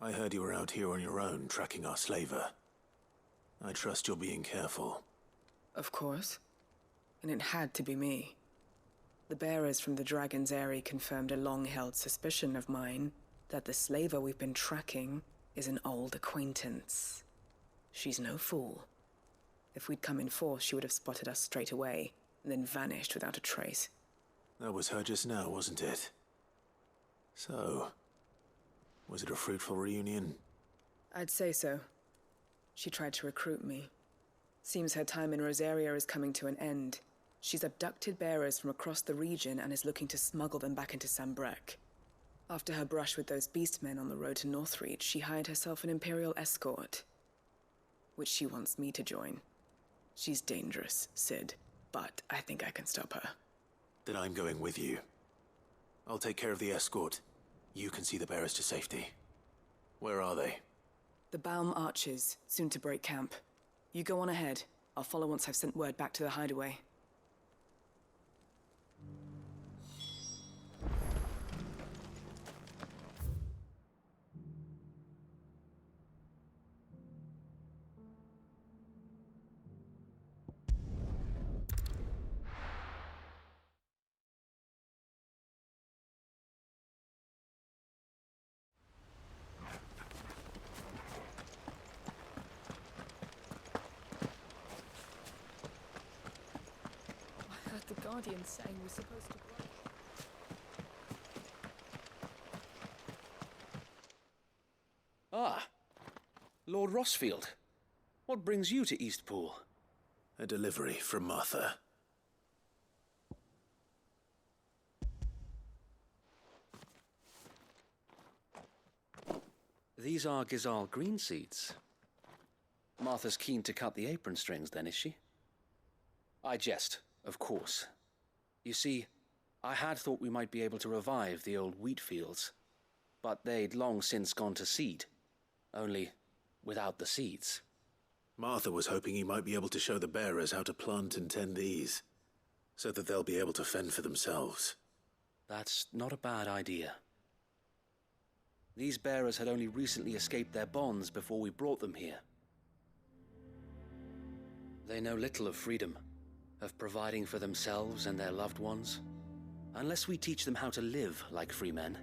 I heard you were out here on your own, tracking our slaver. I trust you're being careful. Of course. And it had to be me. The bearers from the Dragon's Eyrie confirmed a long-held suspicion of mine that the slaver we've been tracking is an old acquaintance. She's no fool. If we'd come in force, she would have spotted us straight away, and then vanished without a trace. That was her just now, wasn't it? So, was it a fruitful reunion? I'd say so. She tried to recruit me. Seems her time in Rosaria is coming to an end. She's abducted bearers from across the region and is looking to smuggle them back into Sambrec. After her brush with those beastmen on the road to Northreach, she hired herself an Imperial escort, which she wants me to join. She's dangerous, Sid, but I think I can stop her. Then I'm going with you. I'll take care of the escort. You can see the bearers to safety. Where are they? The Baum Archers, soon to break camp. You go on ahead. I'll follow once I've sent word back to the hideaway. The Guardian saying we're supposed to grow. Ah, Lord Rossfield. What brings you to Eastpool? A delivery from Martha. These are Gizal green seeds. Martha's keen to cut the apron strings, then, is she? I jest. Of course. You see, I had thought we might be able to revive the old wheat fields, but they'd long since gone to seed, only without the seeds. Martha was hoping you might be able to show the bearers how to plant and tend these, so that they'll be able to fend for themselves. That's not a bad idea. These bearers had only recently escaped their bonds before we brought them here. They know little of freedom, of providing for themselves and their loved ones. Unless we teach them how to live like free men,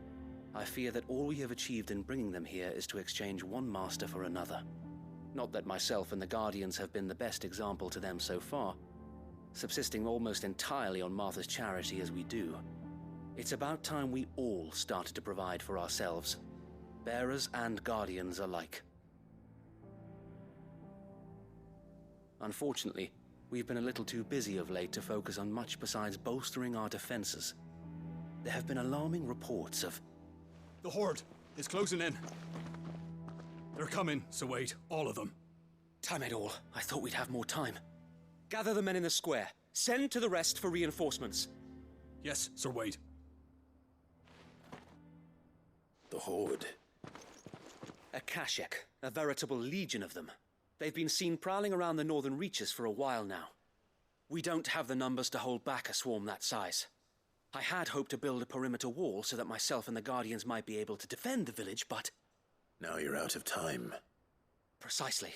I fear that all we have achieved in bringing them here is to exchange one master for another. Not that myself and the Guardians have been the best example to them so far, subsisting almost entirely on Martha's charity as we do. It's about time we all started to provide for ourselves, bearers and Guardians alike. Unfortunately, we've been a little too busy of late to focus on much besides bolstering our defenses. There have been alarming reports of... The Horde is closing in. They're coming, so wait, all of them. Damn it all, I thought we'd have more time. Gather the men in the square. Send to the rest for reinforcements. Yes, Sir Wade. The Horde. A Kashek, a veritable legion of them. They've been seen prowling around the northern reaches for a while now. We don't have the numbers to hold back a swarm that size. I had hoped to build a perimeter wall so that myself and the Guardians might be able to defend the village, but... Now you're out of time. Precisely.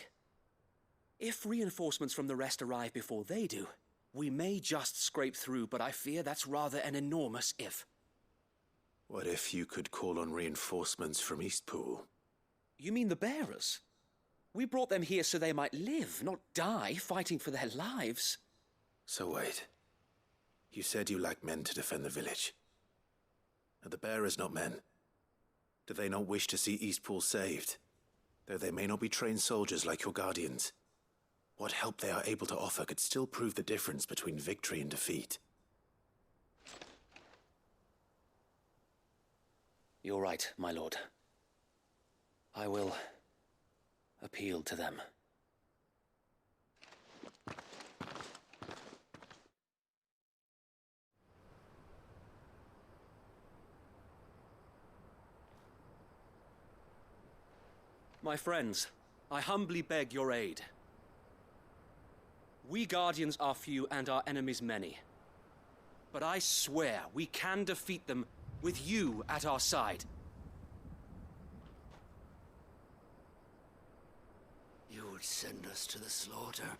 If reinforcements from the rest arrive before they do, we may just scrape through, but I fear that's rather an enormous if. What if you could call on reinforcements from Eastpool? You mean the bearers? We brought them here so they might live, not die fighting for their lives. So wait. You said you lack men to defend the village. Are the bearers not men? Do they not wish to see Eastpool saved? Though they may not be trained soldiers like your guardians, what help they are able to offer could still prove the difference between victory and defeat. You're right, my lord. I will appeal to them. My friends, I humbly beg your aid. We Guardians are few and our enemies many. But I swear we can defeat them with you at our side. You would send us to the slaughter,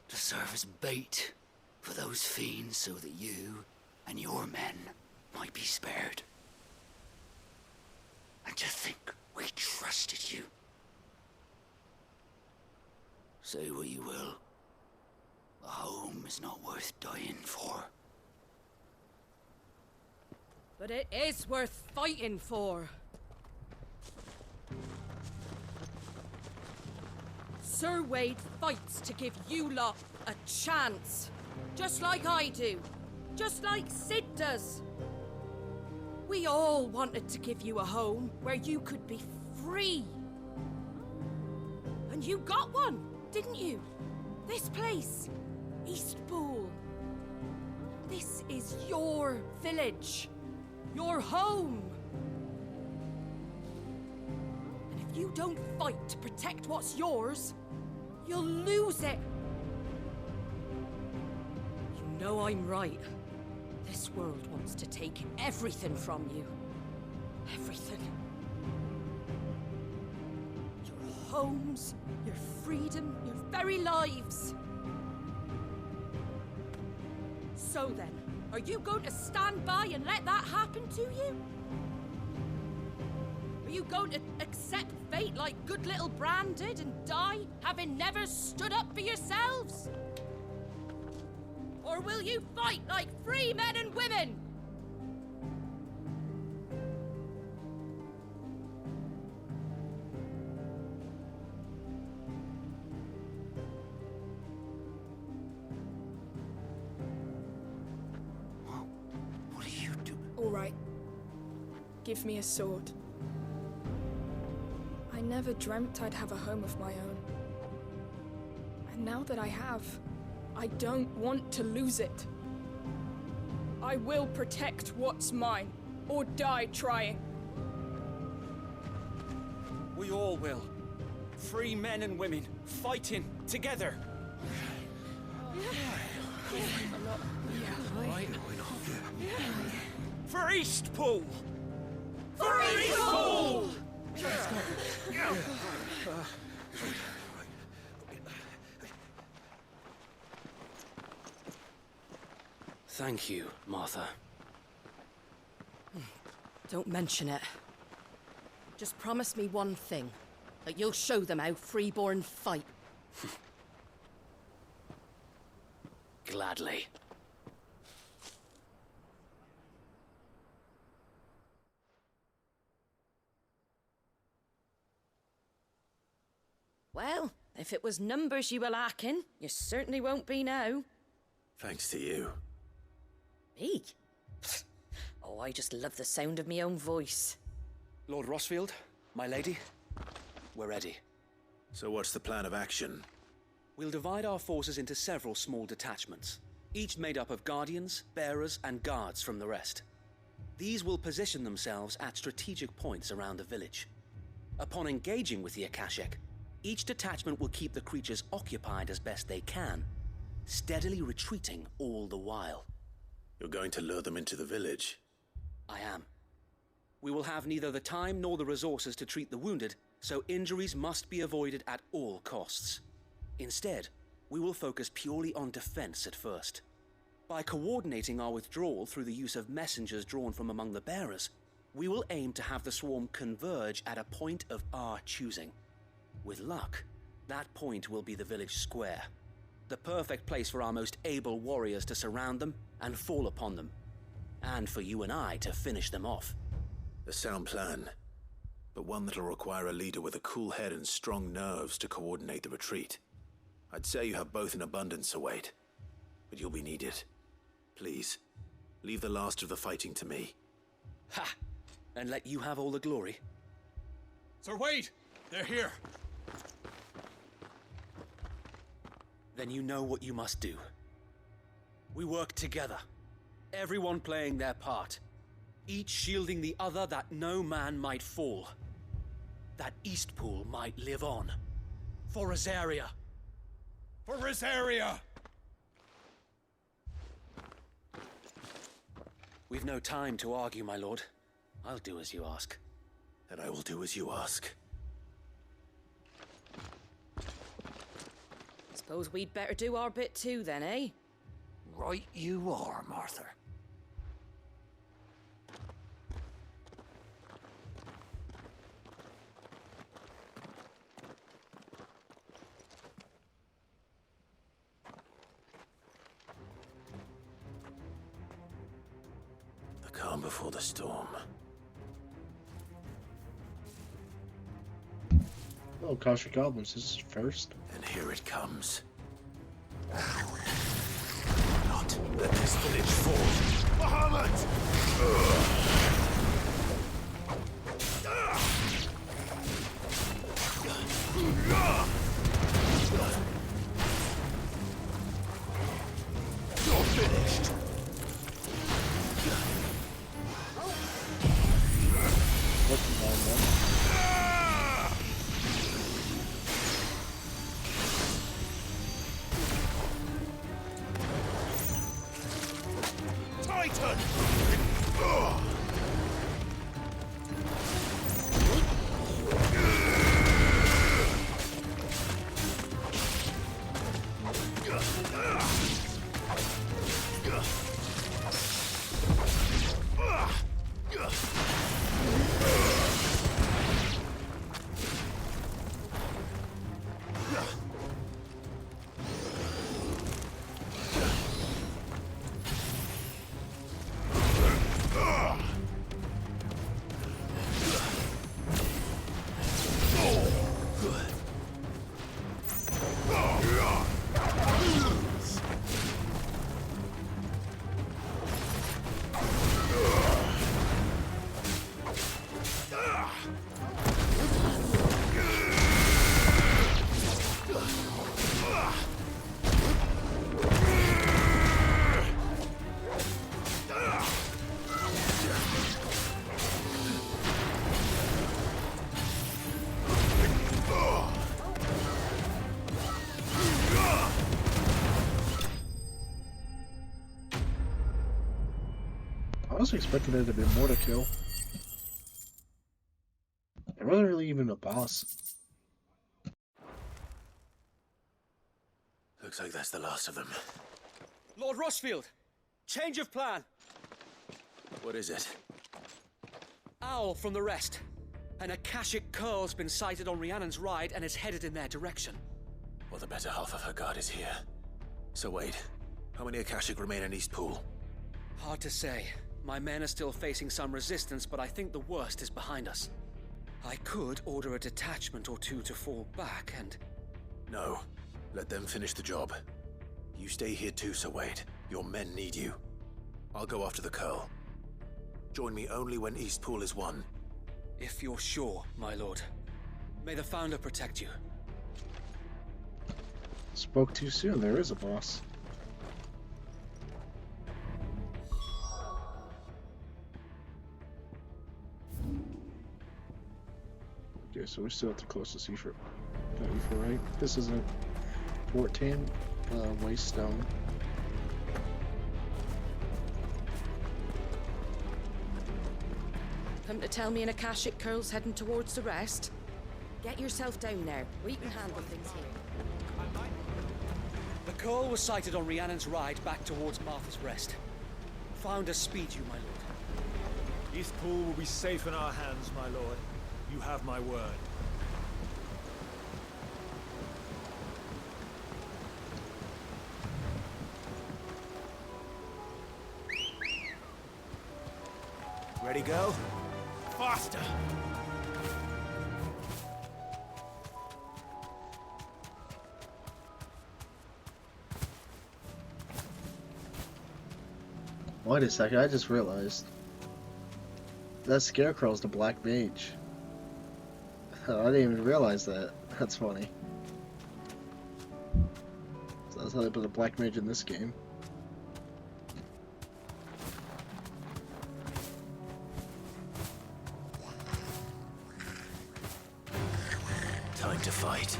to serve as bait for those fiends so that you and your men might be spared. And to think we trusted you. Say what you will. A home is not worth dying for. But it is worth fighting for. Sir Wade fights to give you lot a chance. Just like I do. Just like Sid does. We all wanted to give you a home where you could be free. And you got one, didn't you? This place, Eastpool. This is your village, your home. And if you don't fight to protect what's yours, you'll lose it. You know I'm right. This world wants to take everything from you. Everything. Your homes, your freedom, your very lives. So then, are you going to stand by and let that happen to you? Are you going to accept fate like good little Bran did and die, having never stood up for yourselves? Or will you fight like free men and women? What are you doing? All right. Give me a sword. I never dreamt I'd have a home of my own. And now that I have, I don't want to lose it. I will protect what's mine, or die trying. We all will. Free men and women, fighting together. For Eastpool! For Eastpool! Thank you, Martha. Don't mention it. Just promise me one thing. That you'll show them how freeborn fight. Gladly. Well, if it was numbers you were lacking, you certainly won't be now. Thanks to you. Me? Oh, I just love the sound of my own voice. Lord Rossfield, my lady, we're ready. So what's the plan of action? We'll divide our forces into several small detachments, each made up of guardians, bearers, and guards from the rest. These will position themselves at strategic points around the village. Upon engaging with the Akashic, each detachment will keep the creatures occupied as best they can, steadily retreating all the while. You're going to lure them into the village? I am. We will have neither the time nor the resources to treat the wounded, so injuries must be avoided at all costs. Instead, we will focus purely on defense at first. By coordinating our withdrawal through the use of messengers drawn from among the bearers, we will aim to have the swarm converge at a point of our choosing. With luck, that point will be the village square, the perfect place for our most able warriors to surround them and fall upon them, and for you and I to finish them off. A sound plan, but one that'll require a leader with a cool head and strong nerves to coordinate the retreat. I'd say you have both in abundance, Sir Wade, but you'll be needed. Please, leave the last of the fighting to me. Ha! And let you have all the glory? Sir Wade! They're here! Then you know what you must do. We work together, everyone playing their part, each shielding the other that no man might fall, that Eastpool might live on. For Rosaria! For Rosaria! We've no time to argue, my lord. I'll do as you ask. And I will do as you ask. Suppose we'd better do our bit too, then, eh? Right you are, Martha. The calm before the storm. Oh, Kasha Goblins, this is first. And here it comes. Not let this village fall. Bahamut! You're finished. What's the name, man? Titan! I was expecting there to be more to kill. It wasn't really even a boss. Looks like that's the last of them. Lord Rushfield! Change of plan! What is it? Owl from the rest. An Akashic curl's been sighted on Rhiannon's Ride and is headed in their direction. Well, the better half of her guard is here. So wait, how many Akashic remain in Eastpool? Hard to say. My men are still facing some resistance, but I think the worst is behind us. I could order a detachment or two to fall back and... No. Let them finish the job. You stay here too, Sir Wade. Your men need you. I'll go after the Curl. Join me only when Eastpool is won. If you're sure, my lord. May the Founder protect you. Spoke too soon, there is a boss. Okay, so we're still at the closest Efort. Right? This isn't 14, Waste Stone. Come to tell me an Akashic curl's heading towards the rest? Get yourself down there. We can handle things here. The curl was sighted on Rhiannon's Ride back towards Martha's Rest. Founder speed you, my lord. Eastpool will be safe in our hands, my lord. You have my word. Ready, go? Faster! Wait a second, I just realized. That Scarecrow's the Black Mage. I didn't even realize that. That's funny. So that's how they put a Black Mage in this game. Time to fight.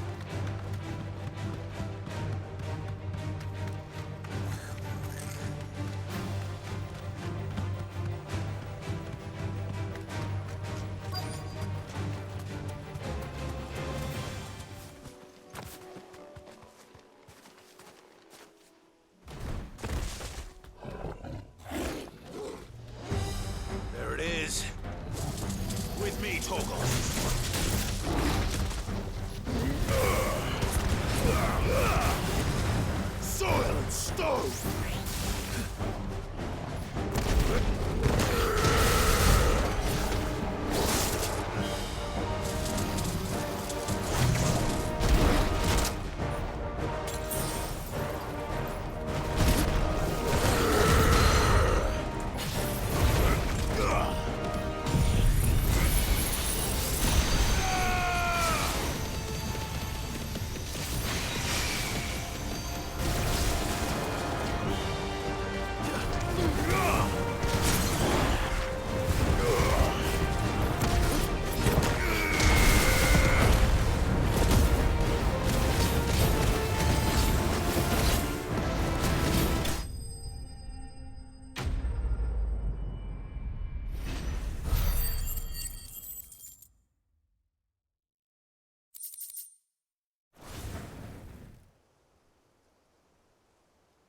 There it is. With me, Torgal. Soil and stone!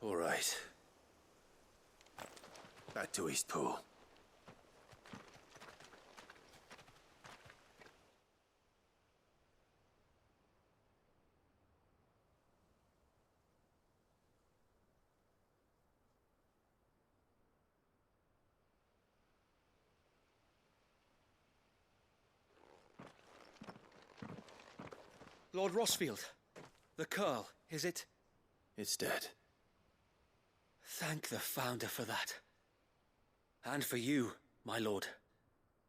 All right. Back to Eastpool. Lord Rossfield, the Curl, is it? It's dead. Thank the Founder for that. And for you, my lord.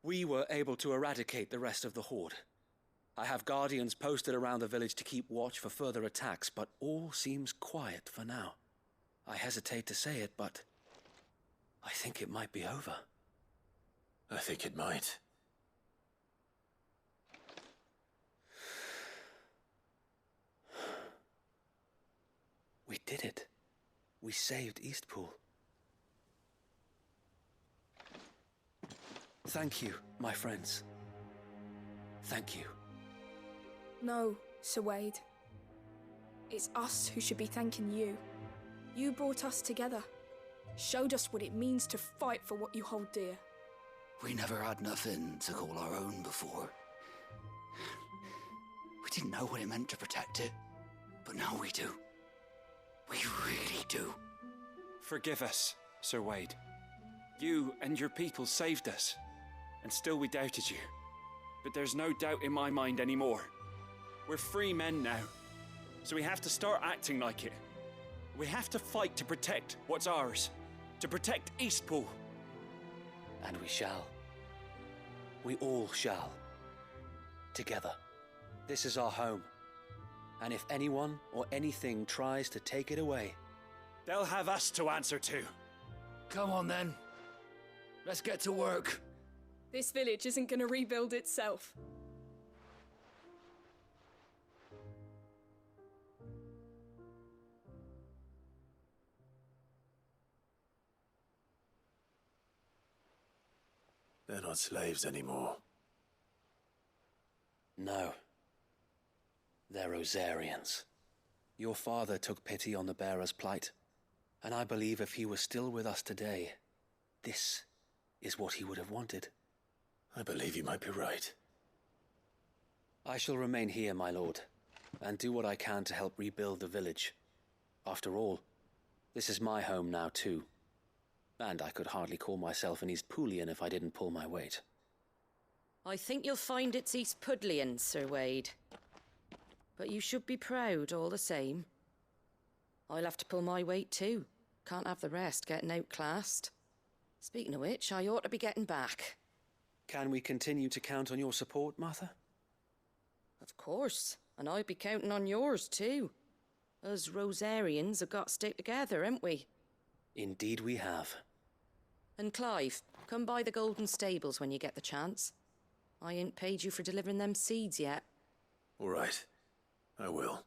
We were able to eradicate the rest of the Horde. I have guardians posted around the village to keep watch for further attacks, but all seems quiet for now. I hesitate to say it, but I think it might be over. I think it might. We did it. We saved Eastpool. Thank you, my friends. Thank you. No, Sir Wade. It's us who should be thanking you. You brought us together. Showed us what it means to fight for what you hold dear. We never had nothing to call our own before. We didn't know what it meant to protect it, but now we do. We really do. Forgive us, Sir Wade. You and your people saved us, and still we doubted you. But there's no doubt in my mind anymore. We're free men now, so we have to start acting like it. We have to fight to protect what's ours, to protect Eastpool. And we shall. We all shall. Together. This is our home. And if anyone or anything tries to take it away, they'll have us to answer to. Come on then. Let's get to work. This village isn't going to rebuild itself. They're not slaves anymore. No. They're Rosarians. Your father took pity on the bearer's plight, and I believe if he were still with us today, this is what he would have wanted. I believe you might be right. I shall remain here, my lord, and do what I can to help rebuild the village. After all, this is my home now too, and I could hardly call myself an Eastpoolian if I didn't pull my weight. I think you'll find it's East Pudlian, Sir Wade. But you should be proud all the same. I'll have to pull my weight too. Can't have the rest getting outclassed. Speaking of which, I ought to be getting back. Can we continue to count on your support, Martha? Of course, and I'll be counting on yours too. Us Rosarians have got to stick together, haven't we? Indeed we have. And Clive, come by the Golden Stables when you get the chance. I ain't paid you for delivering them seeds yet. All right. I will.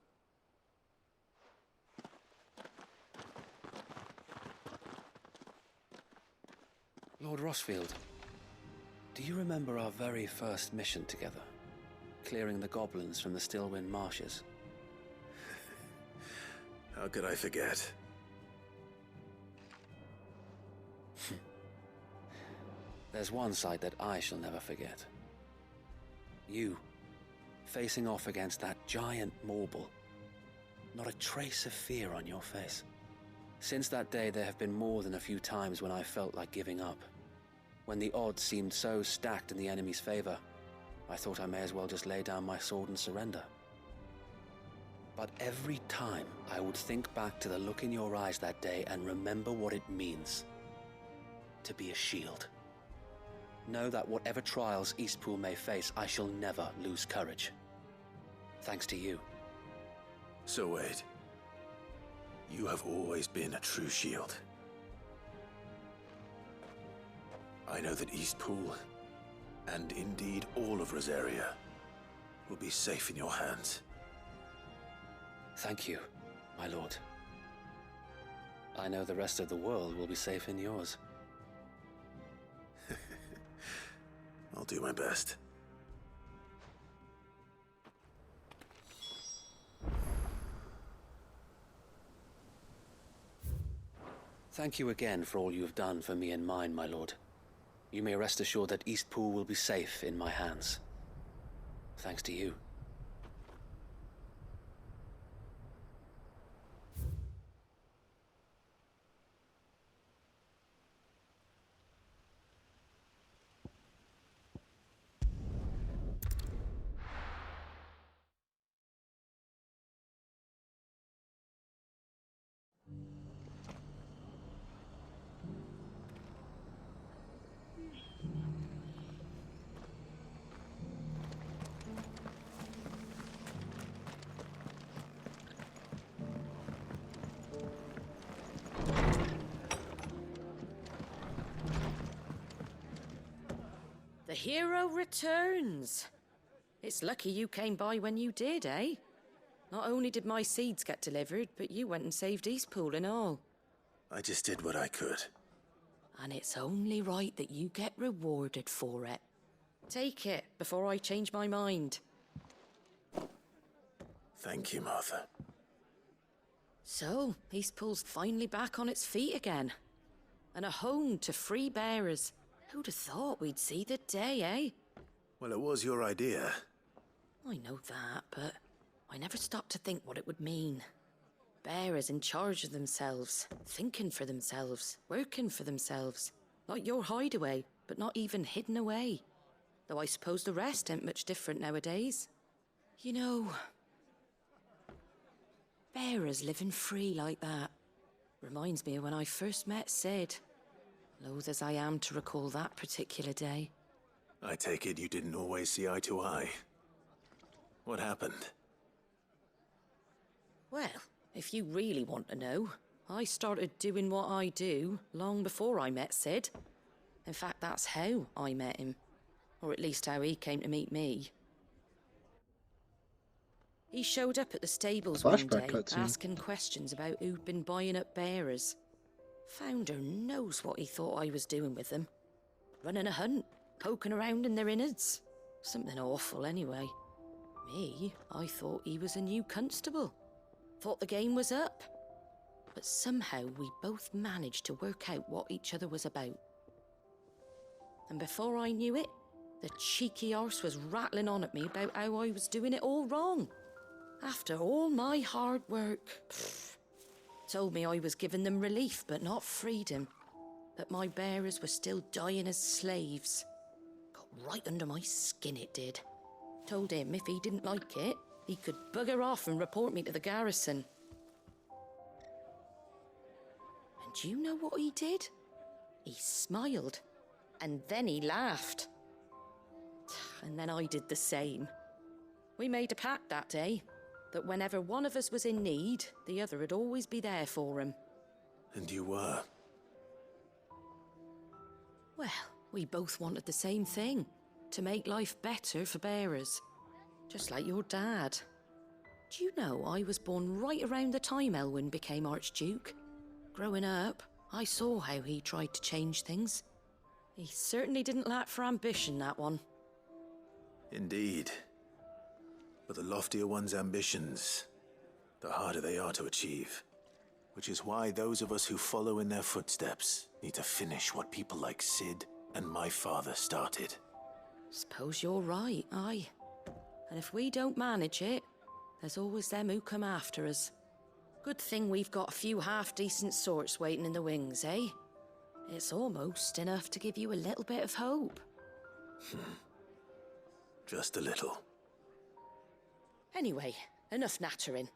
Lord Rossfield, do you remember our very first mission together? Clearing the goblins from the Stillwind marshes? How could I forget? There's one sight that I shall never forget. You, facing off against that giant Morble. Not a trace of fear on your face. Since that day, there have been more than a few times when I felt like giving up. When the odds seemed so stacked in the enemy's favor, I thought I may as well just lay down my sword and surrender. But every time I would think back to the look in your eyes that day and remember what it means to be a shield. Know that whatever trials Eastpool may face, I shall never lose courage. Thanks to you. So Wade, you have always been a true shield. I know that Eastpool, and indeed all of Rosaria, will be safe in your hands. Thank you, my lord. I know the rest of the world will be safe in yours. I'll do my best. Thank you again for all you have done for me and mine, my lord. You may rest assured that Eastpool will be safe in my hands. Thanks to you. The hero returns. It's lucky you came by when you did, eh? Not only did my seeds get delivered, but you went and saved Eastpool and all. I just did what I could. And it's only right that you get rewarded for it. Take it before I change my mind. Thank you, Martha. So, Eastpool's finally back on its feet again. And a home to free bearers. Who'd have thought we'd see the day, eh? Well, it was your idea. I know that, but I never stopped to think what it would mean. Bearers in charge of themselves, thinking for themselves, working for themselves. Like your hideaway, but not even hidden away. Though I suppose the rest ain't much different nowadays. You know, bearers living free like that reminds me of when I first met Sid. Loath as I am to recall that particular day. I take it you didn't always see eye to eye. What happened? Well, if you really want to know, I started doing what I do long before I met Sid. In fact, that's how I met him. Or at least how he came to meet me. He showed up at the stables one day, asking questions about who'd been buying up bearers. Founder knows what he thought I was doing with them. Running a hunt, poking around in their innards. Something awful anyway. Me, I thought he was a new constable. Thought the game was up. But somehow we both managed to work out what each other was about. And before I knew it, the cheeky arse was rattling on at me about how I was doing it all wrong. After all my hard work. Told me I was giving them relief, but not freedom. That my bearers were still dying as slaves. Got Right under my skin it did. Told him if he didn't like it, he could bugger off and report me to the garrison. And do you know what he did? He smiled, and then he laughed. And then I did the same. We made a pact that day, that whenever one of us was in need, the other would always be there for him. And you were? Well, we both wanted the same thing, to make life better for bearers. Just like your dad. Do you know I was born right around the time Elwyn became Archduke? Growing up, I saw how he tried to change things. He certainly didn't lack for ambition, that one. Indeed. But the loftier one's ambitions, the harder they are to achieve. Which is why those of us who follow in their footsteps need to finish what people like Sid and my father started. Suppose you're right, aye. And if we don't manage it, there's always them who come after us. Good thing we've got a few half-decent sorts waiting in the wings, eh? It's almost enough to give you a little bit of hope. Just a little. Anyway, enough nattering.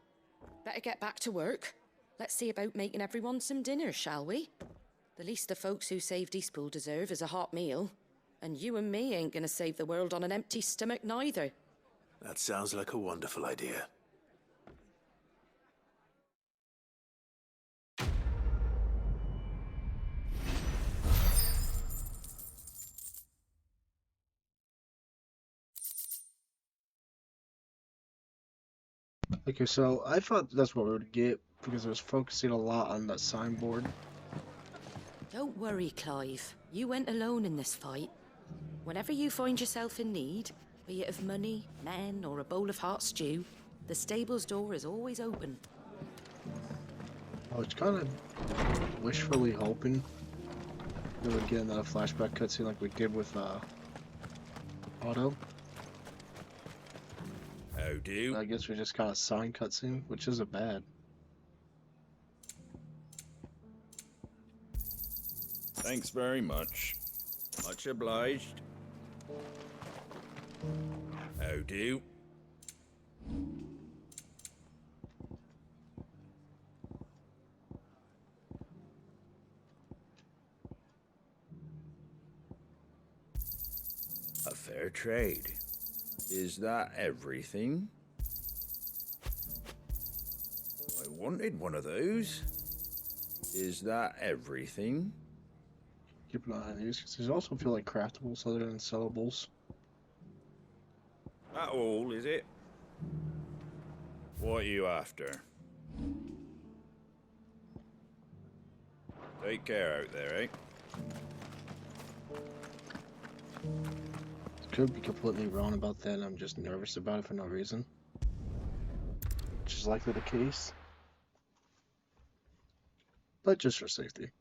Better get back to work. Let's see about making everyone some dinner, shall we? The least the folks who saved Eastpool deserve is a hot meal. And you and me ain't gonna save the world on an empty stomach neither. That sounds like a wonderful idea. Okay, so I thought that's what we would get because it was focusing a lot on that signboard. Don't worry, Clive. You went alone in this fight. Whenever you find yourself in need, be it of money, men, or a bowl of hot stew, the stable's door is always open. I was kind of wishfully hoping we would get another flashback cutscene like we did with Otto. How do? I guess we just got a sign cutscene, which isn't bad. Thanks very much. Much obliged. How do? A fair trade. Is that everything? I wanted one of those. Is that everything? Keep an eye on these, because these also feel like craftables other than sellables. That all, is it? What are you after? Take care out there, eh? Could be completely wrong about that, and I'm just nervous about it for no reason. Which is likely the case. But just for safety.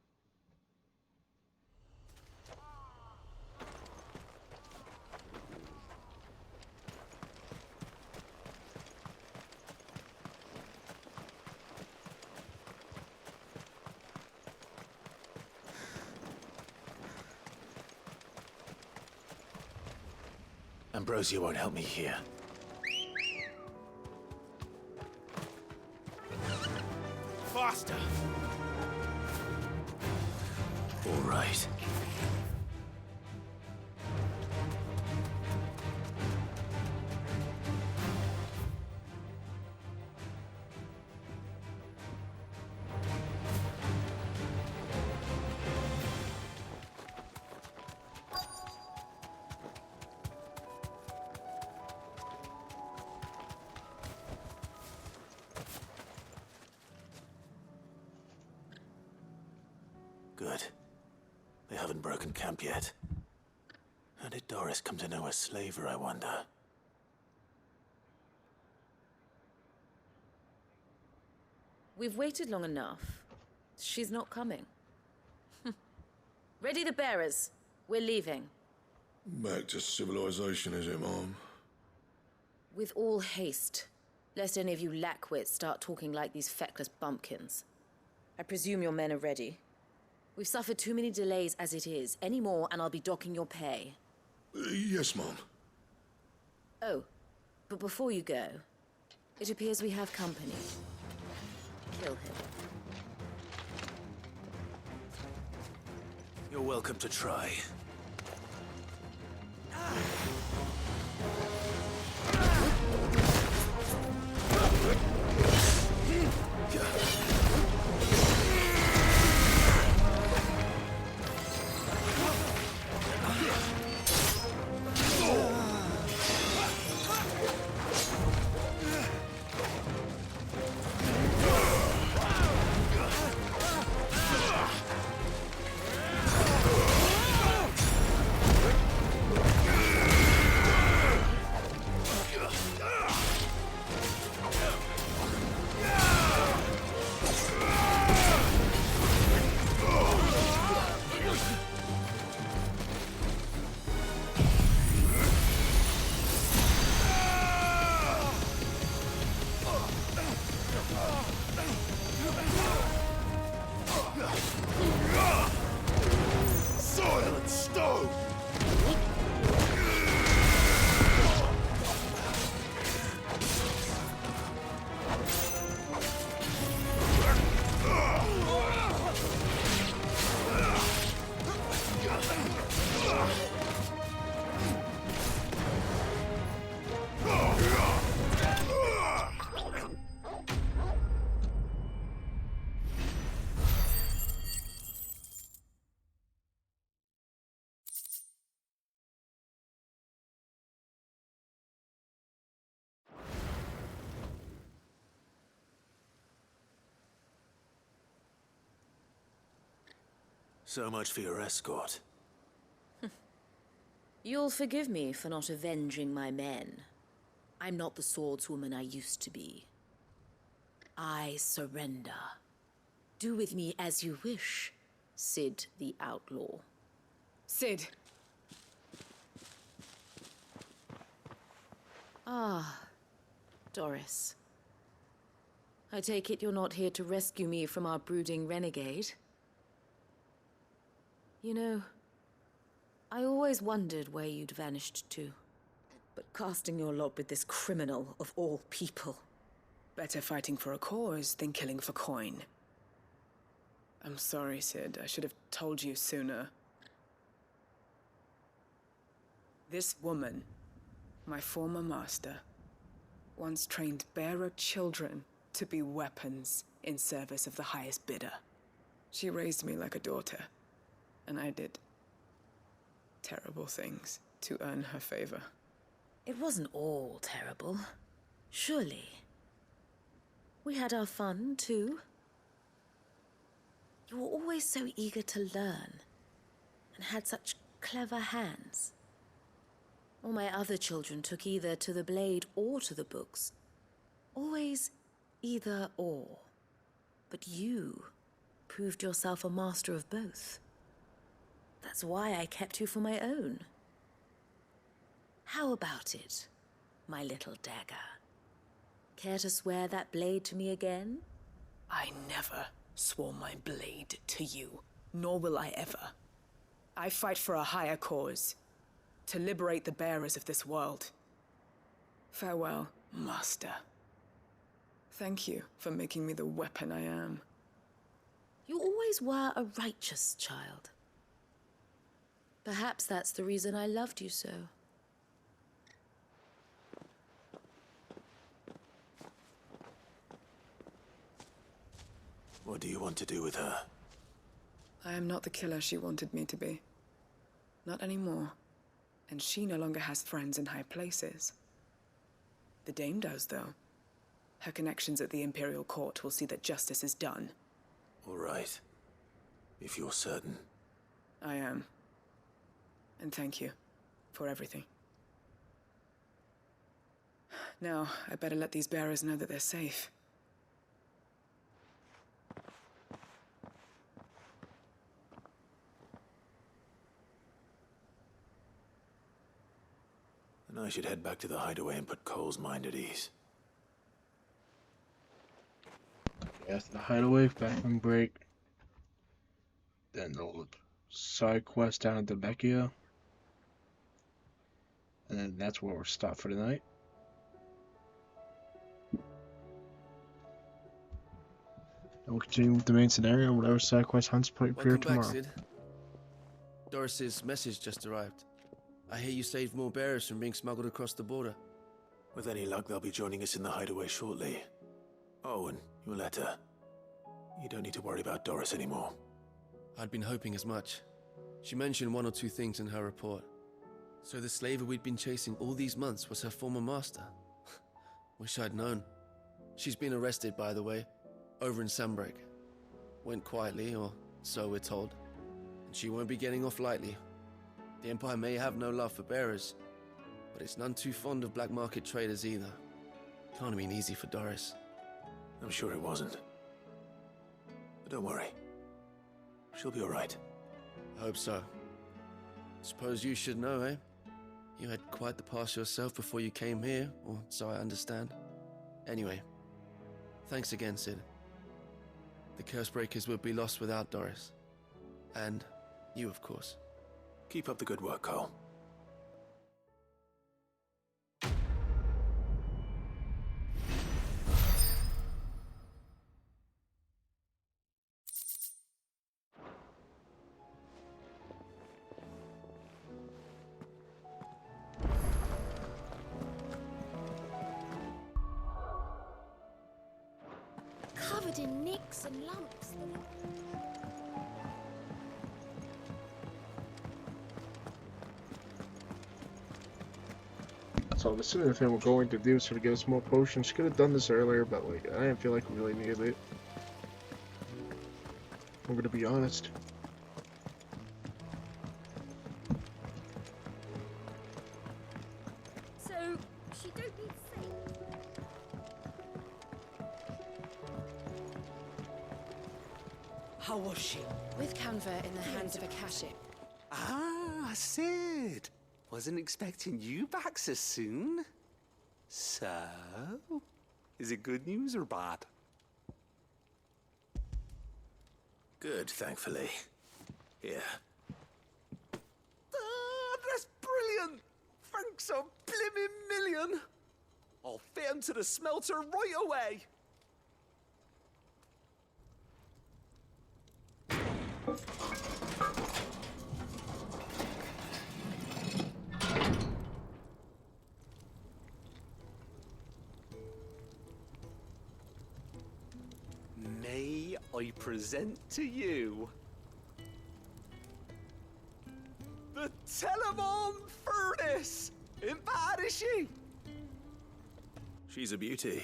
Ambrosia won't help me here. Faster! All right. Good. They haven't broken camp yet. How did Doris come to know a slaver, I wonder? We've waited long enough. She's not coming. Ready the bearers. We're leaving. Back to civilization, is it, Mom? With all haste. Lest any of you lackwits start talking like these feckless bumpkins. I presume your men are ready. We've suffered too many delays as it is. Any more and I'll be docking your pay. Yes, Mom. Oh, but before you go, it appears we have company. Kill him. You're welcome to try. Silent stone! So much for your escort. You'll forgive me for not avenging my men. I'm not the swordswoman I used to be. I surrender. Do with me as you wish, Sid the Outlaw. Sid. Ah, Doris. I take it you're not here to rescue me from our brooding renegade? You know, I always wondered where you'd vanished to. But casting your lot with this criminal of all people. Better fighting for a cause than killing for coin. I'm sorry, Sid. I should have told you sooner. This woman, my former master, once trained bearer children to be weapons in service of the highest bidder. She raised me like a daughter, and I did terrible things to earn her favor. It wasn't all terrible, surely. We had our fun, too. You were always so eager to learn, and had such clever hands. All my other children took either to the blade or to the books. Always either or. But you proved yourself a master of both. That's why I kept you for my own. How about it, my little dagger? Care to swear that blade to me again? I never swore my blade to you, nor will I ever. I fight for a higher cause, to liberate the bearers of this world. Farewell, Master. Thank you for making me the weapon I am. You always were a righteous child. Perhaps that's the reason I loved you so. What do you want to do with her? I am not the killer she wanted me to be. Not anymore. And she no longer has friends in high places. The Dame does, though. Her connections at the Imperial Court will see that justice is done. All right. If you're certain. I am. And thank you for everything. Now, I better let these bearers know that they're safe. And I should head back to the hideaway and put Cole's mind at ease. Yes, the hideaway, bathroom break. Then the side quest down at the Vecchia. And that's where we'll stop for tonight. And we'll continue with the main scenario and whatever side quest hunts appear Welcome tomorrow. back, Sid. Doris's message just arrived. I hear you saved more bearers from being smuggled across the border. With any luck, they'll be joining us in the hideaway shortly. Oh, and your letter. You don't need to worry about Doris anymore. I'd been hoping as much. She mentioned one or two things in her report. So the slaver we'd been chasing all these months was her former master. Wish I'd known. She's been arrested, by the way, over in Sunbreak. Went quietly, or so we're told. And she won't be getting off lightly. The Empire may have no love for bearers, but it's none too fond of black market traders either. Can't have been easy for Doris. I'm sure it wasn't. But don't worry. She'll be all right. I hope so. Suppose you should know, eh? You had quite the past yourself before you came here, or so I understand. Anyway, thanks again, Sid. The Cursebreakers would be lost without Doris. And you, of course. Keep up the good work, Cole. Covered in nicks and lumps. So the sooner thing we're going to do is to get us more potions. Could have done this earlier, but like I didn't feel like we really needed it. I'm gonna be honest. So she don't need safe. How was she? With Canva in the hands of a Kaship. Ah, Sid. Wasn't expecting you back so soon. So, is it good news or bad? Good, thankfully. Here. Ah, that's brilliant! Thanks a blimmin' million! I'll fit him to the smelter right away! May I present to you the Telemon Furnace! Ain't bad, is she? She's a beauty.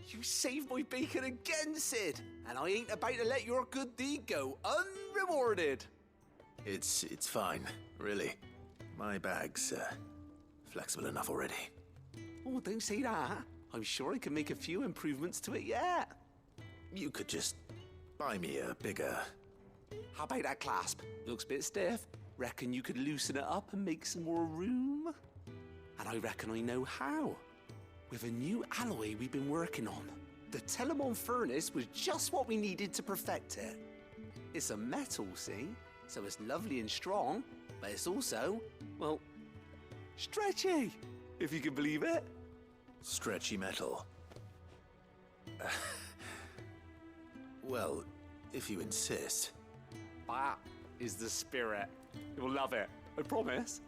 You saved my bacon again, Sid, and I ain't about to let your good deed go unrewarded. It's fine, really. My bag's flexible enough already. Oh, don't say that. I'm sure I can make a few improvements to it yet. You could just buy me a bigger... How about that clasp? Looks a bit stiff. Reckon you could loosen it up and make some more room? And I reckon I know how. With a new alloy we've been working on. The Telemon Furnace was just what we needed to perfect it. It's a metal, see? So it's lovely and strong, but it's also, well, stretchy, if you can believe it. Stretchy metal. Well, if you insist. That is the spirit. You'll love it, I promise.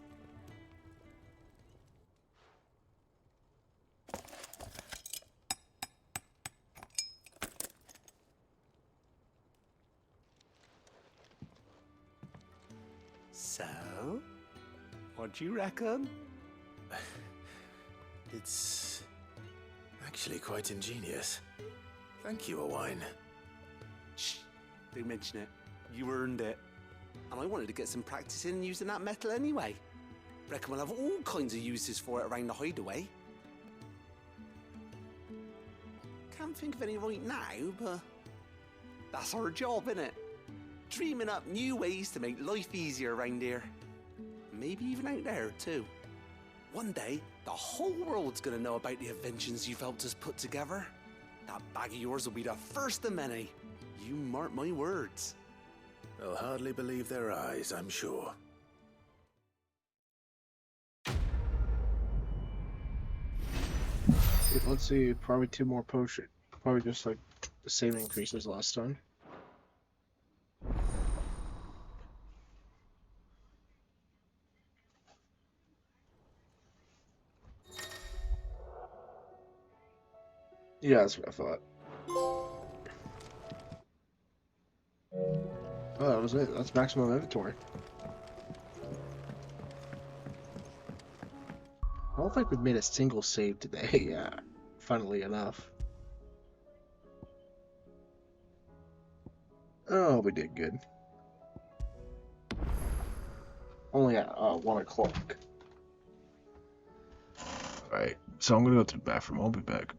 So, what do you reckon? It's actually quite ingenious. Thank you, Owain. Shh, don't mention it. You earned it. And I wanted to get some practice in using that metal anyway. Reckon we'll have all kinds of uses for it around the hideaway. Can't think of any right now, but that's our job, innit? Dreaming up new ways to make life easier around here. Maybe even out there, too. One day, the whole world's gonna know about the inventions you've helped us put together. That bag of yours will be the first of many. You mark my words. They'll hardly believe their eyes, I'm sure. let's see, probably 2 more potion. Probably just like the same increases last time. Yeah, that's what I thought. Oh, that was it. That's maximum inventory. I don't think we've made a single save today, funnily enough. Oh, we did good. Only at 1 o'clock. Alright, so I'm gonna go to the bathroom. I'll be back.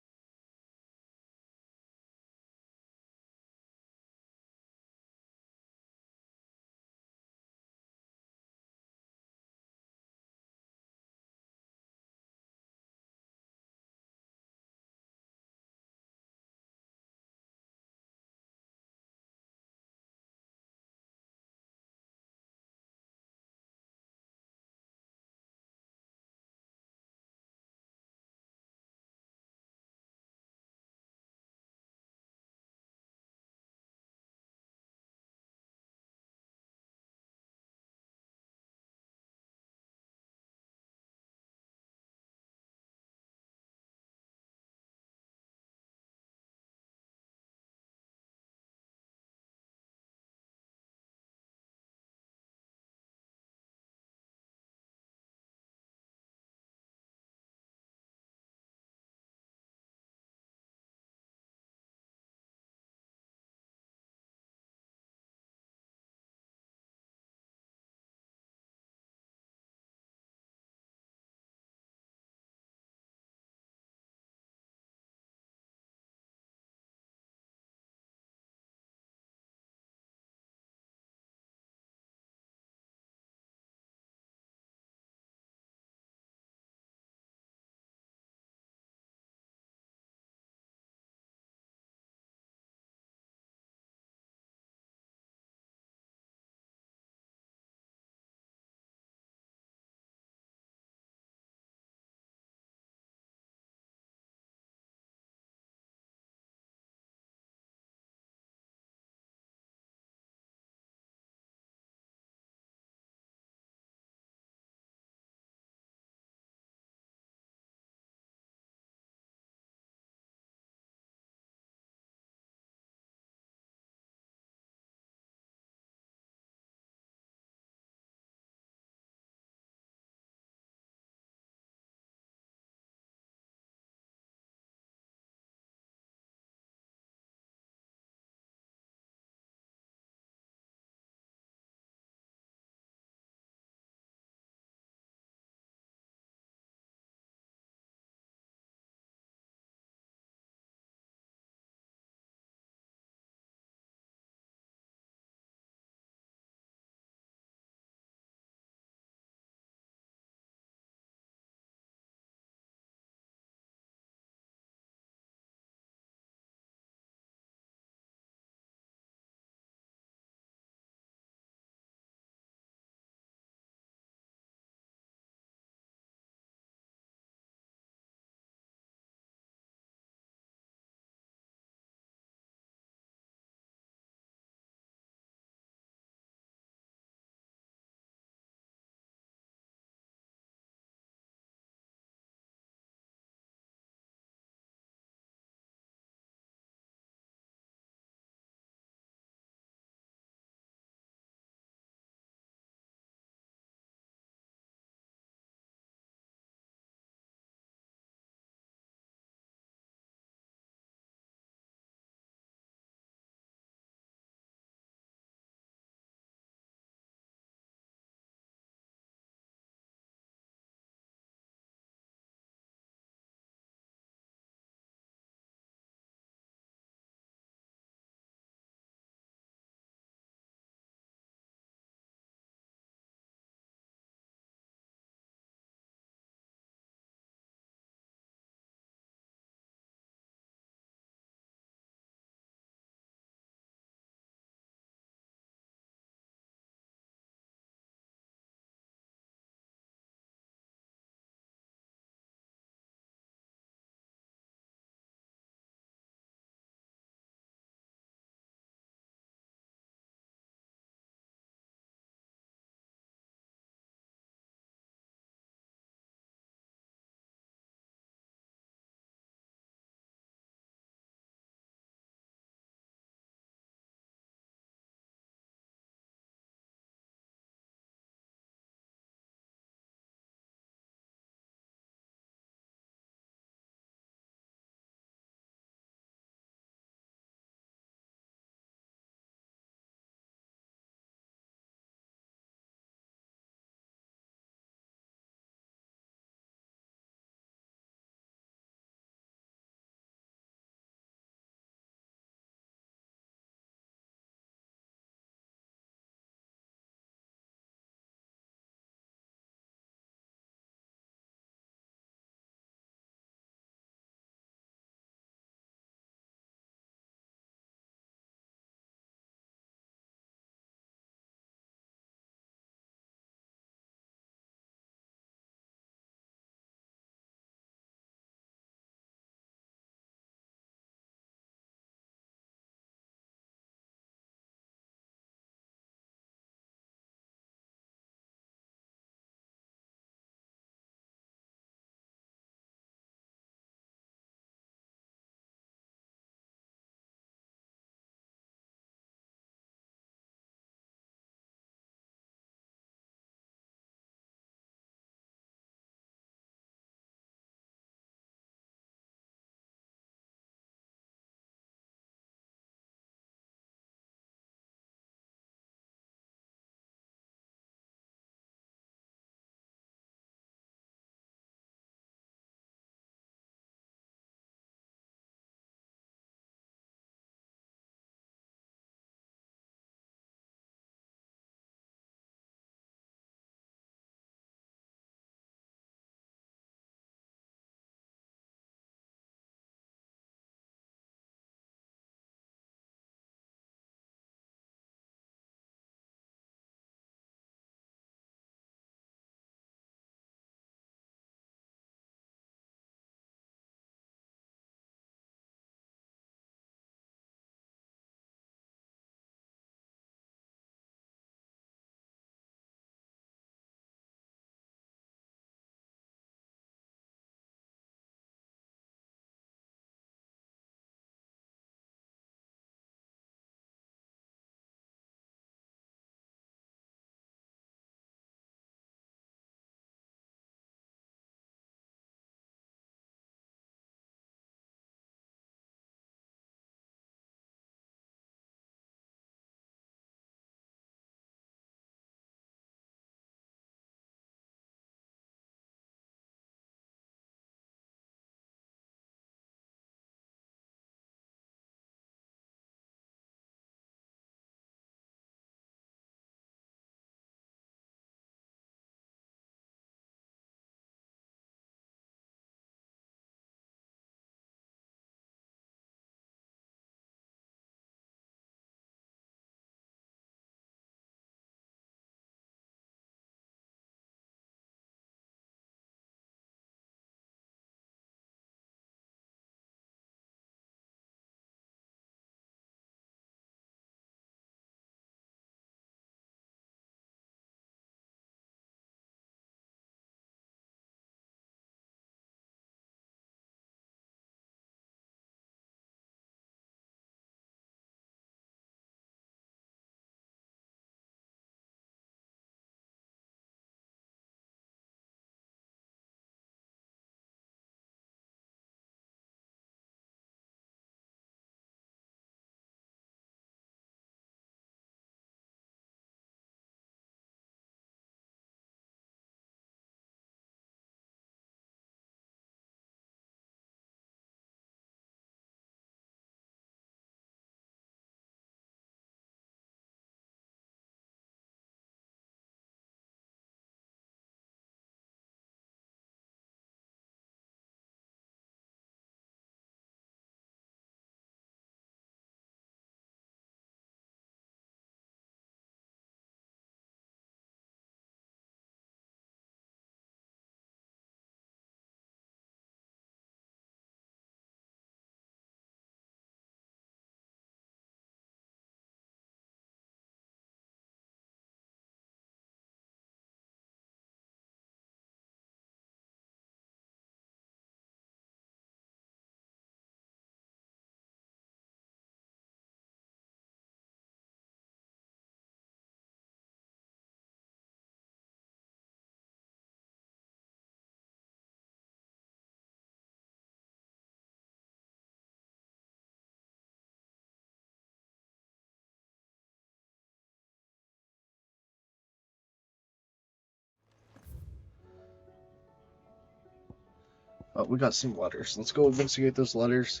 Oh, we got some letters. Let's go investigate those letters.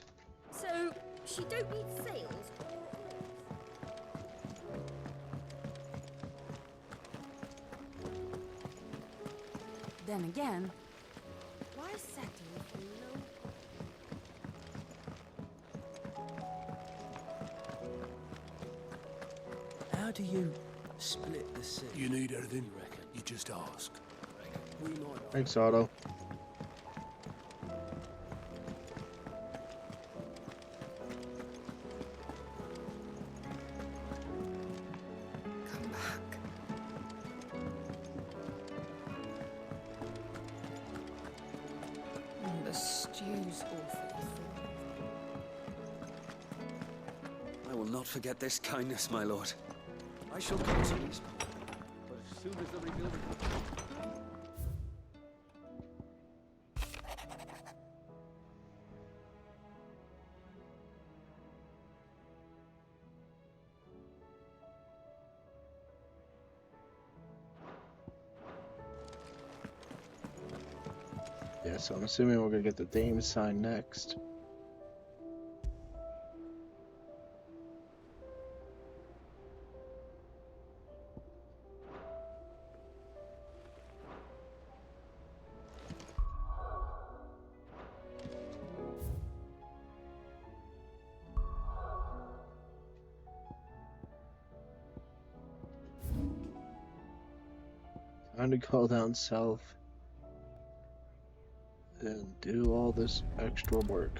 So, she don't need sails or Then again, why settle for low? How do you split the sea? You need anything? You just ask. Thanks, Otto. Come back. The stew's awful. I will not forget this kindness, my lord. I shall come to these, but as soon as the rebuilding... Yeah, so I'm assuming we're gonna get the Dame sign next. Time to go down south and do all this extra work.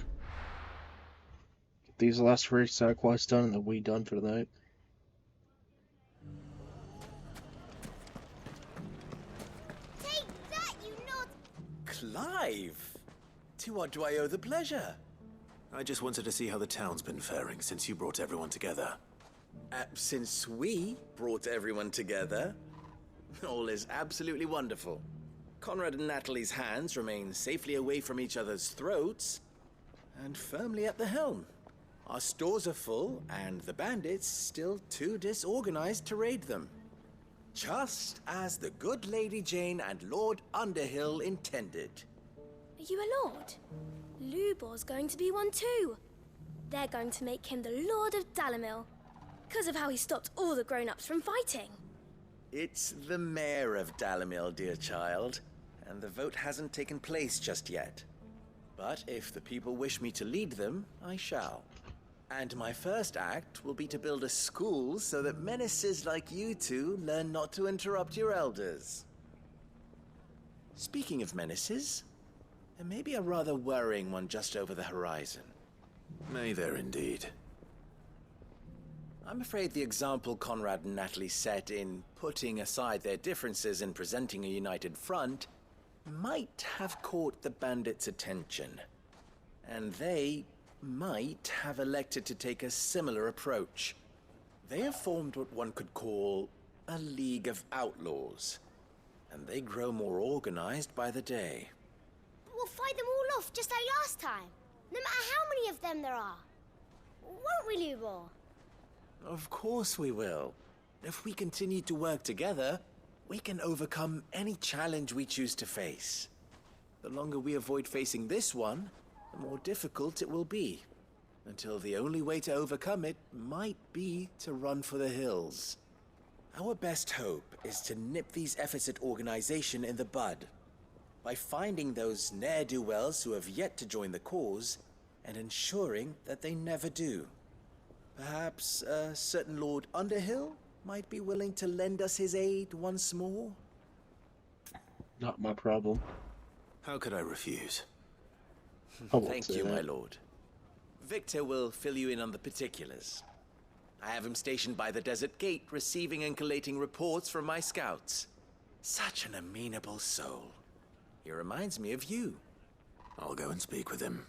Get these last 3 side quests done and then we done for the night. Take that, you not... Clive! To what do I owe the pleasure? I just wanted to see how the town's been faring since you brought everyone together. Since we brought everyone together? All is absolutely wonderful. Conrad and Natalie's hands remain safely away from each other's throats and firmly at the helm. Our stores are full and the bandits still too disorganized to raid them. Just as the good Lady Jane and Lord Underhill intended. Are you a lord? Lubor's going to be one too. They're going to make him the Lord of Dalimil, because of how he stopped all the grown-ups from fighting. It's the mayor of Dalimil, dear child, and the vote hasn't taken place just yet. But if the people wish me to lead them, I shall. And my first act will be to build a school so that menaces like you two learn not to interrupt your elders. Speaking of menaces, there may be a rather worrying one just over the horizon. May there indeed. I'm afraid the example Conrad and Natalie set in putting aside their differences and presenting a united front might have caught the bandits' attention. And they might have elected to take a similar approach. They have formed what one could call a League of Outlaws, and they grow more organized by the day. But we'll fight them all off just like last time, no matter how many of them there are. Won't we, Lubor? Of course we will. If we continue to work together, we can overcome any challenge we choose to face. The longer we avoid facing this one, the more difficult it will be. Until the only way to overcome it might be to run for the hills. Our best hope is to nip these efforts at organization in the bud. By finding those ne'er-do-wells who have yet to join the cause, and ensuring that they never do. Perhaps a certain Lord Underhill might be willing to lend us his aid once more? Not my problem. How could I refuse? I won't Thank say you, that. my lord. Victor will fill you in on the particulars. I have him stationed by the desert gate, receiving and collating reports from my scouts. Such an amenable soul. He reminds me of you. I'll go and speak with him.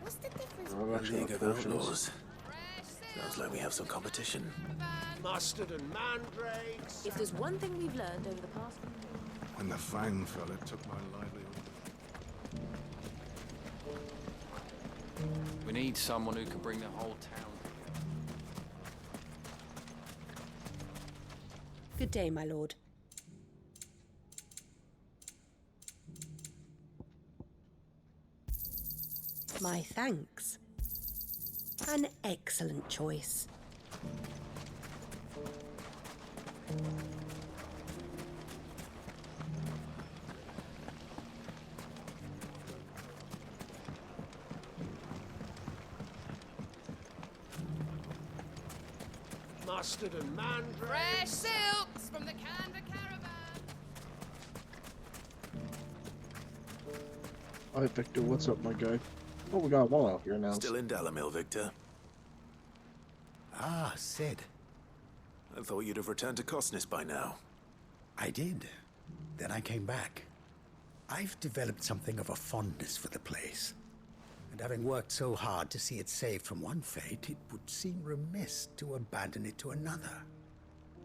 What's the difference? A League of Outlaws. Sounds like we have some competition. Mustard and mandrakes. If there's one thing we've learned over the past... When the Fang fell, it took my livelihood. We need someone who can bring the whole town Good day, my lord. My thanks. An excellent choice. Mustard and mandrake. Fresh silks from the Canva caravan. Alright, Victor, what's up, my guy? Oh, we got a wall out here now. Still in Dalamil, Victor? Ah, Sid. I thought you'd have returned to Cosnis by now. I did. Then I came back. I've developed something of a fondness for the place. And having worked so hard to see it saved from one fate, it would seem remiss to abandon it to another.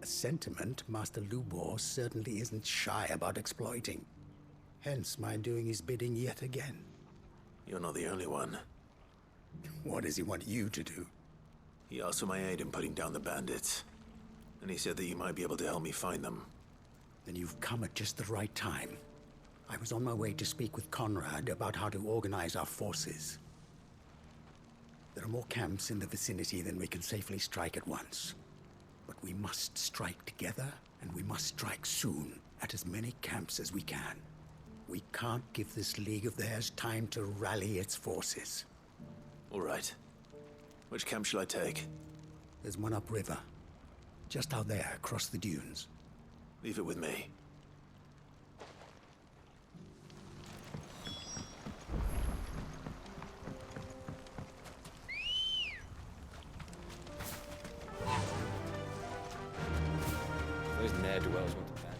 A sentiment Master Lubor certainly isn't shy about exploiting. Hence my doing his bidding yet again. You're not the only one. What does he want you to do? He asked for my aid in putting down the bandits. And he said that you might be able to help me find them. Then you've come at just the right time. I was on my way to speak with Conrad about how to organize our forces. There are more camps in the vicinity than we can safely strike at once. But we must strike together, and we must strike soon at as many camps as we can. We can't give this league of theirs time to rally its forces. All right. Which camp shall I take? There's one upriver. Just out there, across the dunes. Leave it with me. Those ne'er-do-wells want to ban.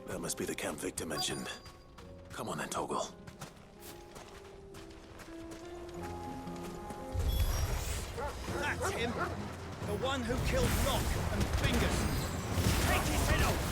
That must be the camp Victor mentioned. Come on then, Toggle. That's him! The one who killed Rock and Fingers! Take his head off!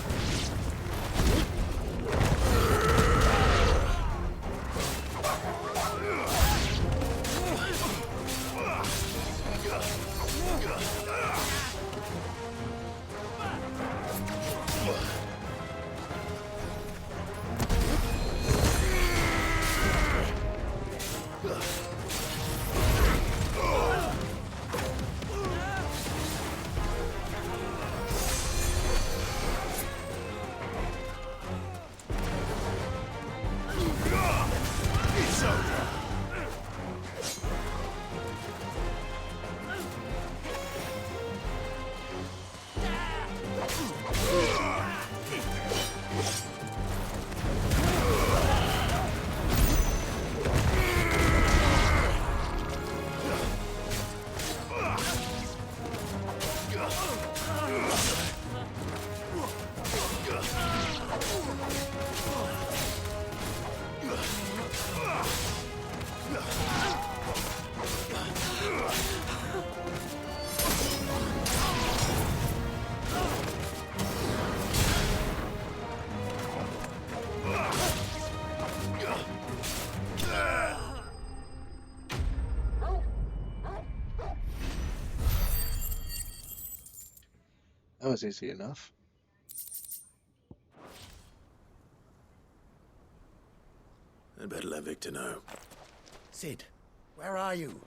That was easy enough. I'd better let Victor know. Sid, where are you?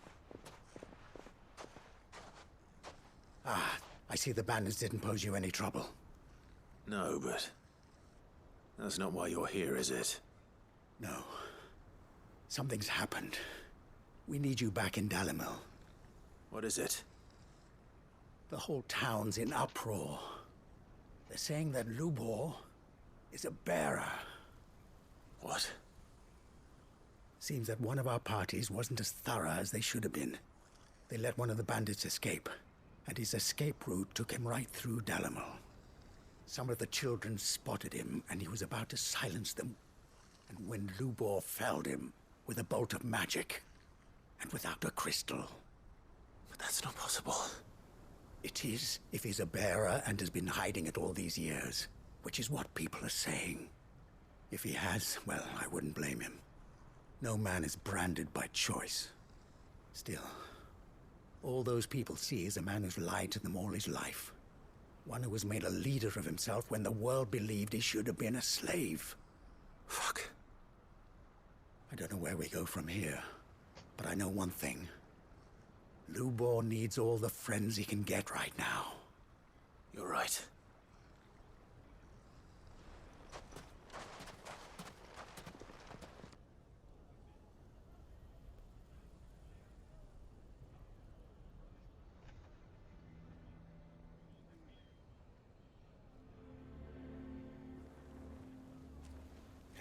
Ah, I see the bandits didn't pose you any trouble. No, but that's not why you're here, is it? No. Something's happened. We need you back in Dalamil. What is it? The whole town's in uproar. They're saying that Lubor is a bearer. What? Seems that one of our parties wasn't as thorough as they should have been. They let one of the bandits escape, and his escape route took him right through Dalamil. Some of the children spotted him, and he was about to silence them And when Lubor felled him with a bolt of magic, and without a crystal. But that's not possible. It is, if he's a bearer and has been hiding it all these years, which is what people are saying. If he has, well, I wouldn't blame him. No man is branded by choice. Still, all those people see is a man who's lied to them all his life. One who was made a leader of himself when the world believed he should have been a slave. Fuck. I don't know where we go from here, but I know one thing. Lubor needs all the friends he can get right now. You're right.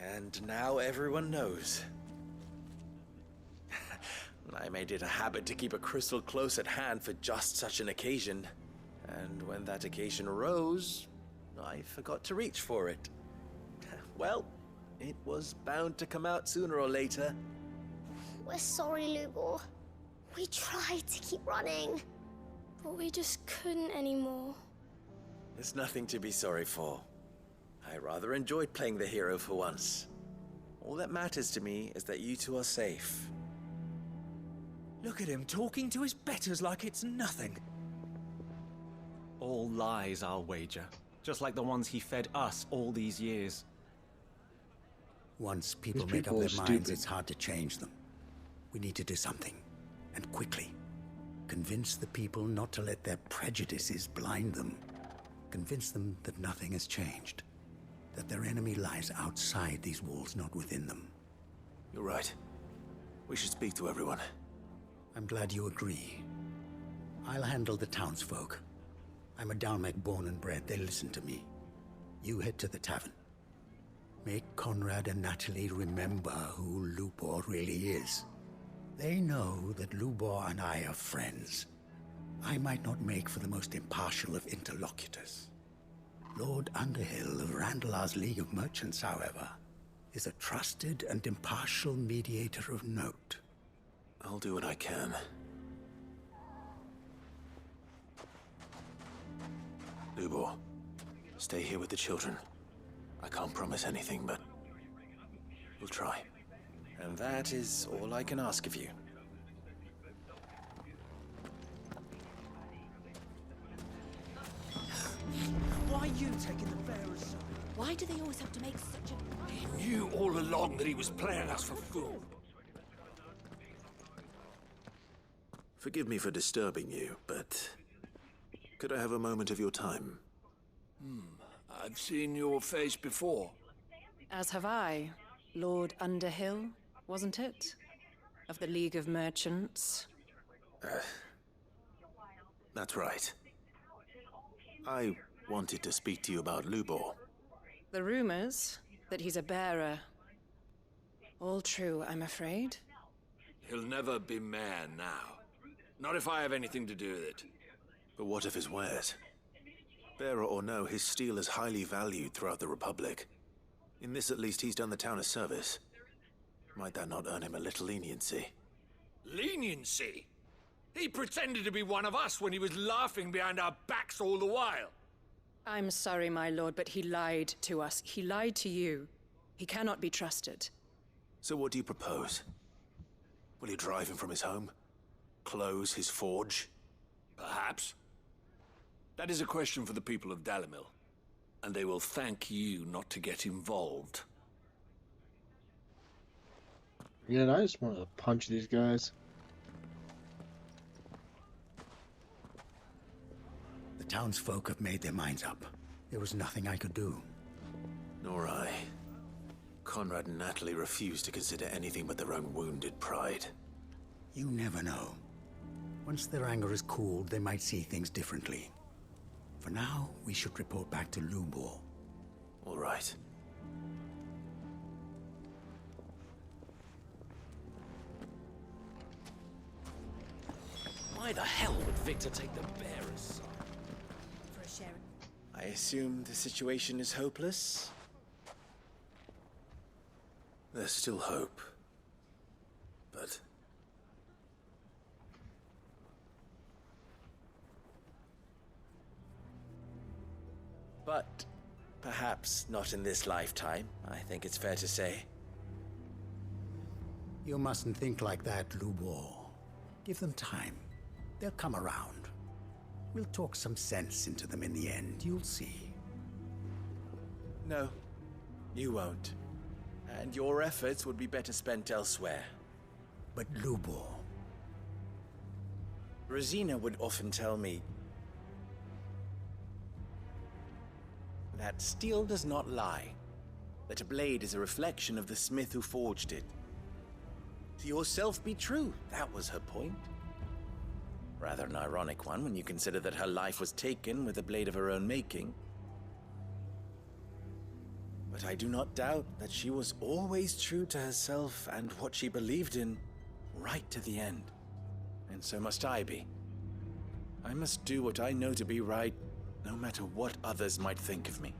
And now everyone knows. I made it a habit to keep a crystal close at hand for just such an occasion. And when that occasion arose, I forgot to reach for it. Well, it was bound to come out sooner or later. We're sorry, Lubor. We tried to keep running, but we just couldn't anymore. There's nothing to be sorry for. I rather enjoyed playing the hero for once. All that matters to me is that you two are safe. Look at him talking to his betters like it's nothing. All lies, I'll wager. Just like the ones he fed us all these years. Once people make up their minds, it's hard to change them. We need to do something, and quickly. Convince the people not to let their prejudices blind them. Convince them that nothing has changed. That their enemy lies outside these walls, not within them. You're right. We should speak to everyone. I'm glad you agree. I'll handle the townsfolk. I'm a Dalmec born and bred. They listen to me. You head to the tavern. Make Conrad and Natalie remember who Lubor really is. They know that Lubor and I are friends. I might not make for the most impartial of interlocutors. Lord Underhill of Randalar's League of Merchants, however, is a trusted and impartial mediator of note. I'll do what I can. Lubor, stay here with the children. I can't promise anything, but we'll try. And that is all I can ask of you. Why are you taking the bearers' side? Why do they always have to make such a... He knew all along that he was playing us for fool. Forgive me for disturbing you, but could I have a moment of your time? I've seen your face before. As have I, Lord Underhill, wasn't it? Of the League of Merchants. That's right. I wanted to speak to you about Lubor. The rumors that he's a bearer. All true, I'm afraid. He'll never be mayor now. Not if I have anything to do with it. But what of his wares? Bearer or no, his steel is highly valued throughout the Republic. In this, at least, he's done the town a service. Might that not earn him a little leniency? Leniency? He pretended to be one of us when he was laughing behind our backs all the while. I'm sorry, my lord, but he lied to us. He lied to you. He cannot be trusted. So what do you propose? Will you drive him from his home? Close his forge? Perhaps. That is a question for the people of Dalimil. And they will thank you not to get involved. Yeah, I just want to punch these guys. The townsfolk have made their minds up. There was nothing I could do. Nor I. Conrad and Natalie refused to consider anything but their own wounded pride. You never know. Once their anger is cooled, they might see things differently. For now, we should report back to Lubor. All right. Why the hell would Victor take the bearers' side? For a share. I assume the situation is hopeless? There's still hope. But... perhaps not in this lifetime, I think it's fair to say. You mustn't think like that, Lubor. Give them time. They'll come around. We'll talk some sense into them in the end, you'll see. No, you won't. And your efforts would be better spent elsewhere. But Lubor... Rosina would often tell me that steel does not lie, that a blade is a reflection of the smith who forged it. To yourself be true, that was her point. Rather an ironic one when you consider that her life was taken with a blade of her own making. But I do not doubt that she was always true to herself and what she believed in, right to the end. And so must I be. I must do what I know to be right, no matter what others might think of me.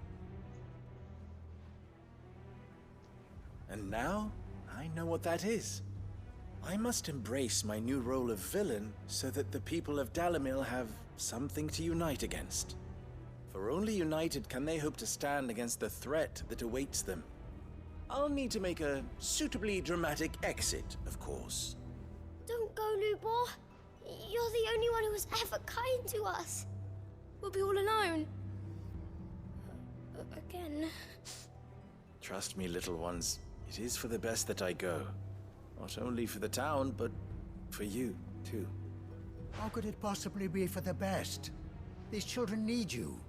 And now, I know what that is. I must embrace my new role of villain so that the people of Dalimil have something to unite against. For only united can they hope to stand against the threat that awaits them. I'll need to make a suitably dramatic exit, of course. Don't go, Lubor. You're the only one who was ever kind to us. We'll be all alone. Again. Trust me, little ones. It is for the best that I go. Not only for the town, but for you, too. How could it possibly be for the best? These children need you.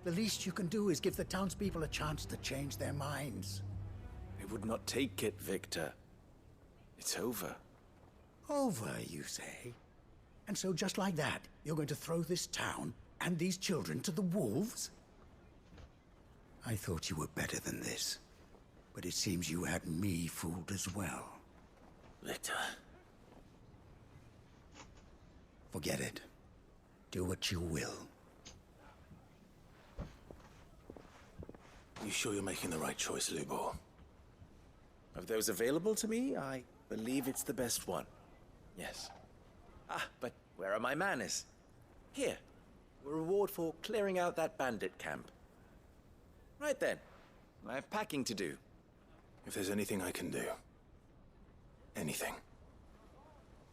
The least you can do is give the townspeople a chance to change their minds. They would not take it, Victor. It's over. Over, you say? And so just like that, you're going to throw this town and these children to the wolves? I thought you were better than this. But it seems you had me fooled as well. Victor. Forget it. Do what you will. You sure you're making the right choice, Lubor? Of those available to me, I believe it's the best one. Yes. But where are my manners? Here. A reward for clearing out that bandit camp. Right then. I have packing to do. If there's anything I can do. Anything.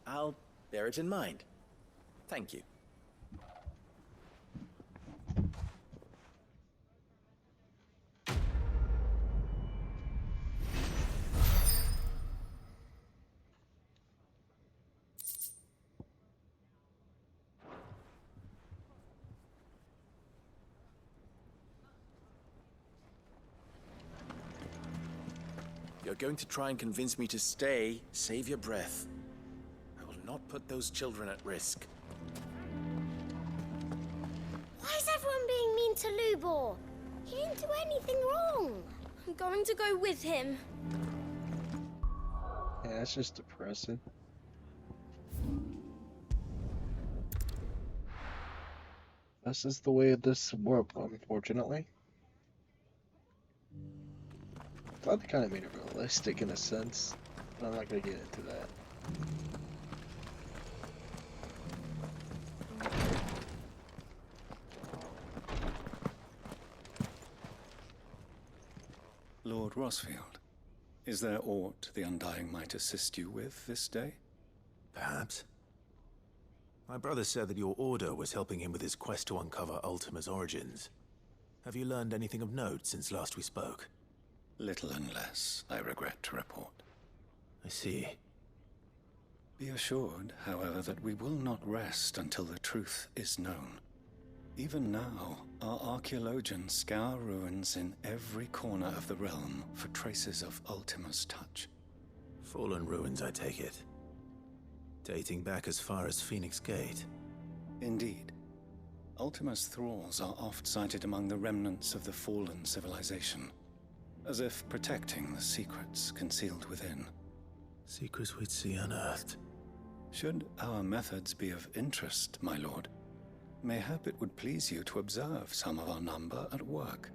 I'll bear it in mind. Thank you. You're going to try and convince me to stay, save your breath. I will not put those children at risk. Why is everyone being mean to Lubor? He didn't do anything wrong. I'm going to go with him. Yeah, that's just depressing. This is the way of this world, unfortunately. I thought they kind of made it realistic in a sense, but I'm not going to get into that. Lord Rosfield, is there aught the Undying might assist you with this day? Perhaps. My brother said that your order was helping him with his quest to uncover Ultima's origins. Have you learned anything of note since last we spoke? Little and less, I regret to report. I see. Be assured, however, that we will not rest until the truth is known. Even now, our archaeologians scour ruins in every corner of the realm for traces of Ultima's touch. Fallen ruins, I take it. Dating back as far as Phoenix Gate. Indeed. Ultima's thralls are oft sighted among the remnants of the fallen civilization, as if protecting the secrets concealed within. Secrets we'd see unearthed. Should our methods be of interest, my lord, mayhap it would please you to observe some of our number at work.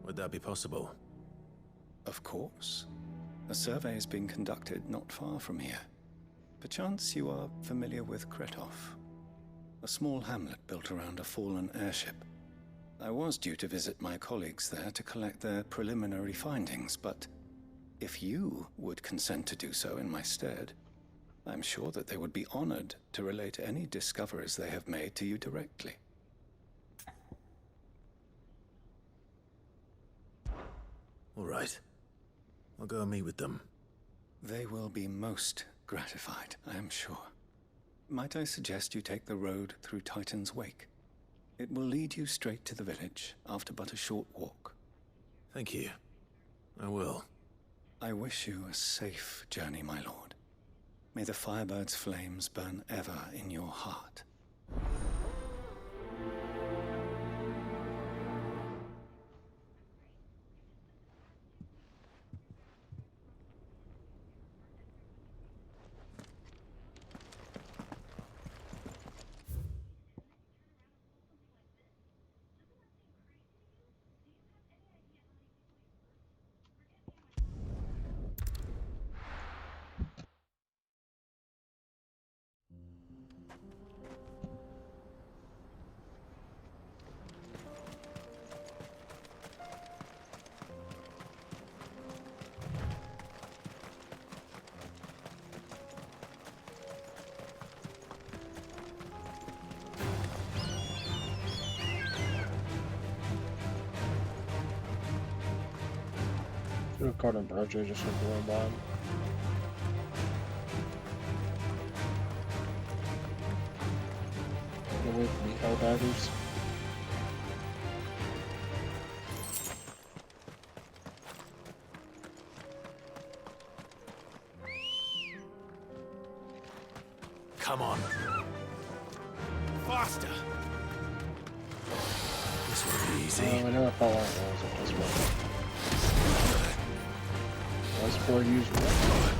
Would that be possible? Of course. A survey is being conducted not far from here. Perchance you are familiar with Kretov, a small hamlet built around a fallen airship. I was due to visit my colleagues there to collect their preliminary findings, but if you would consent to do so in my stead, I'm sure that they would be honored to relate any discoveries they have made to you directly. All right. I'll go and meet with them. They will be most gratified, I am sure. Might I suggest you take the road through Titan's Wake? It will lead you straight to the village after but a short walk. Thank you. I will. I wish you a safe journey, my lord. May the Firebird's flames burn ever in your heart. Recording project just going by. Get away from me, Helldivers. Come on. Faster! This will be easy. I never fell out walls at this point. Let's pour use one.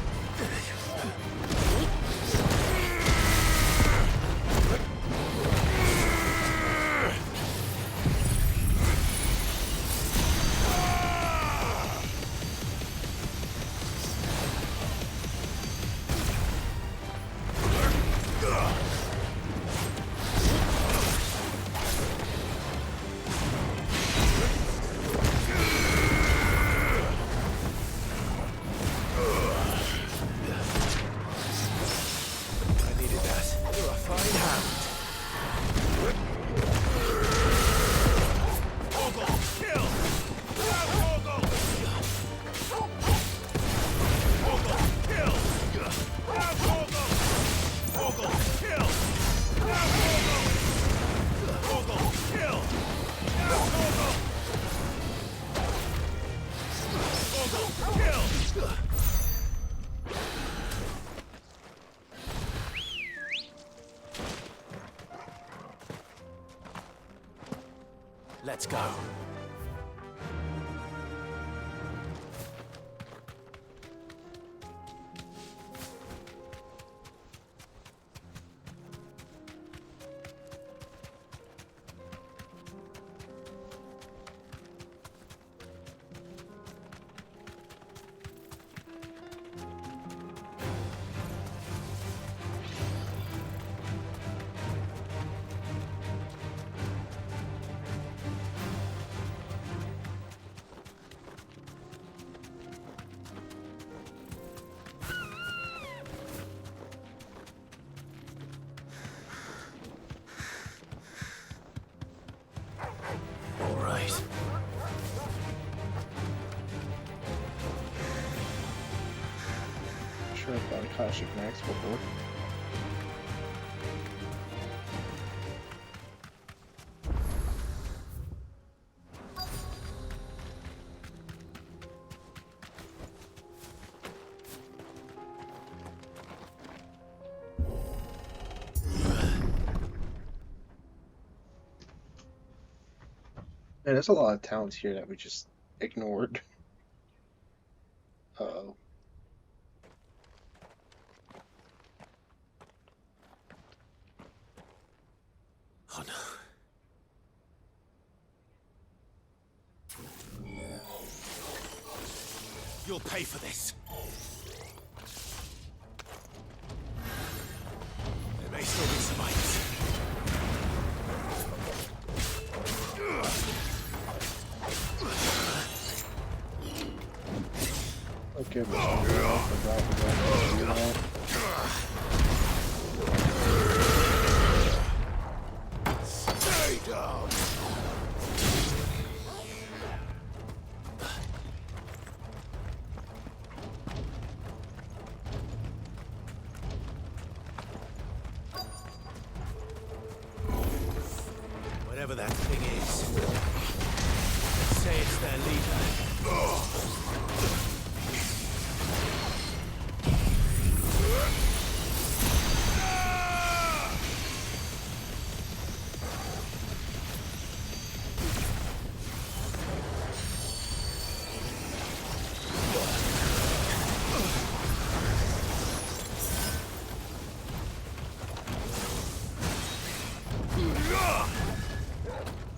Let's go. Sure, I've got a classic Max before. Man, there's a lot of towns here that we just ignored. Uh-oh. Oh no. You'll pay for this. Okay, Mr. Girl, I forgot we got to do that. Stay down! Whatever that thing is, let's say it's their leader.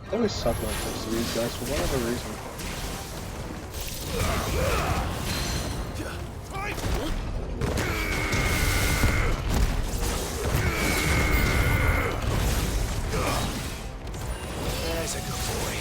I always suck when it comes to these guys for whatever reason. There's a good boy.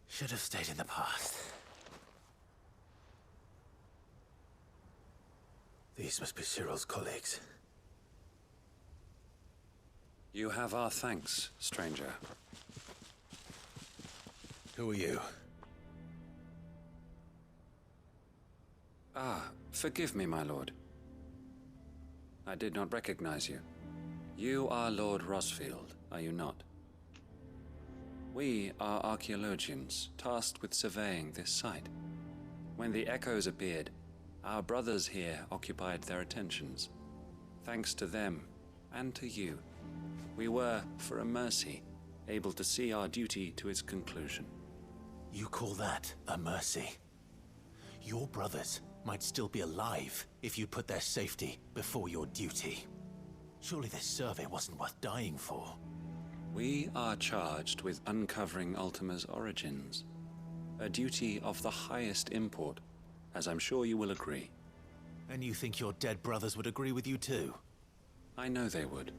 Should have stayed in the past. These must be Cyril's colleagues. You have our thanks, stranger. Who are you? Ah, forgive me, my lord. I did not recognize you. You are Lord Rosfield, are you not? We are archaeologians, tasked with surveying this site. When the echoes appeared, our brothers here occupied their attentions. Thanks to them, and to you, we were, for a mercy, able to see our duty to its conclusion. You call that a mercy? Your brothers might still be alive if you put their safety before your duty. Surely this survey wasn't worth dying for. We are charged with uncovering Ultima's origins, a duty of the highest import, as I'm sure you will agree. And you think your dead brothers would agree with you too? I know they would.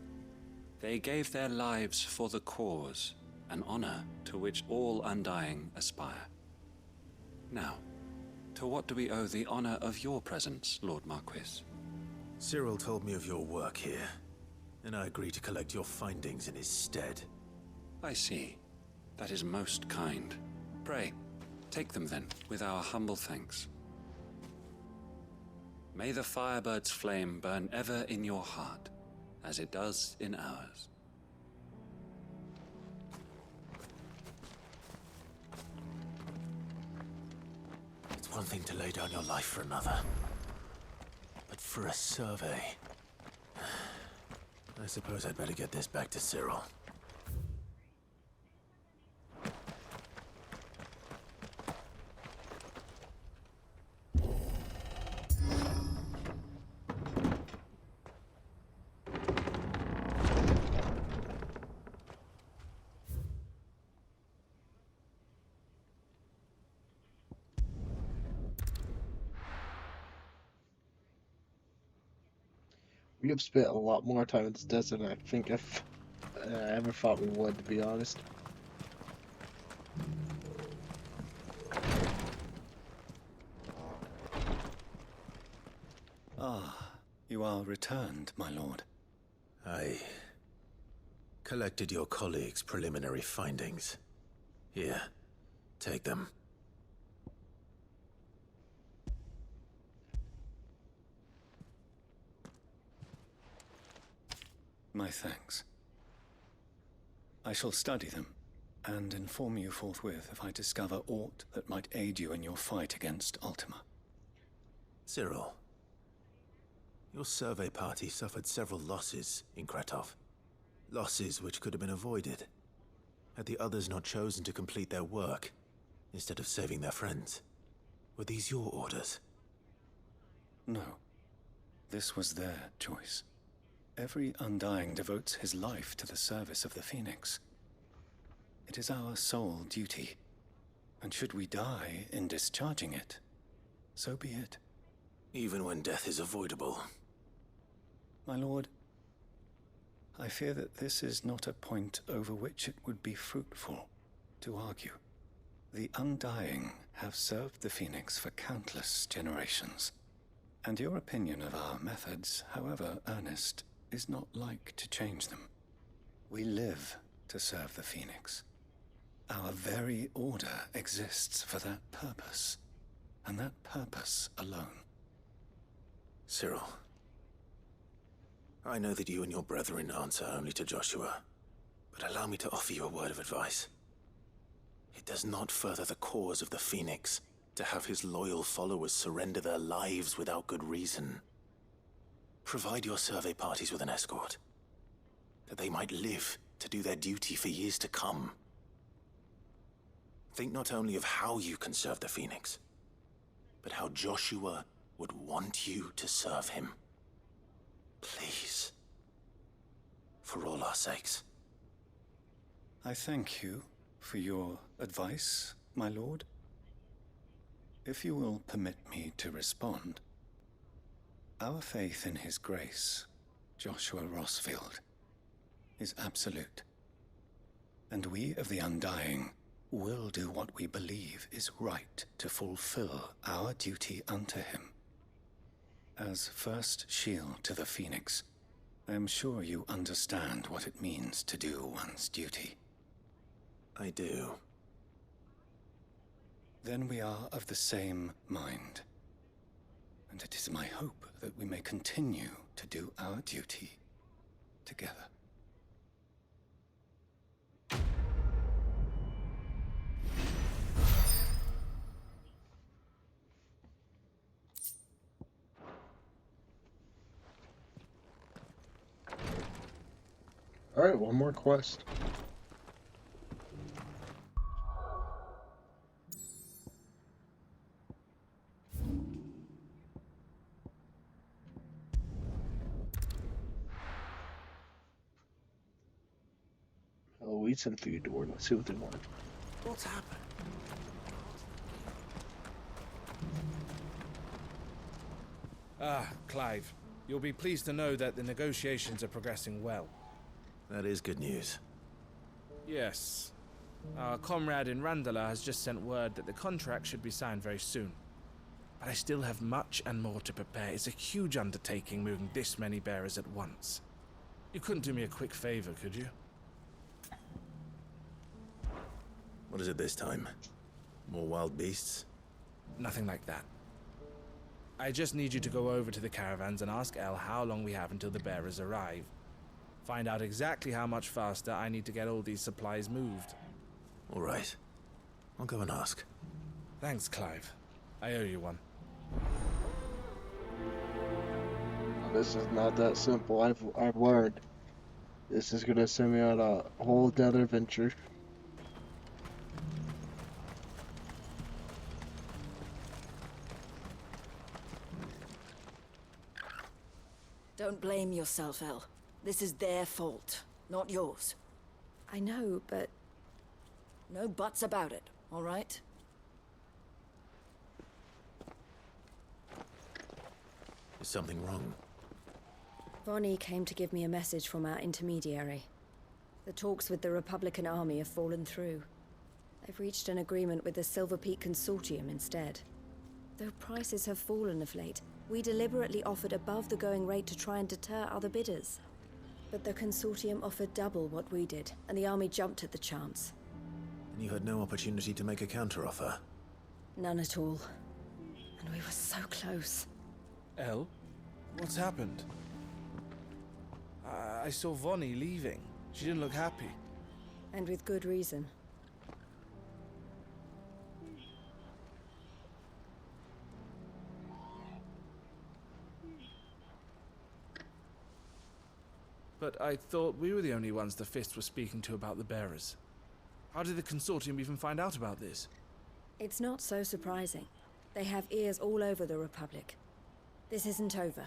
They gave their lives for the cause, an honor to which all Undying aspire. Now, to what do we owe the honor of your presence, Lord Marquis? Cyril told me of your work here, and I agree to collect your findings in his stead. I see. That is most kind. Pray, take them then, with our humble thanks. May the Firebird's flame burn ever in your heart, as it does in ours. It's one thing to lay down your life for another, but for a survey... I suppose I'd better get this back to Cyril. We have spent a lot more time in this desert than I think I ever thought we would, to be honest. Ah, you are returned, my lord. I collected your colleagues' preliminary findings. Here, take them. My thanks. I shall study them, and inform you forthwith if I discover aught that might aid you in your fight against Ultima. Cyril, your survey party suffered several losses in Kretov. Losses which could have been avoided, had the others not chosen to complete their work, instead of saving their friends. Were these your orders? No. This was their choice. Every Undying devotes his life to the service of the Phoenix. It is our sole duty, and should we die in discharging it, so be it. Even when death is avoidable. My lord, I fear that this is not a point over which it would be fruitful to argue. The Undying have served the Phoenix for countless generations, and your opinion of our methods, however earnest, is not like to change them. We live to serve the Phoenix. Our very order exists for that purpose, and that purpose alone. Cyril, I know that you and your brethren answer only to Joshua, but allow me to offer you a word of advice. It does not further the cause of the Phoenix to have his loyal followers surrender their lives without good reason. Provide your survey parties with an escort, that they might live to do their duty for years to come. Think not only of how you can serve the Phoenix, but how Joshua would want you to serve him. Please. For all our sakes. I thank you for your advice, my lord. If you will permit me to respond, our faith in his grace, Joshua Rossfield, is absolute. And we of the Undying will do what we believe is right to fulfill our duty unto him. As first shield to the Phoenix, I am sure you understand what it means to do one's duty. I do. Then we are of the same mind. And it is my hope that we may continue to do our duty together. Alright, one more quest. Oh, eats in through your door. Let's see what they want. What's happened? Ah, Clive. You'll be pleased to know that the negotiations are progressing well. That is good news. Yes. Our comrade in Randala has just sent word that the contract should be signed very soon. But I still have much and more to prepare. It's a huge undertaking moving this many bearers at once. You couldn't do me a quick favor, could you? What is it this time? More wild beasts? Nothing like that. I just need you to go over to the caravans and ask El how long we have until the bearers arrive. Find out exactly how much faster I need to get all these supplies moved. All right. I'll go and ask. Thanks, Clive. I owe you one. This is not that simple. I've learned. This is gonna send me on a whole other adventure. Don't blame yourself, El. This is their fault, not yours. I know, but... No buts about it, all right? Is something wrong? Vonnie came to give me a message from our intermediary. The talks with the Republican army have fallen through. They've reached an agreement with the Silver Peak Consortium instead. Though prices have fallen of late, we deliberately offered above the going rate to try and deter other bidders. But the Consortium offered double what we did, and the army jumped at the chance. And you had no opportunity to make a counteroffer? None at all. And we were so close. El? What's happened? I saw Vonnie leaving. She didn't look happy. And with good reason. But I thought we were the only ones the Fist were speaking to about the bearers. How did the Consortium even find out about this? It's not so surprising. They have ears all over the Republic. This isn't over.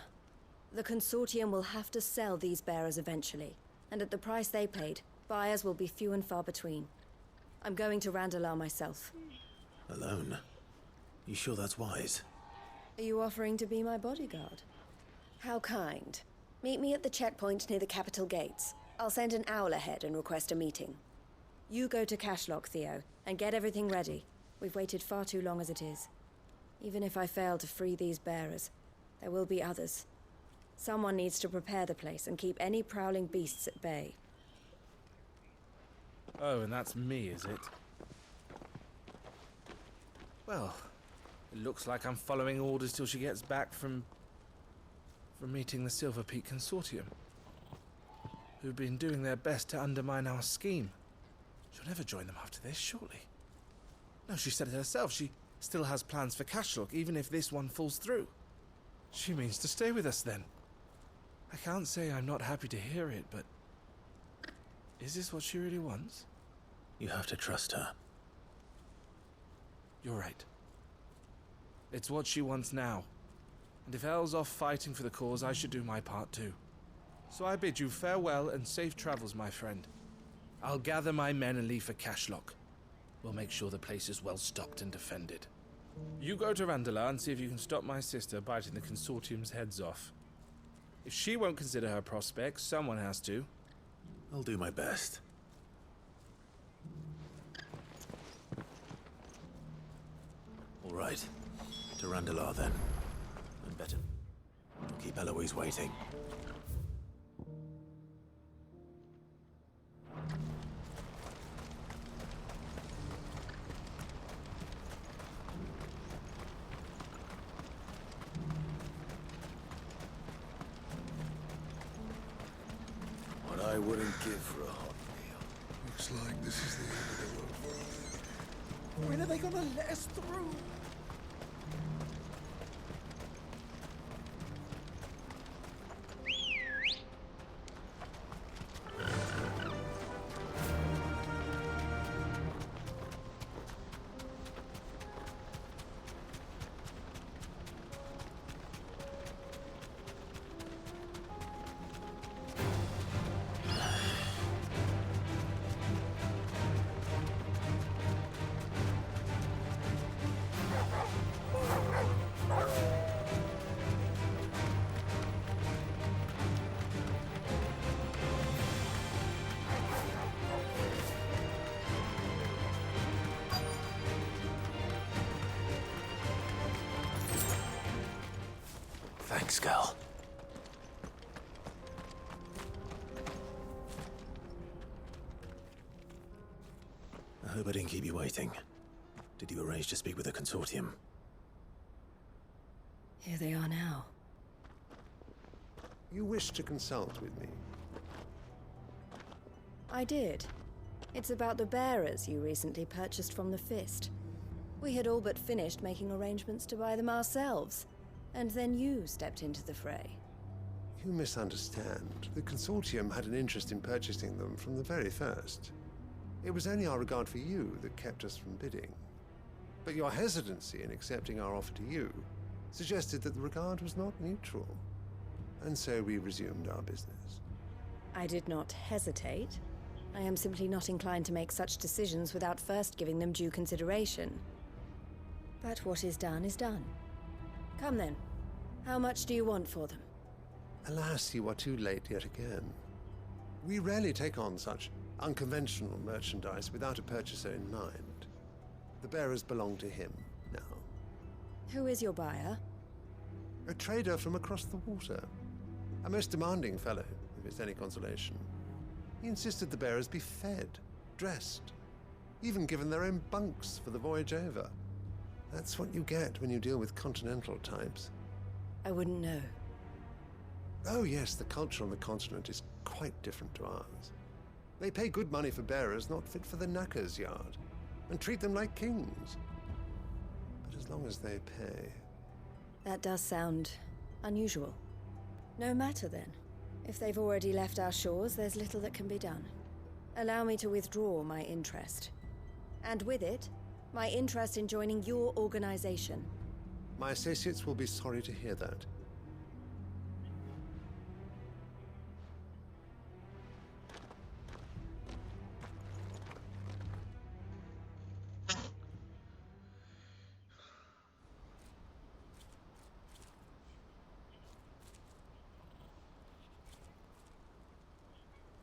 The Consortium will have to sell these bearers eventually, and at the price they paid, buyers will be few and far between. I'm going to Randalar myself. Alone? You sure that's wise? Are you offering to be my bodyguard? How kind. Meet me at the checkpoint near the capital gates. I'll send an owl ahead and request a meeting. You go to Cashlock, Theo, and get everything ready. We've waited far too long as it is. Even if I fail to free these bearers, there will be others. Someone needs to prepare the place and keep any prowling beasts at bay. Oh, and that's me, is it? Well, it looks like I'm following orders till she gets back from meeting the Silver Peak Consortium, who've been doing their best to undermine our scheme. She'll never join them after this, surely. No, she said it herself. She still has plans for Cashlock, even if this one falls through. She means to stay with us, then. I can't say I'm not happy to hear it, but... is this what she really wants? You have to trust her. You're right. It's what she wants now. And if Elle's off fighting for the cause, I should do my part too. So I bid you farewell and safe travels, my friend. I'll gather my men and leave for Cashlock. We'll make sure the place is well stocked and defended. You go to Randalar and see if you can stop my sister biting the Consortium's heads off. If she won't consider her prospects, someone has to. I'll do my best. All right. To Randalar, then. And better. Don't keep Eloise waiting. What I wouldn't give for a hot meal. Looks like this is the end of the road for us. When are they gonna let us through? Thanks, girl. I hope I didn't keep you waiting. Did you arrange to speak with the Consortium? Here they are now. You wish to consult with me? I did. It's about the bearers you recently purchased from the Fist. We had all but finished making arrangements to buy them ourselves. And then you stepped into the fray. You misunderstand. The Consortium had an interest in purchasing them from the very first. It was only our regard for you that kept us from bidding. But your hesitancy in accepting our offer to you suggested that the regard was not mutual. And so we resumed our business. I did not hesitate. I am simply not inclined to make such decisions without first giving them due consideration. But what is done is done. Come then. How much do you want for them? Alas, you are too late yet again. We rarely take on such unconventional merchandise without a purchaser in mind. The bearers belong to him now. Who is your buyer? A trader from across the water. A most demanding fellow, if it's any consolation. He insisted the bearers be fed, dressed, even given their own bunks for the voyage over. That's what you get when you deal with continental types. I wouldn't know. Oh yes, the culture on the continent is quite different to ours. They pay good money for bearers not fit for the knacker's yard, and treat them like kings. But as long as they pay... That does sound unusual. No matter then. If they've already left our shores, there's little that can be done. Allow me to withdraw my interest. And with it, my interest in joining your organization. My associates will be sorry to hear that.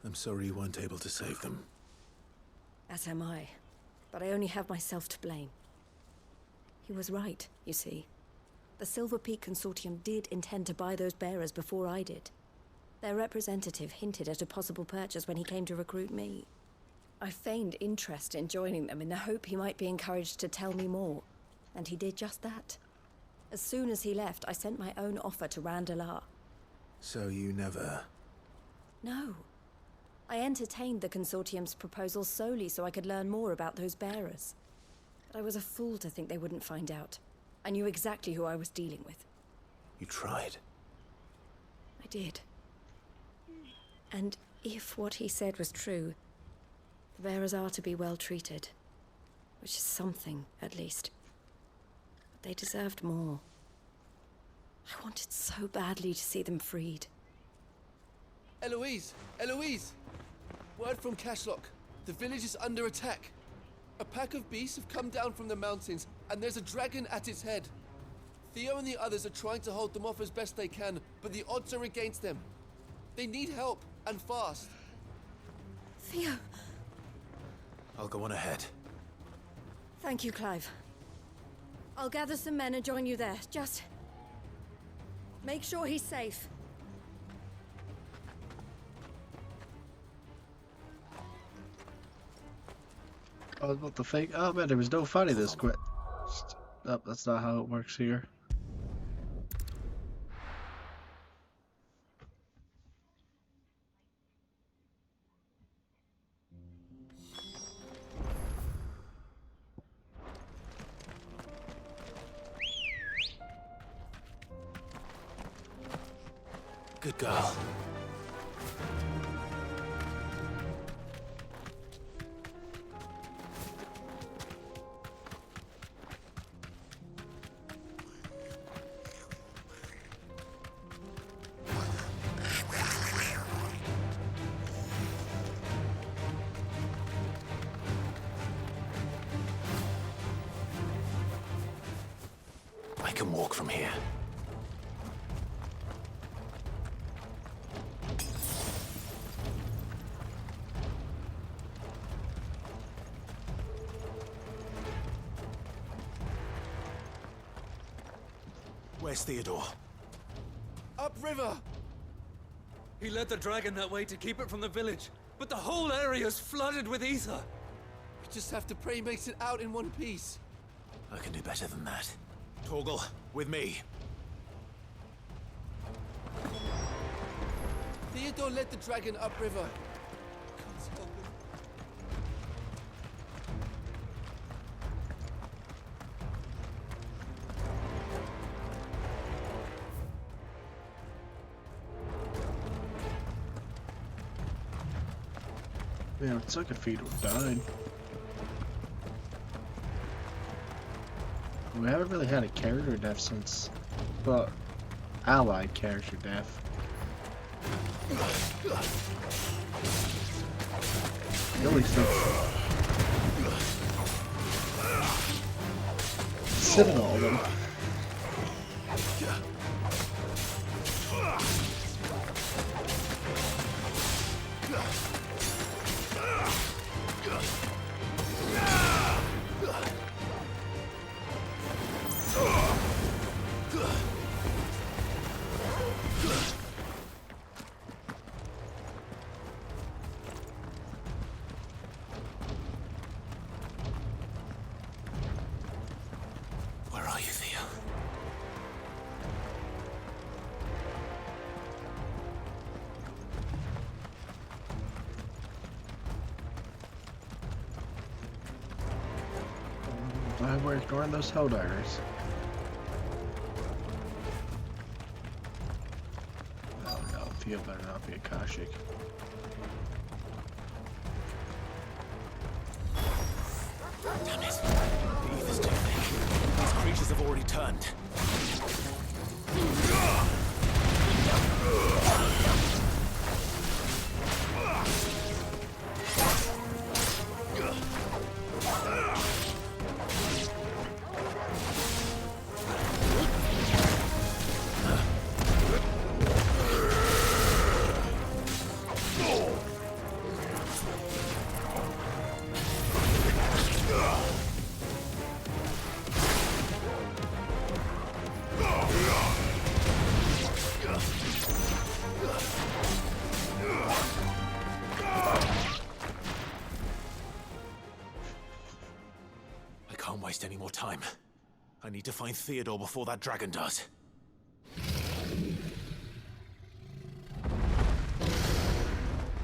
I'm sorry you weren't able to save them. As am I. But I only have myself to blame. He was right, you see. The Silver Peak Consortium did intend to buy those bearers before I did. Their representative hinted at a possible purchase when he came to recruit me. I feigned interest in joining them in the hope he might be encouraged to tell me more. And he did just that. As soon as he left, I sent my own offer to Randalar. So you never... No. I entertained the Consortium's proposal solely so I could learn more about those bearers. But I was a fool to think they wouldn't find out. I knew exactly who I was dealing with. You tried. I did. And if what he said was true, the bearers are to be well treated. Which is something, at least. But they deserved more. I wanted so badly to see them freed. Eloise! Eloise! Word from Cashlock. The village is under attack. A pack of beasts have come down from the mountains, and there's a dragon at its head. Theo and the others are trying to hold them off as best they can, but the odds are against them. They need help, and fast. Theo! I'll go on ahead. Thank you, Clive. I'll gather some men and join you there. Just... make sure he's safe. I was about to fake. Oh man, there was no fighting this quick. Oh, that's not how it works here. Good girl. I can walk from here. Where's Theodore? Upriver! He led the dragon that way to keep it from the village, but the whole area's flooded with ether. We just have to pray he makes it out in one piece. I can do better than that. Torgal, with me. Theodore led the dragon upriver. God's help him. Man, it's like a feet have died. We haven't really had a character death since, but allied character death. At least sitting all of them. Where are you, Theo? we're ignoring those Helldivers. Oh no, Theo better not be a Kashik. Damn it. The ether's too thick. These creatures have already turned. Any more time. I need to find Theodore before that dragon does.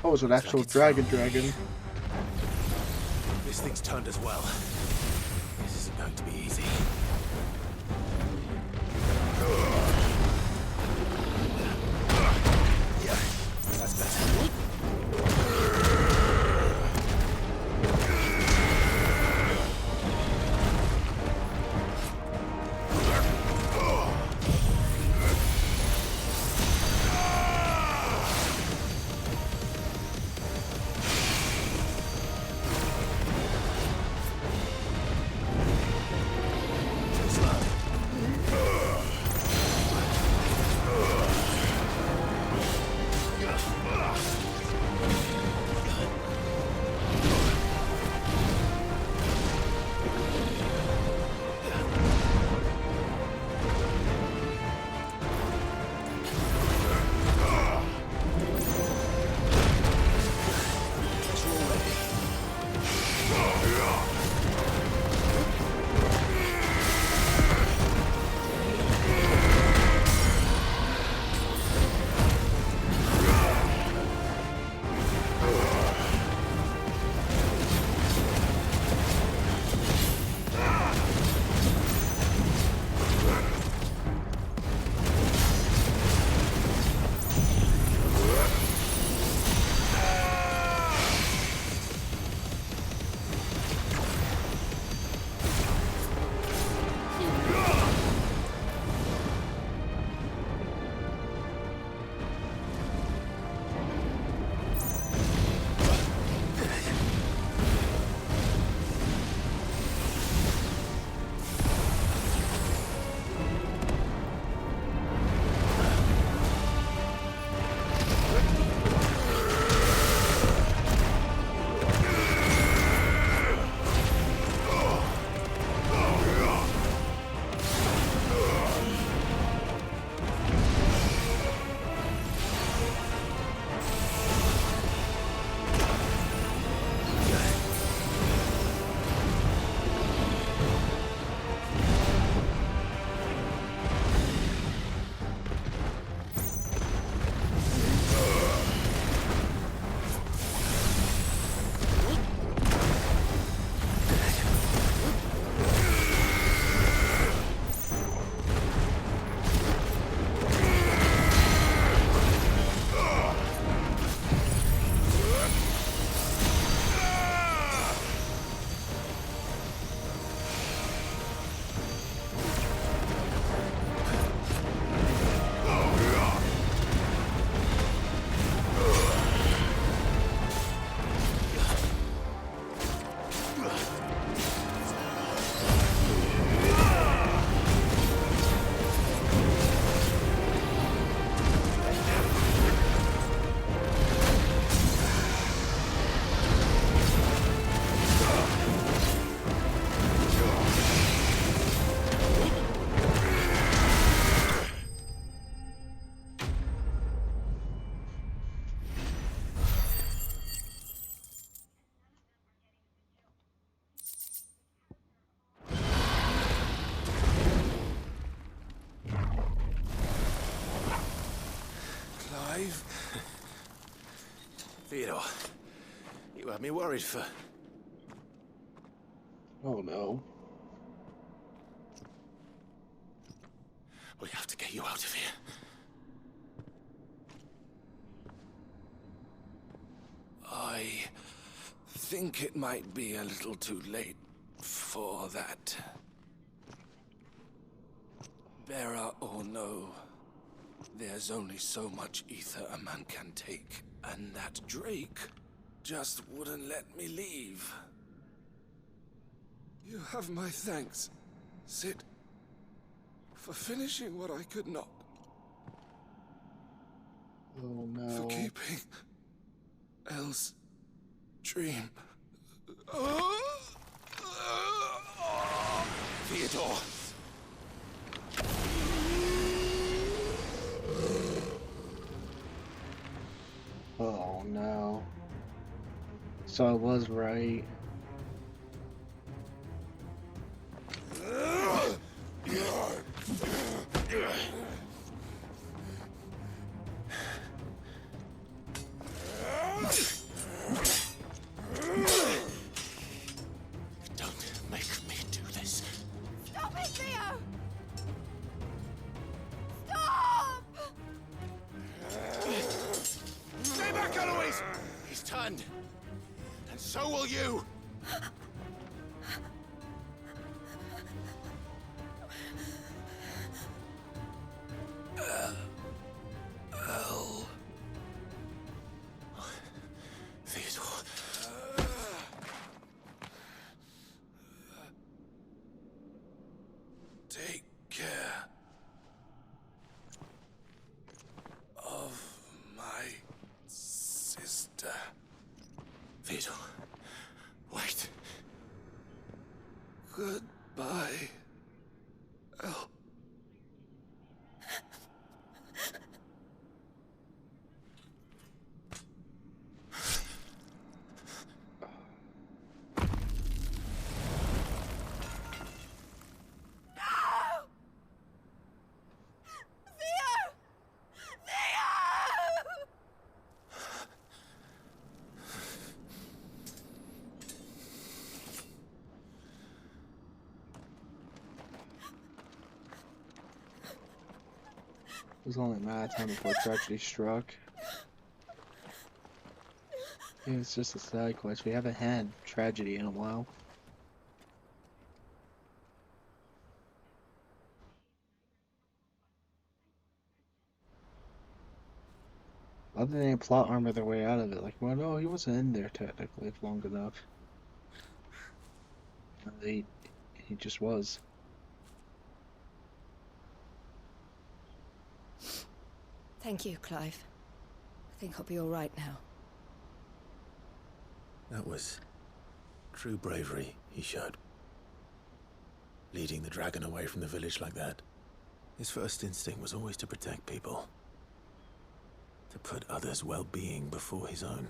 Oh, it's an actual dragon. This thing's turned as well. This isn't going to be easy. Yeah, that's better. Theodore, you had me worried for... Oh no. you out of here. I think it might be a little too late for that. Bearer or no, there's only so much ether a man can take, and that Drake just wouldn't let me leave. You have my thanks, Sid, for finishing what I could not. Oh no. For keeping Elle's dream. Theodore! Oh no. So I was right. Don't make me do this. Stop it, Theo! Stop! Stay back, Eloise! He's turned. And so will you! Elle. Theodore. Take care of my sister. Theodore, wait. Goodbye, Elle. It was only a matter of time before tragedy struck. Yeah, it's just a side quest. We haven't had tragedy in a while. Other than plot armor their way out of it. Like, well, no, he wasn't in there technically long enough. He just was. Thank you, Clive. I think I'll be all right now. That was true bravery he showed. Leading the dragon away from the village like that. His first instinct was always to protect people. To put others' well-being before his own.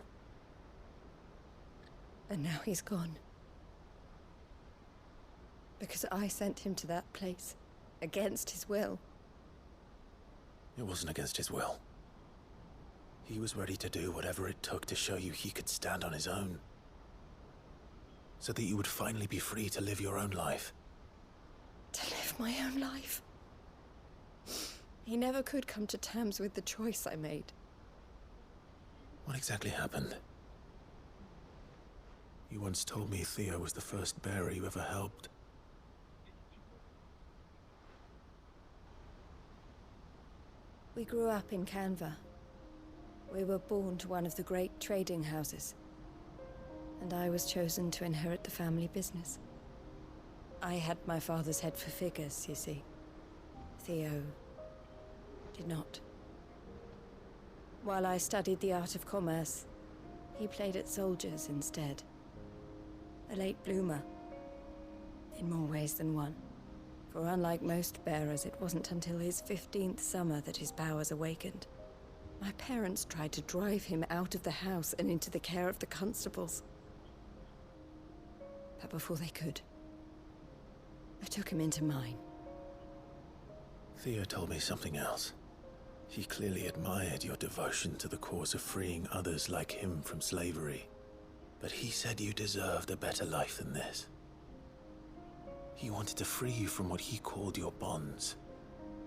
And now he's gone. Because I sent him to that place, against his will. It wasn't against his will. He was ready to do whatever it took to show you he could stand on his own. So that you would finally be free to live your own life. To live my own life? He never could come to terms with the choice I made. What exactly happened? You once told me Theo was the first bearer you ever helped. We grew up in Canva. We were born to one of the great trading houses. And I was chosen to inherit the family business. I had my father's head for figures, you see. Theo did not. While I studied the art of commerce, he played at soldiers instead. A late bloomer, in more ways than one. For unlike most bearers, it wasn't until his 15th summer that his powers awakened. My parents tried to drive him out of the house and into the care of the constables. But before they could, I took him into mine. Theo told me something else. He clearly admired your devotion to the cause of freeing others like him from slavery. But he said you deserved a better life than this. He wanted to free you from what he called your bonds.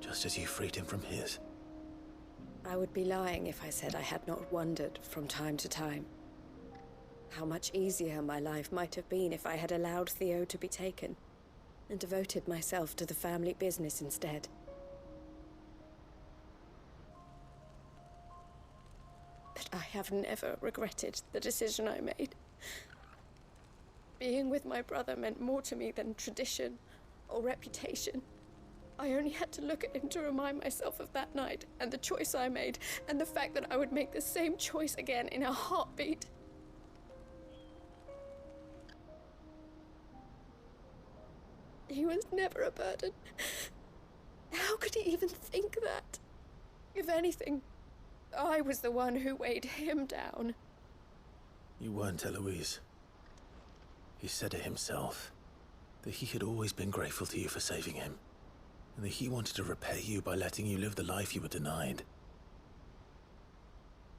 just as you freed him from his. I would be lying if I said I had not wondered from time to time how much easier my life might have been if I had allowed Theo to be taken and devoted myself to the family business instead. But I have never regretted the decision I made. Being with my brother meant more to me than tradition or reputation. I only had to look at him to remind myself of that night and the choice I made and the fact that I would make the same choice again in a heartbeat. He was never a burden. How could he even think that? If anything, I was the one who weighed him down. You weren't, Eloise. He said it himself, that he had always been grateful to you for saving him, and that he wanted to repay you by letting you live the life you were denied.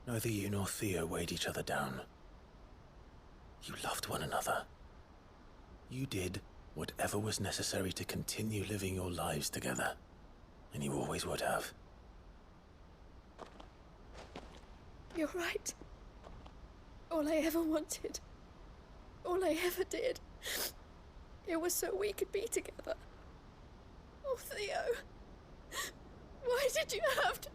Neither you nor Theo weighed each other down. You loved one another. You did whatever was necessary to continue living your lives together, and you always would have. You're right. All I ever wanted, all I ever did, it was so we could be together. Oh, Theo, why did you have to...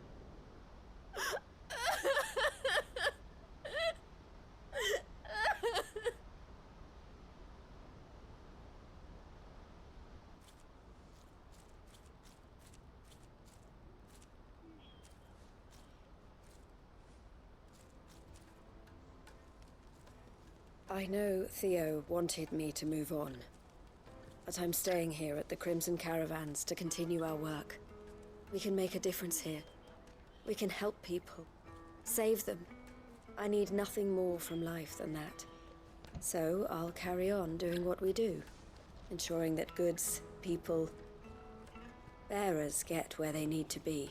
I know Theo wanted me to move on, but I'm staying here at the Crimson Caravans to continue our work. We can make a difference here. We can help people, save them. I need nothing more from life than that. So I'll carry on doing what we do, ensuring that goods, people, bearers get where they need to be,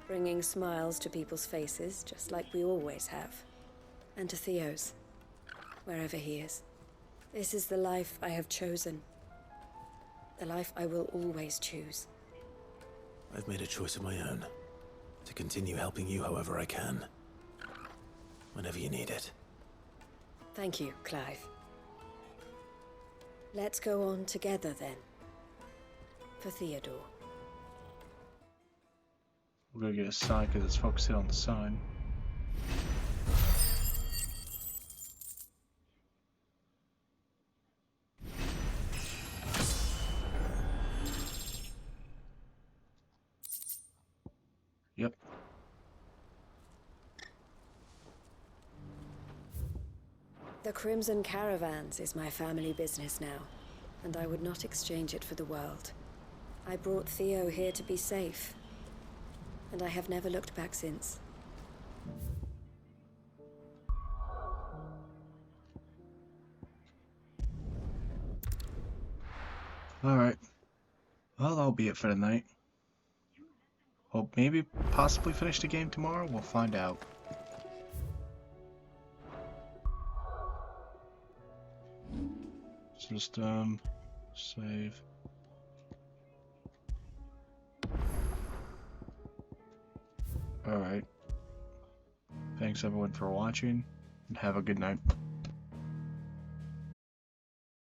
bringing smiles to people's faces just like we always have, and to Theo's. Wherever he is. This is the life I have chosen. The life I will always choose. I've made a choice of my own, to continue helping you however I can. Whenever you need it. Thank you, Clive. Let's go on together then. For Theodore. We're gonna get a sign because it's focusing on the sign. Yep. The Crimson Caravans is my family business now, and I would not exchange it for the world. I brought Theo here to be safe, and I have never looked back since. Alright. Well, that'll be it for tonight. Well, maybe possibly finish the game tomorrow? We'll find out. Just, save. Alright. Thanks everyone for watching, and have a good night.